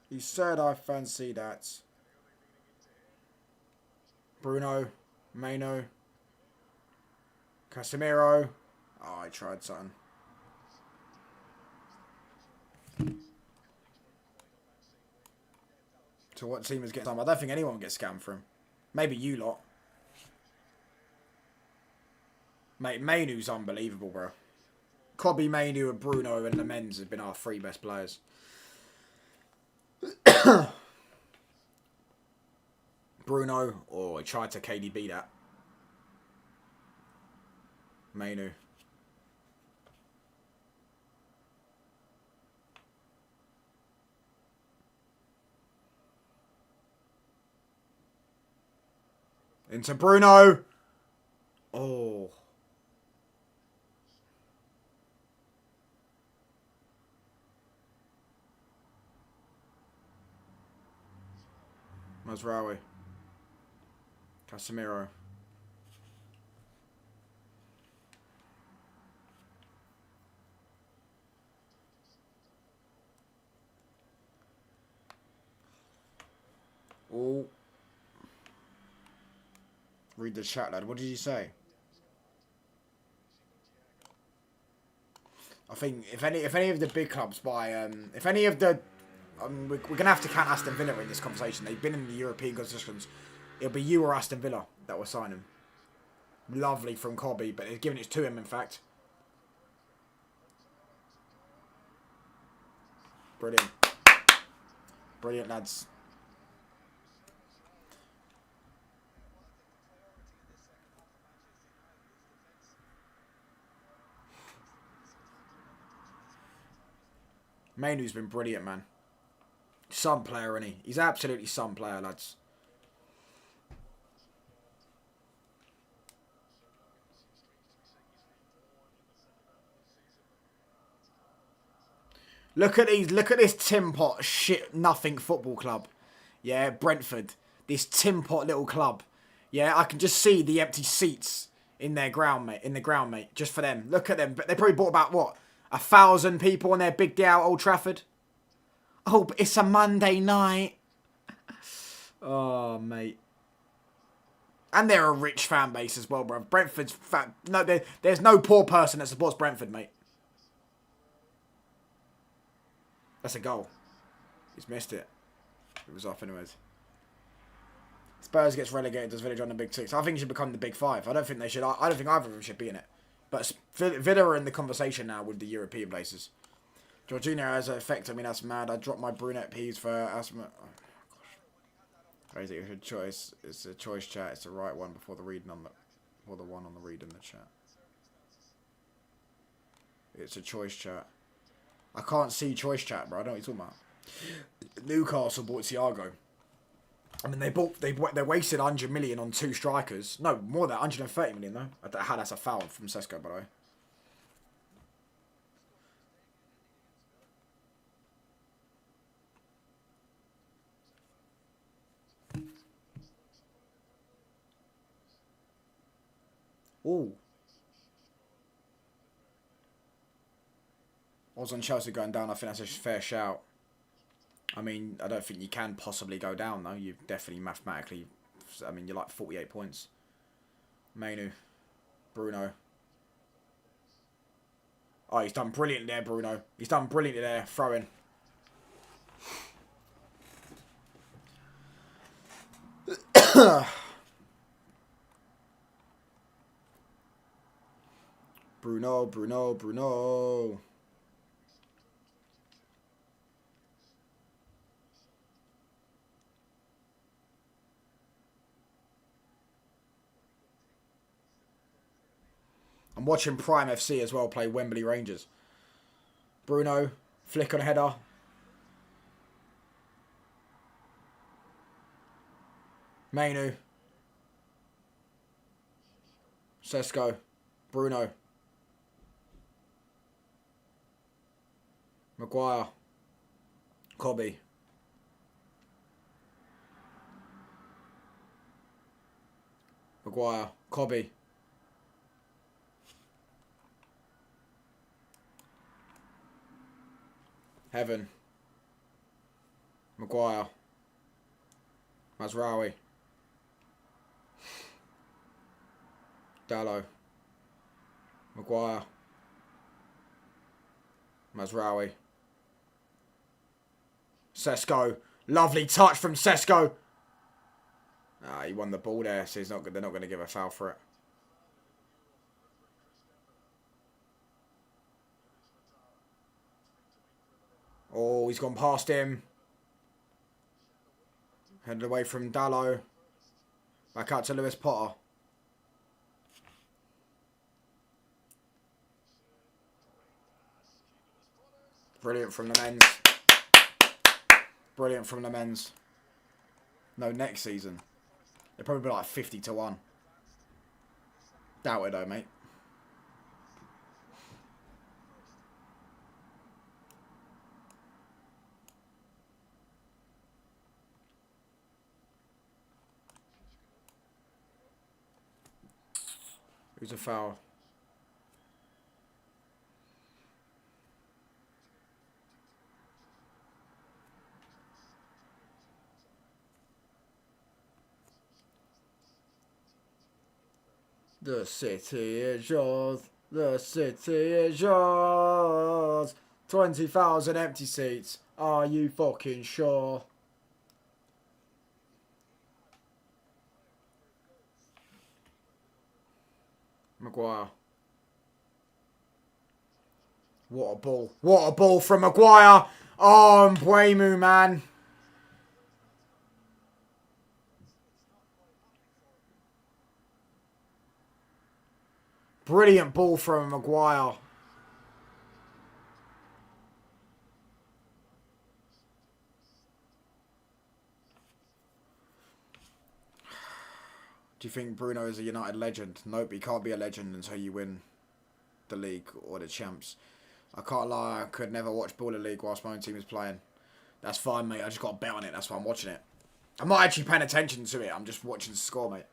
He said I fancy that. Bruno. Maino. Casemiro. Oh, I tried something. So what team is getting scammed? I don't think anyone gets scammed for him. Maybe you lot. Mate, Mainu's unbelievable, bro. Kobe, Mainu, and Bruno and the men's have been our three best players. Bruno. Oh, he tried to KDB that. Mainu. Into Bruno. Oh. Mazraoui. Casemiro. Oh. Read the chat, lad. What did you say? I think if any of the big clubs buy, if any of the, we're gonna have to count Aston Villa in this conversation. They've been in the European competitions. It'll be you or Aston Villa that will sign him. Lovely from Kobe, but they're giving it to him. In fact, brilliant, brilliant lads. Mainu's been brilliant, man. Some player, isn't he? He's absolutely some player, lads. Look at these. Look at this Tim Pot shit nothing football club. Yeah, Brentford. This Tim Pot little club. Yeah, I can just see the empty seats in their ground, mate. In the ground, mate. Just for them. Look at them. But they probably bought about what 1,000 people on their big day out Old Trafford. Oh, but it's a Monday night. Oh, mate. And they're a rich fan base as well, bro. Brentford's fat. No, there's no poor person that supports Brentford, mate. That's a goal. He's missed it. It was off anyways. Spurs gets relegated. Does Villa join the Big Six? I think he should become the Big Five. I don't think they should. I don't think either of them should be in it. But Villa are in the conversation now with the European places. Jorginho has an effect. I mean, that's mad. I dropped my brunette peas for asthma. Oh, gosh. Crazy. It's a choice. It's a choice chat. It's the right one before the reading on the, or the one on the read in the chat. It's a choice chat. I can't see choice chat, bro. I don't know what you're talking about. Newcastle bought Thiago. I mean, they wasted 100 million on 2 strikers. No, more than 130 million though. That's a foul from Sesko, by the way. Ooh. Odds on Chelsea going down, I think that's a fair shout. I mean, I don't think you can possibly go down, though. You've definitely mathematically... I mean, you're like 48 points. Mainu. Bruno. Oh, he's done brilliant there, Bruno. He's done brilliant there. Throw in. Bruno. I'm watching Prime FC as well play Wembley Rangers. Bruno, flick on a header. Mainu. Sesko. Bruno. Maguire. Cobby. Maguire. Cobby. Heaven. Maguire. Mazraoui. Dallo. Maguire. Mazraoui. Sesko. Lovely touch from Sesko. Ah, he won the ball there, so they're not going to give a foul for it. Oh, he's gone past him. Headed away from Dallo. Back out to Lewis Potter. Brilliant from the men's. Brilliant from the men's. No, next season. They'll probably be like 50-1. Doubt it though, mate. Who's a foul? The city is yours. The city is yours. 20,000 empty seats. Are you fucking sure? Maguire. What a ball. What a ball from Maguire. Oh, Mbuemu, man. Brilliant ball from Maguire. Do you think Bruno is a United legend? Nope, he can't be a legend until you win the league or the champs. I can't lie, I could never watch Baller League whilst my own team is playing. That's fine, mate. I just got to bet on it. That's why I'm watching it. I'm not actually paying attention to it. I'm just watching the score, mate.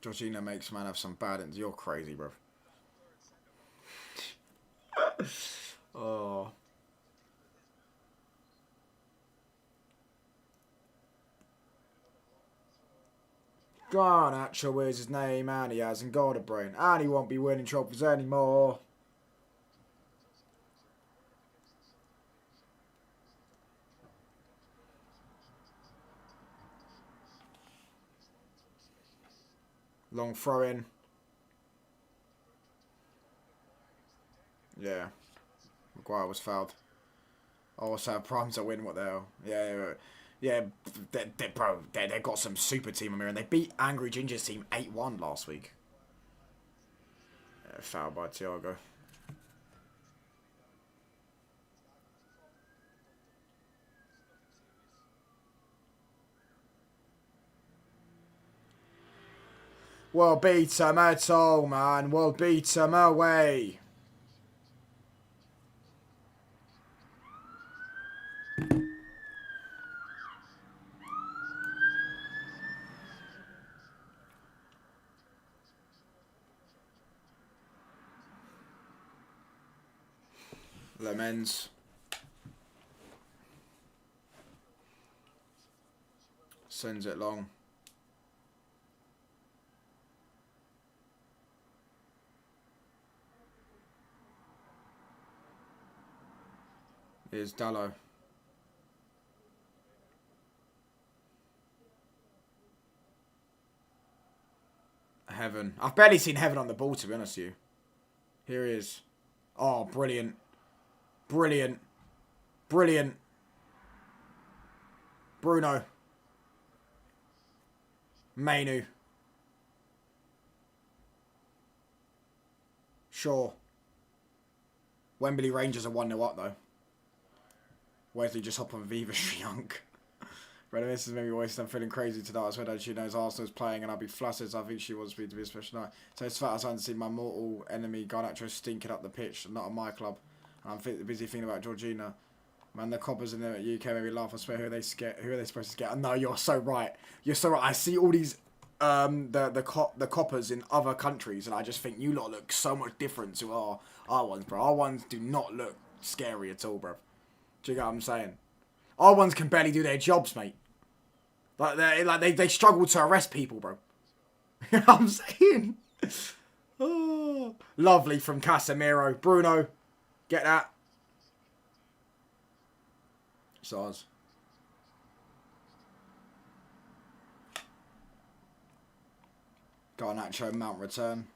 Georgina makes man have some bad ends. You're crazy, bro. Oh. Garnacho is his name, and he hasn't got a brain, and he won't be winning trophies anymore. Long throw in. Yeah. Maguire was fouled. Oh, so Prime's a win. What the hell? Yeah. Bro, they've got some super team on here, and they beat Angry Ginger's team 8-1 last week. Yeah, fouled by Thiago. We'll beat them at all, man. We'll beat them away. Lemens. Sends it long. Here's Dallo. Heaven. I've barely seen Heaven on the ball, to be honest with you. Here he is. Oh, brilliant. Brilliant. Brilliant. Bruno. Mainu. Sure. Wembley Rangers are 1-0 up, though. Wesley just hop on Viva Shriunk. Right, this is maybe wasted. I'm feeling crazy tonight. I swear that she knows Arsenal's playing and I'll be flustered. So I think she wants me to be a special night. So it's fat as to see my mortal enemy Garnacho stinking up the pitch, not on my club. And I'm busy thinking about Georgina. Man, the coppers in the UK maybe laugh. I swear, who are they supposed to get? No, you're so right. You're so right. I see all these the coppers in other countries, and I just think you lot look so much different to our ones, bro. Our ones do not look scary at all, bro. Do you get what I'm saying? Our ones can barely do their jobs, mate. They struggle to arrest people, bro. You know what I'm saying? Oh, lovely from Casemiro. Bruno, get that. Sars. Garnacho, Mount return.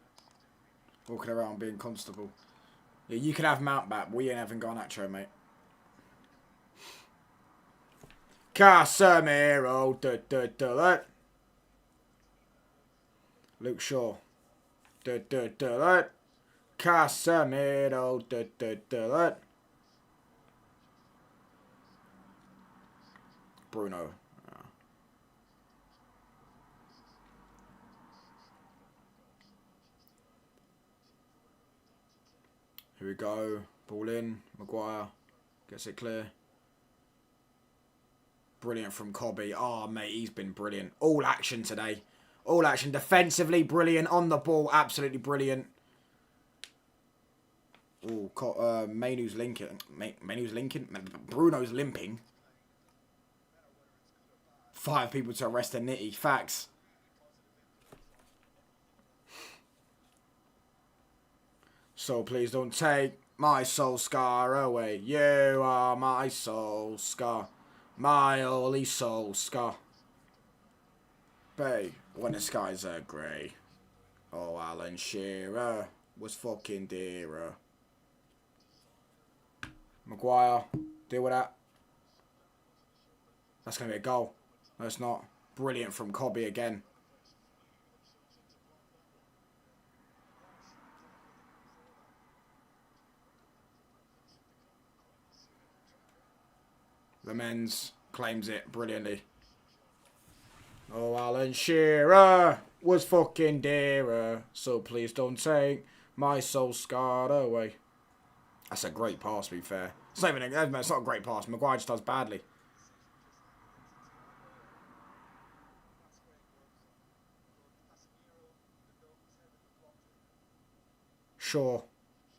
Walking around being constable. Yeah, you can have Mount back. We ain't having Garnacho, mate. Casemiro. Luke Shaw. Casemiro. Bruno. Here we go. Ball in. Maguire. Gets it clear. Brilliant from Cobby. Oh, mate, he's been brilliant. All action today. All action. Defensively, brilliant. On the ball, absolutely brilliant. Oh, Mainu's linking. Mainu's linking. Bruno's limping. 5 people to arrest a nitty. Facts. So please don't take my soul scar away. You are my soul scar. My only soul scar. Babe, when the skies are grey. Oh, Alan Shearer was fucking dearer. Maguire, deal with that. That's going to be a goal. No, it's not. Brilliant from Cobby again. The men's claims it brilliantly. Oh, Alan Shearer was fucking dearer. So please don't take my soul scarred away. That's a great pass, to be fair. It's not a great pass. Maguire just does badly. Sure.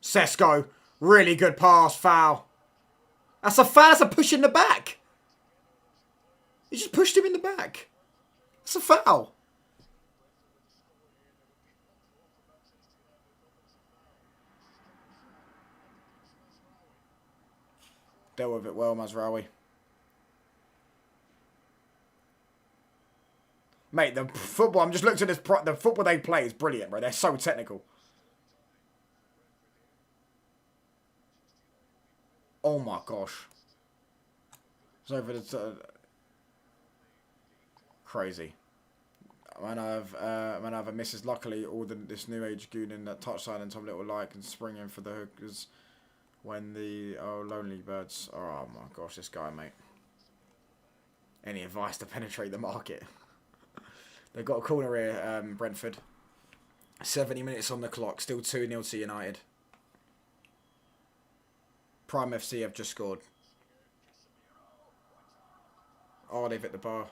Sesko. Really good pass. Foul. That's a foul. That's a push in the back. He just pushed him in the back. That's a foul. Dealt with it well, Mazraoui. Mate, the football, I'm just looking at this, the football they play is brilliant, bro. They're so technical. Oh my gosh. It's over the... crazy. Man, I've a misses. Luckily, all this new age goon in that touchline and Tom Little like and spring in for the hookers when the lonely birds. Oh my gosh, this guy, mate. Any advice to penetrate the market? They've got a corner here, Brentford. 70 minutes on the clock, still 2-0 to United. Prime FC have just scored. Oh, they've hit the bar.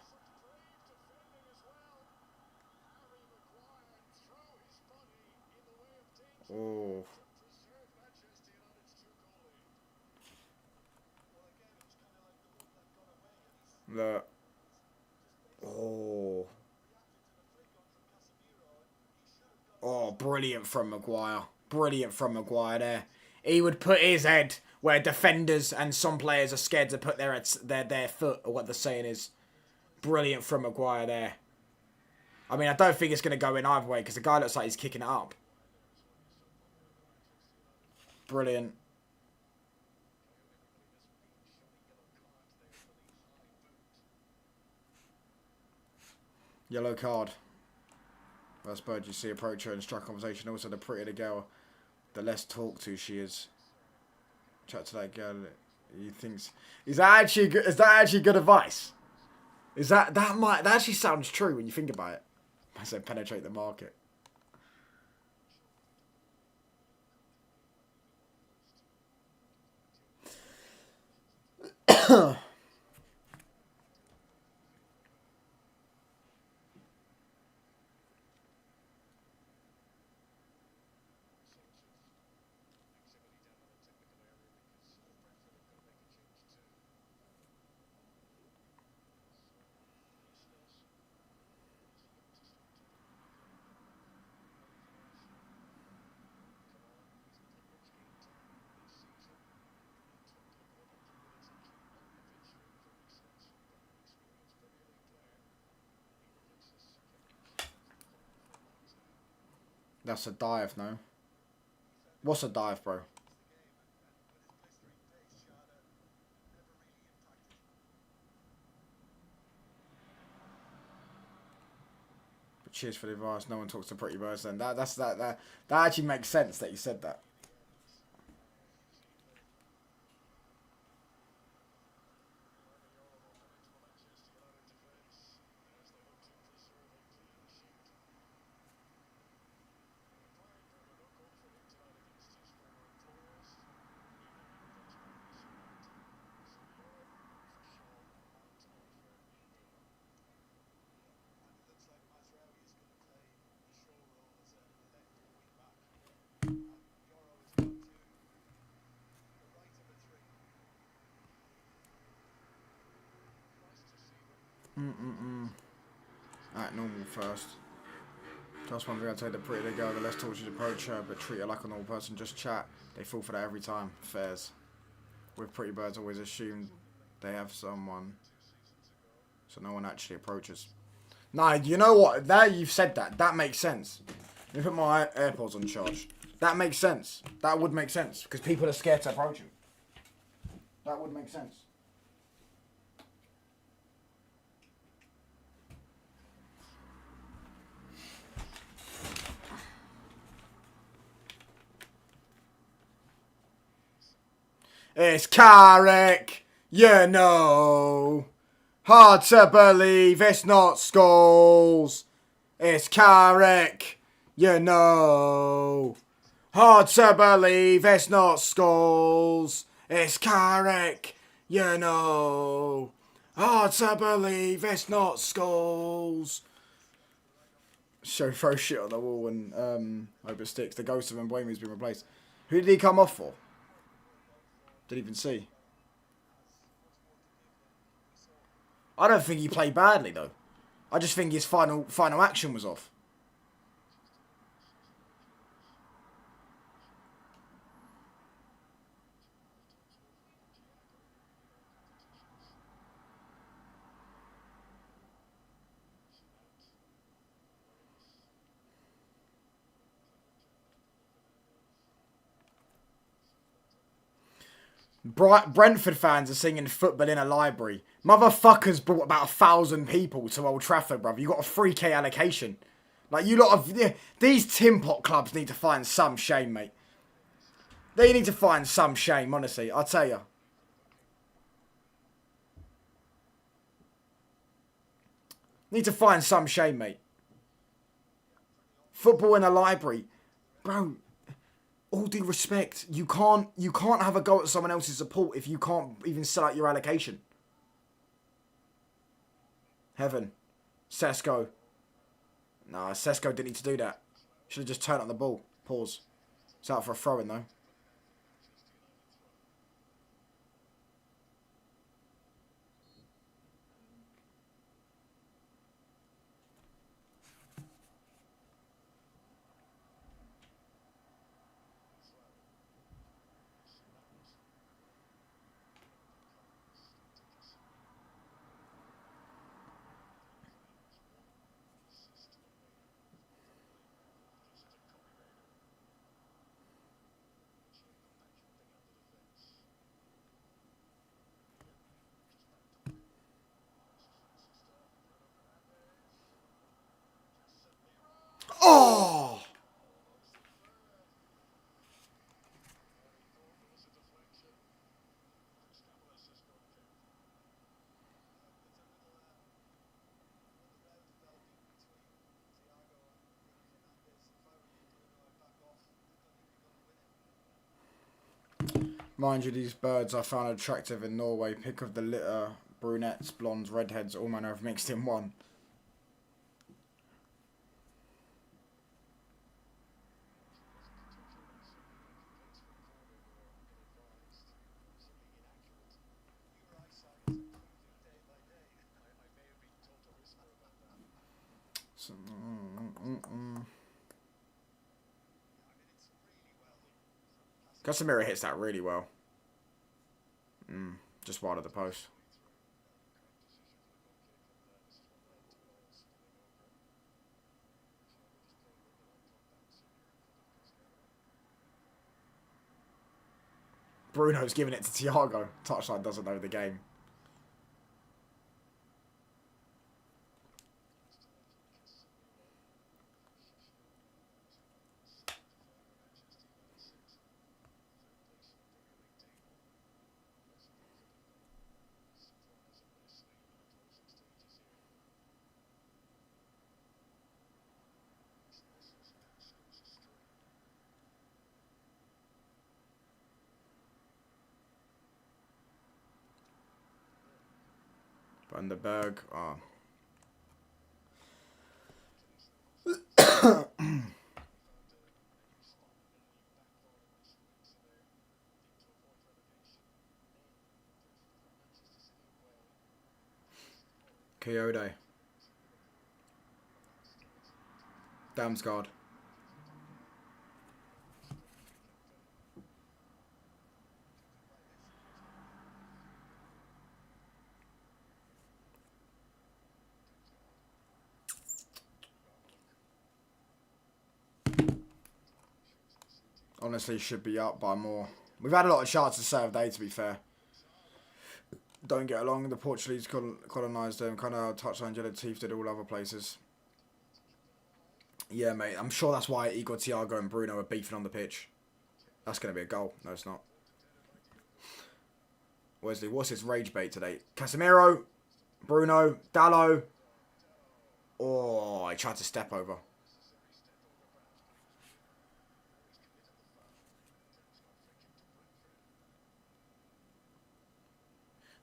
Oh. Look. Oh. Oh, brilliant from Maguire. Brilliant from Maguire there. He would put his head where defenders and some players are scared to put their foot, or what the saying is. Brilliant from Maguire there. I mean, I don't think it's going to go in either way because the guy looks like he's kicking it up. Brilliant. Yellow card. First bird you see approach her and strike conversation. Also, the prettier the girl, the less talked to she is. Chat to that girl. He thinks, is that actually good advice? That actually sounds true when you think about it. I said penetrate the market. That's a dive, no? What's a dive, bro? But cheers for the advice. No one talks to pretty birds. Then that actually makes sense that you said that. Alright, normal first. Just one thing I'd say, the prettier they go, the less talk you approach her, but treat her like a normal person, just chat. They fall for that every time. Fairs. With pretty birds, always assume they have someone, so no one actually approaches. Nah, you know what? There you've said that. That makes sense. Let me put my AirPods on charge. That makes sense. That would make sense, because people are scared to approach him. That would make sense. It's Carrick, you know. Hard to believe it's not Scholes. It's Carrick, you know. Hard to believe it's not Scholes. It's Carrick, you know. Hard to believe it's not Scholes. So throw shit on the wall and hope it sticks. The ghost of Mbeumo's been replaced. Who did he come off for? Didn't even see. I don't think he played badly though. I just think his final action was off. Brentford fans are singing football in a library. Motherfuckers brought about 1,000 people to Old Trafford, bruv. You got a 3K allocation. Like, you lot of... Yeah, these Tin Pot clubs need to find some shame, mate. They need to find some shame, honestly. I'll tell you. Need to find some shame, mate. Football in a library. Bro, all due respect, you can't have a go at someone else's support if you can't even sell out your allocation. Heaven. Sesko. Nah, Sesko didn't need to do that. Should have just turned on the ball. Pause. It's out for a throw-in, though. Mind you, these birds I found attractive in Norway. Pick of the litter, brunettes, blondes, redheads, all manner of mixed in one. So, Casemiro hits that really well. Just wide of the post. Bruno's giving it to Thiago. Touchline doesn't know the game. Vandenberg. Oh. Coyote. Damsgaard. Honestly, should be up by more. We've had a lot of chances to serve day, to be fair. Don't get along. The Portuguese colonised them. Kind of touchline Jelly Teeth did all other places. Yeah, mate. I'm sure that's why Igor, Thiago and Bruno are beefing on the pitch. That's going to be a goal. No, it's not. Wesley, what's his rage bait today? Casemiro, Bruno, Dallo. Oh, I tried to step over.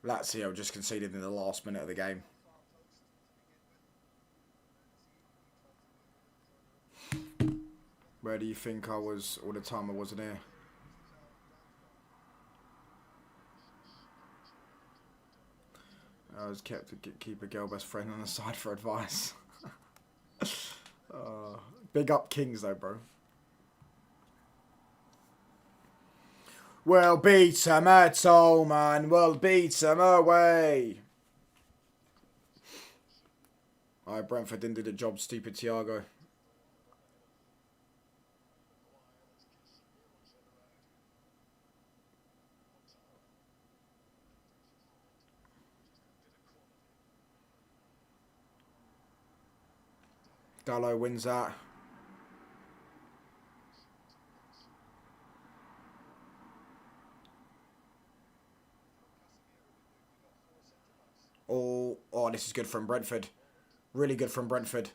Lazio just conceded in the last minute of the game. Where do you think I was all the time I wasn't here? I was kept to keep a girl best friend on the side for advice. Big up Kings though, bro. We'll beat them at home and we'll beat them away. Alright, Brentford didn't do the job, stupid Thiago. Dallo wins that. Oh, this is good from Brentford. Really good from Brentford.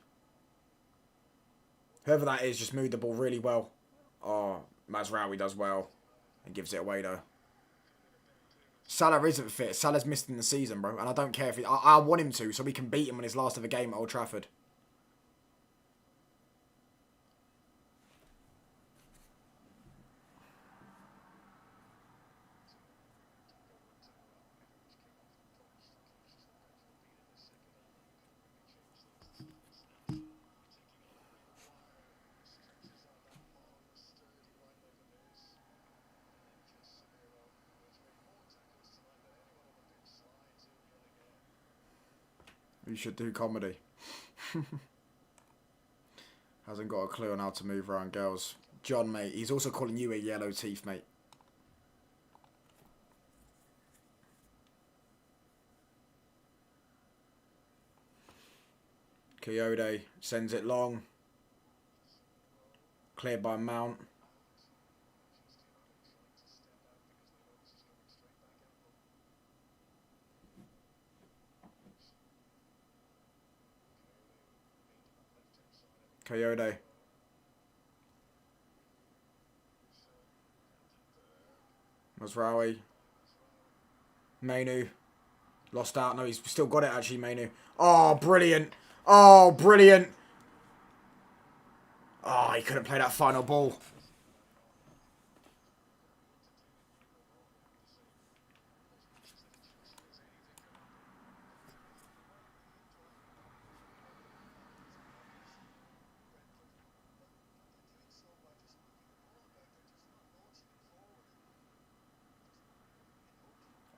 Whoever that is just moved the ball really well. Oh, Mazraoui does well. And gives it away though. Salah isn't fit. Salah's missed in the season, bro. And I don't care if he... I want him to so we can beat him on his last ever game at Old Trafford. You should do comedy. Hasn't got a clue on how to move around girls. John, mate, he's also calling you a yellow teeth, mate. Coyote sends it long. Cleared by Mount. Coyote. Mazraoui. Mainu. Lost out. No, he's still got it, actually, Mainu. Oh, brilliant. Oh, brilliant. Oh, he couldn't play that final ball.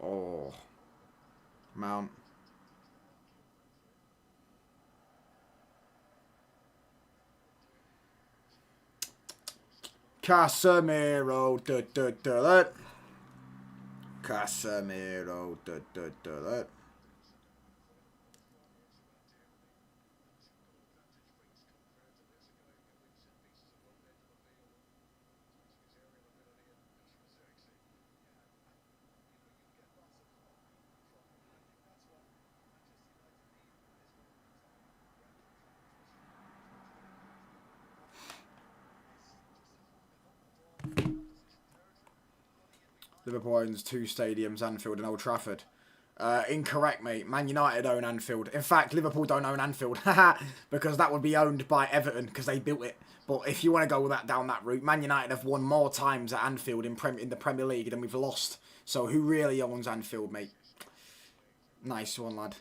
Oh. Mount. Casemiro. Casemiro. Liverpool owns 2 stadiums, Anfield and Old Trafford. Incorrect, mate. Man United own Anfield. In fact, Liverpool don't own Anfield. Because that would be owned by Everton because they built it. But if you want to go down that route, Man United have won more times at Anfield in the Premier League than we've lost. So who really owns Anfield, mate? Nice one, lad.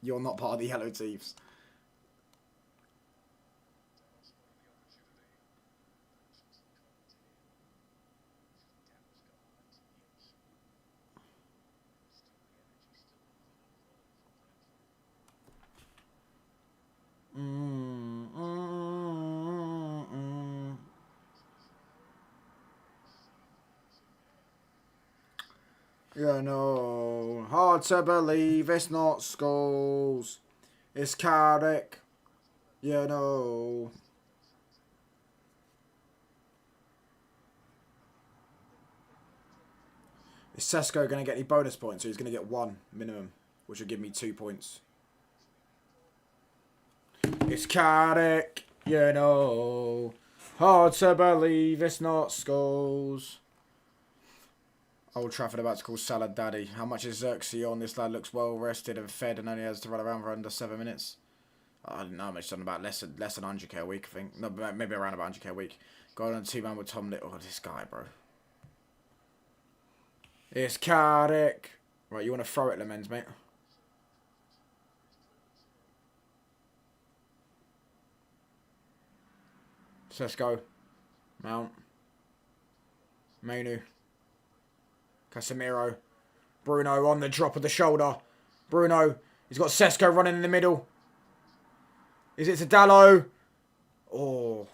You're not part of the Yellow Thieves. You know, hard to believe it's not Scholes. It's Carrick. You know. Is Sesko going to get any bonus points? So he's going to get 1 minimum, which will give me 2 points. It's Carrick. You know. Hard to believe it's not Scholes. Old Trafford about to call Salah daddy. How much is Xerxes on? This lad looks well rested and fed and only has to run around for under 7 minutes. I don't know how much. Something about less than 100k a week, I think. No, maybe around about 100k a week. Going on 2-man with Tom Little. Oh, this guy, bro. It's Carrick. Right, you want to throw it, Lemens, mate? Sesko. Mount. Mainu. Casemiro. Bruno on the drop of the shoulder. Bruno. He's got Sesko running in the middle. Is it to Dallo? Oh.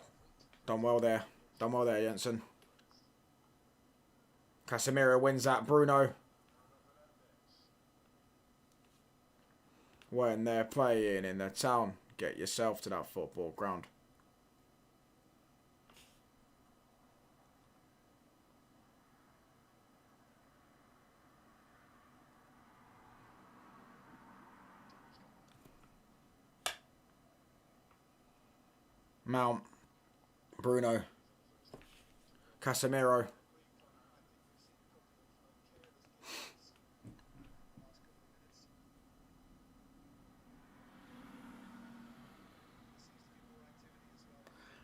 Done well there. Done well there, Jensen. Casemiro wins that. Bruno. When they're playing in the town, get yourself to that football ground. Mount. Bruno. Casemiro.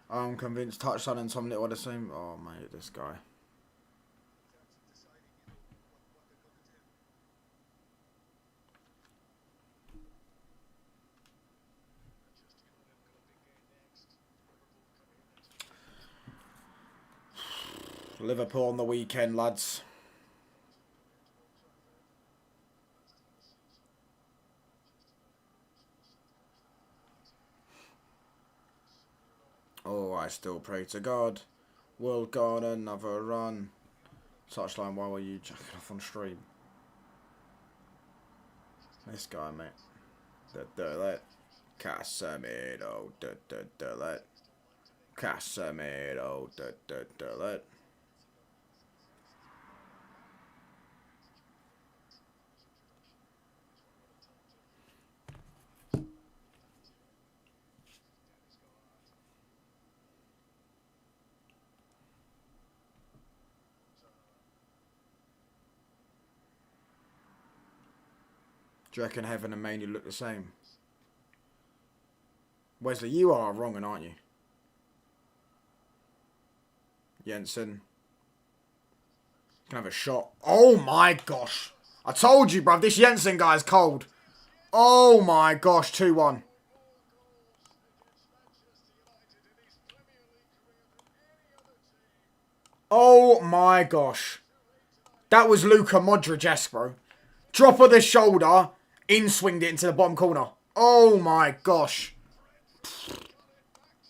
I'm convinced Touchdown and Tom Little are the same. Oh, mate, this guy. Liverpool on the weekend, lads. Oh, I still pray to God. World gone another run. Touchline, why were you jacking off on stream? This guy, mate. That. Casemiro. That. Casemiro. That. Do you reckon Heaven and Manu look the same? Wesley, you are wrong, aren't you? Jensen. Can have a shot. Oh my gosh. I told you, bruv. This Jensen guy's cold. Oh my gosh. 2-1. Oh my gosh. That was Luka Modric-esque, bro. Drop of the shoulder. In-swinged it into the bottom corner. Oh my gosh.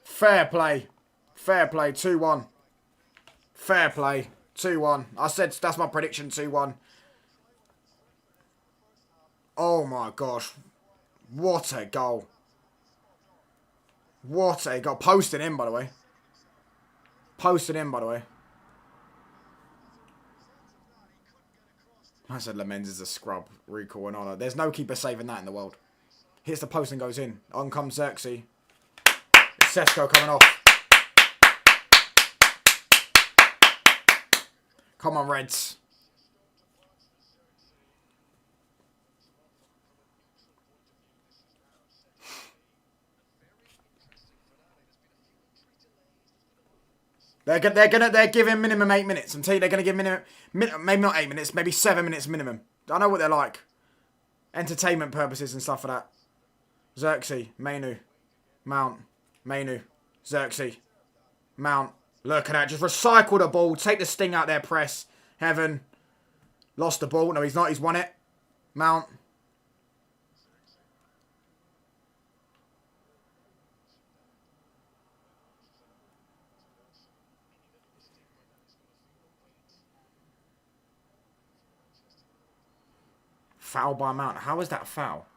Fair play. Fair play. 2-1. Fair play. 2-1. I said that's my prediction. 2-1. Oh my gosh. What a goal. What a goal. Posted in, by the way. Posted in, by the way. I said Lamens is a scrub. Recall and honour. There's no keeper saving that in the world. Hits the post and goes in. On comes Xerxes. It's Sesko coming off. Come on, Reds. They're giving minimum 8 minutes. I'm telling you, they're gonna give minimum, maybe not 8 minutes, maybe 7 minutes minimum. I know what they're like. Entertainment purposes and stuff like that. Xerxes, Manu, Mount, Manu, Xerxes, Mount. Look at that. Just recycle the ball. Take the sting out their press. Heaven. Lost the ball. No, he's not. He's won it. Mount. Foul by Mount. How is that a foul?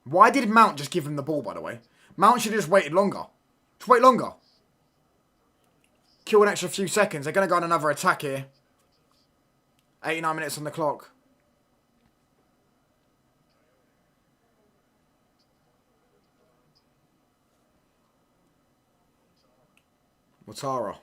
Why did Mount just give him the ball, by the way? Mount should have just waited longer. Just wait longer. Kill an extra few seconds. They're going to go on another attack here. 89 minutes on the clock. Watara.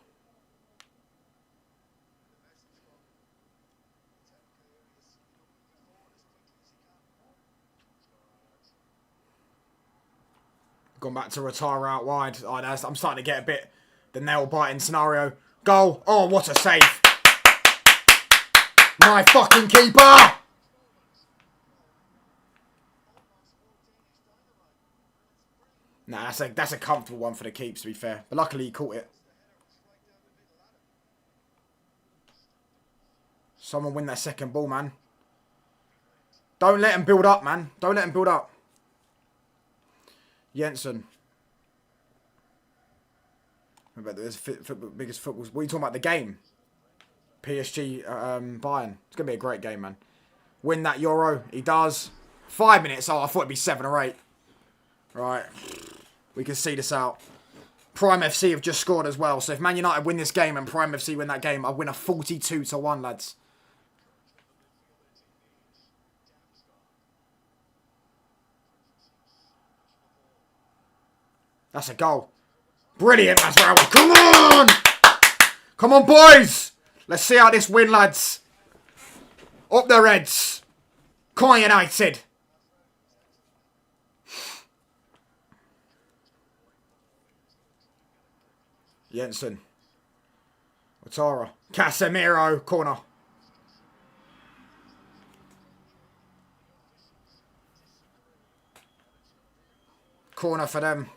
Gone back to Watara out wide. Oh, I'm starting to get a bit the nail-biting scenario. Goal. Oh, what a save. My fucking keeper. Nah, that's a comfortable one for the keeps, to be fair. But luckily he caught it. Someone win that second ball, man. Don't let him build up, man. Don't let him build up. Jensen. I bet there's biggest football. What are you talking about? The game? PSG Bayern. It's going to be a great game, man. Win that Euro. He does. 5 minutes. Oh, I thought it'd be 7 or 8. Right. We can see this out. Prime FC have just scored as well. So if Man United win this game and Prime FC win that game, I win a 42-1, lads. That's a goal. Brilliant, that's where I was. Come on! Come on, boys! Let's see how this win, lads. Up the Reds. Come on, United. Jensen. Watara. Casemiro. Corner. Corner for them.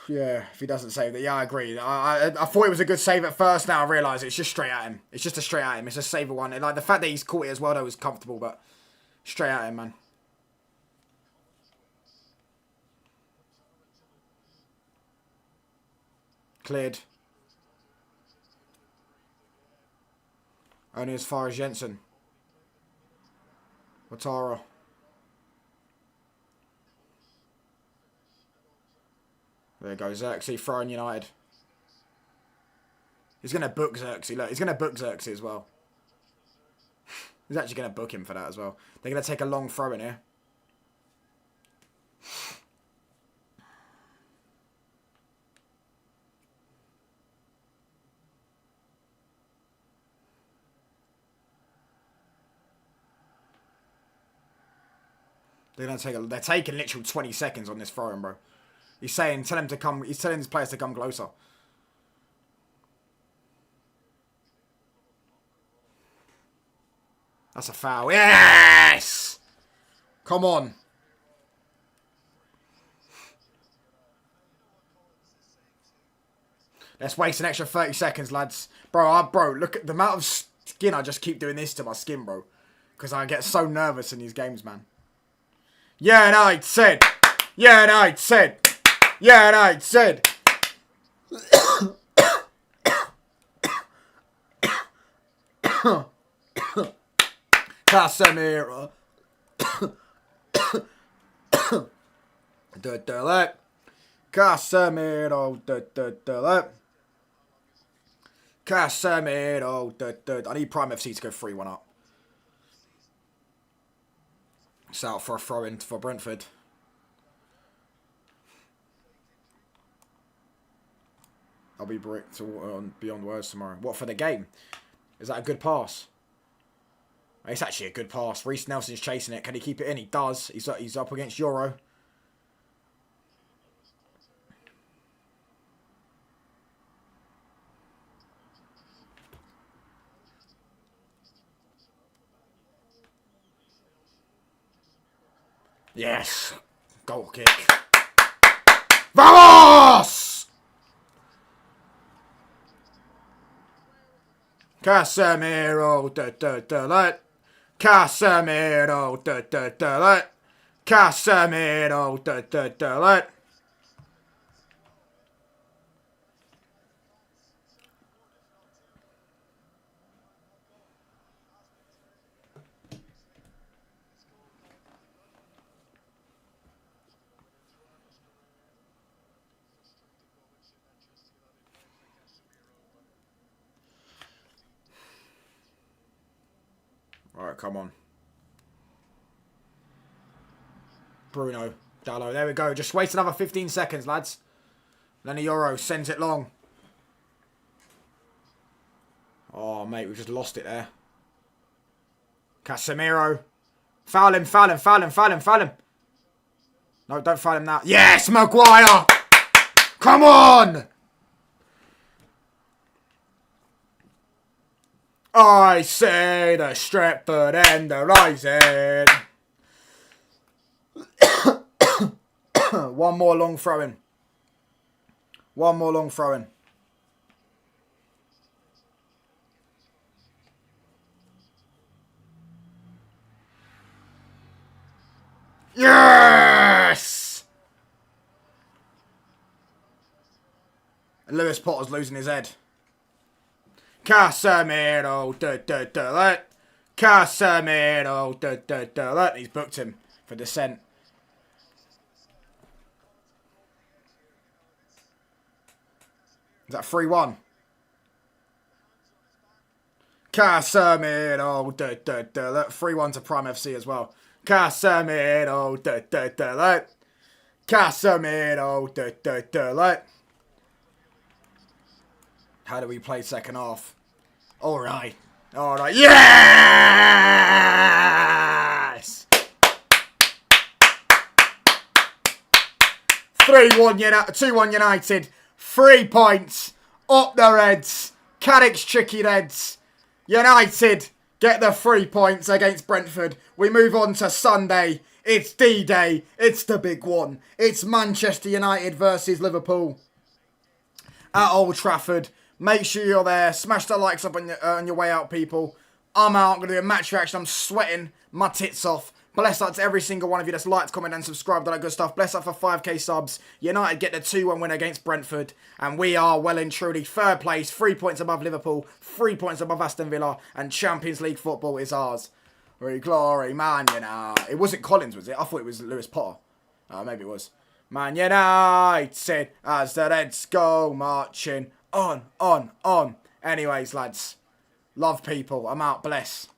Yeah, if he doesn't save that. Yeah, I agree. I thought it was a good save at first. Now I realise it's just straight at him. It's just a straight at him. It's a saver one. Like the fact that he's caught it as well, though, was comfortable, but straight at him, man. Cleared. Only as far as Jensen. Watara. There goes Xerxes throwing United. He's going to book Xerxes. Look, he's going to book Xerxes as well. He's actually going to book him for that as well. They're going to take a long throw in here. They're taking literal 20 seconds on this throw-in, bro. He's saying, tell him to come. He's telling his players to come closer. That's a foul. Yes! Come on. Let's waste an extra 30 seconds, lads. Bro, look at the amount of skin I just keep doing this to my skin, bro. Because I get so nervous in these games, man. United! United! United! Casemiro. Casemiro. Casemiro. I need Prime FC to go 3-1 up. It's out for a throw-in for Brentford. I'll be bricked beyond words tomorrow. What, for the game? Is that a good pass? It's actually a good pass. Reece Nelson's chasing it. Can he keep it in? He does. He's up against Euro. Yes. Goal kick. Vamos! Casemiro. Casemiro. Casemiro. Alright, come on. Bruno. Dallo. There we go. Just wait another 15 seconds, lads. Then the Euro sends it long. Oh, mate, we just lost it there. Casemiro. Foul him, foul him, foul him, foul him, foul him. No, don't foul him now. Yes, Maguire! Come on! I say the Stretford and the Rising. One more long throw-in. One more long throw-in. Yes! And Lewis Potter's losing his head. Casemiro, Casemiro, he's booked him for dissent. Is that 3-1? Casemiro, 3-1 to Prime FC as well. Casemiro, Casemiro, How do we play second half? Alright. Alright. Yes! 2-1 United. 3 points. Up the Reds. Carrick's chicken heads. United get the 3 points against Brentford. We move on to Sunday. It's D-Day. It's the big one. It's Manchester United versus Liverpool at Old Trafford. Make sure you're there. Smash the likes up on your way out, people. I'm out. I'm going to do a match reaction. I'm sweating my tits off. Bless up to every single one of you that's liked, comment, and subscribed. All that good stuff. Bless up for 5k subs. United get the 2-1 win against Brentford. And we are well and truly third place. 3 points above Liverpool. 3 points above Aston Villa. And Champions League football is ours. Glory, Man United. It wasn't Collins, was it? I thought it was Lewis Potter. Maybe it was. Man United as the Reds go marching on. Anyways, lads. Love people. I'm out. Bless.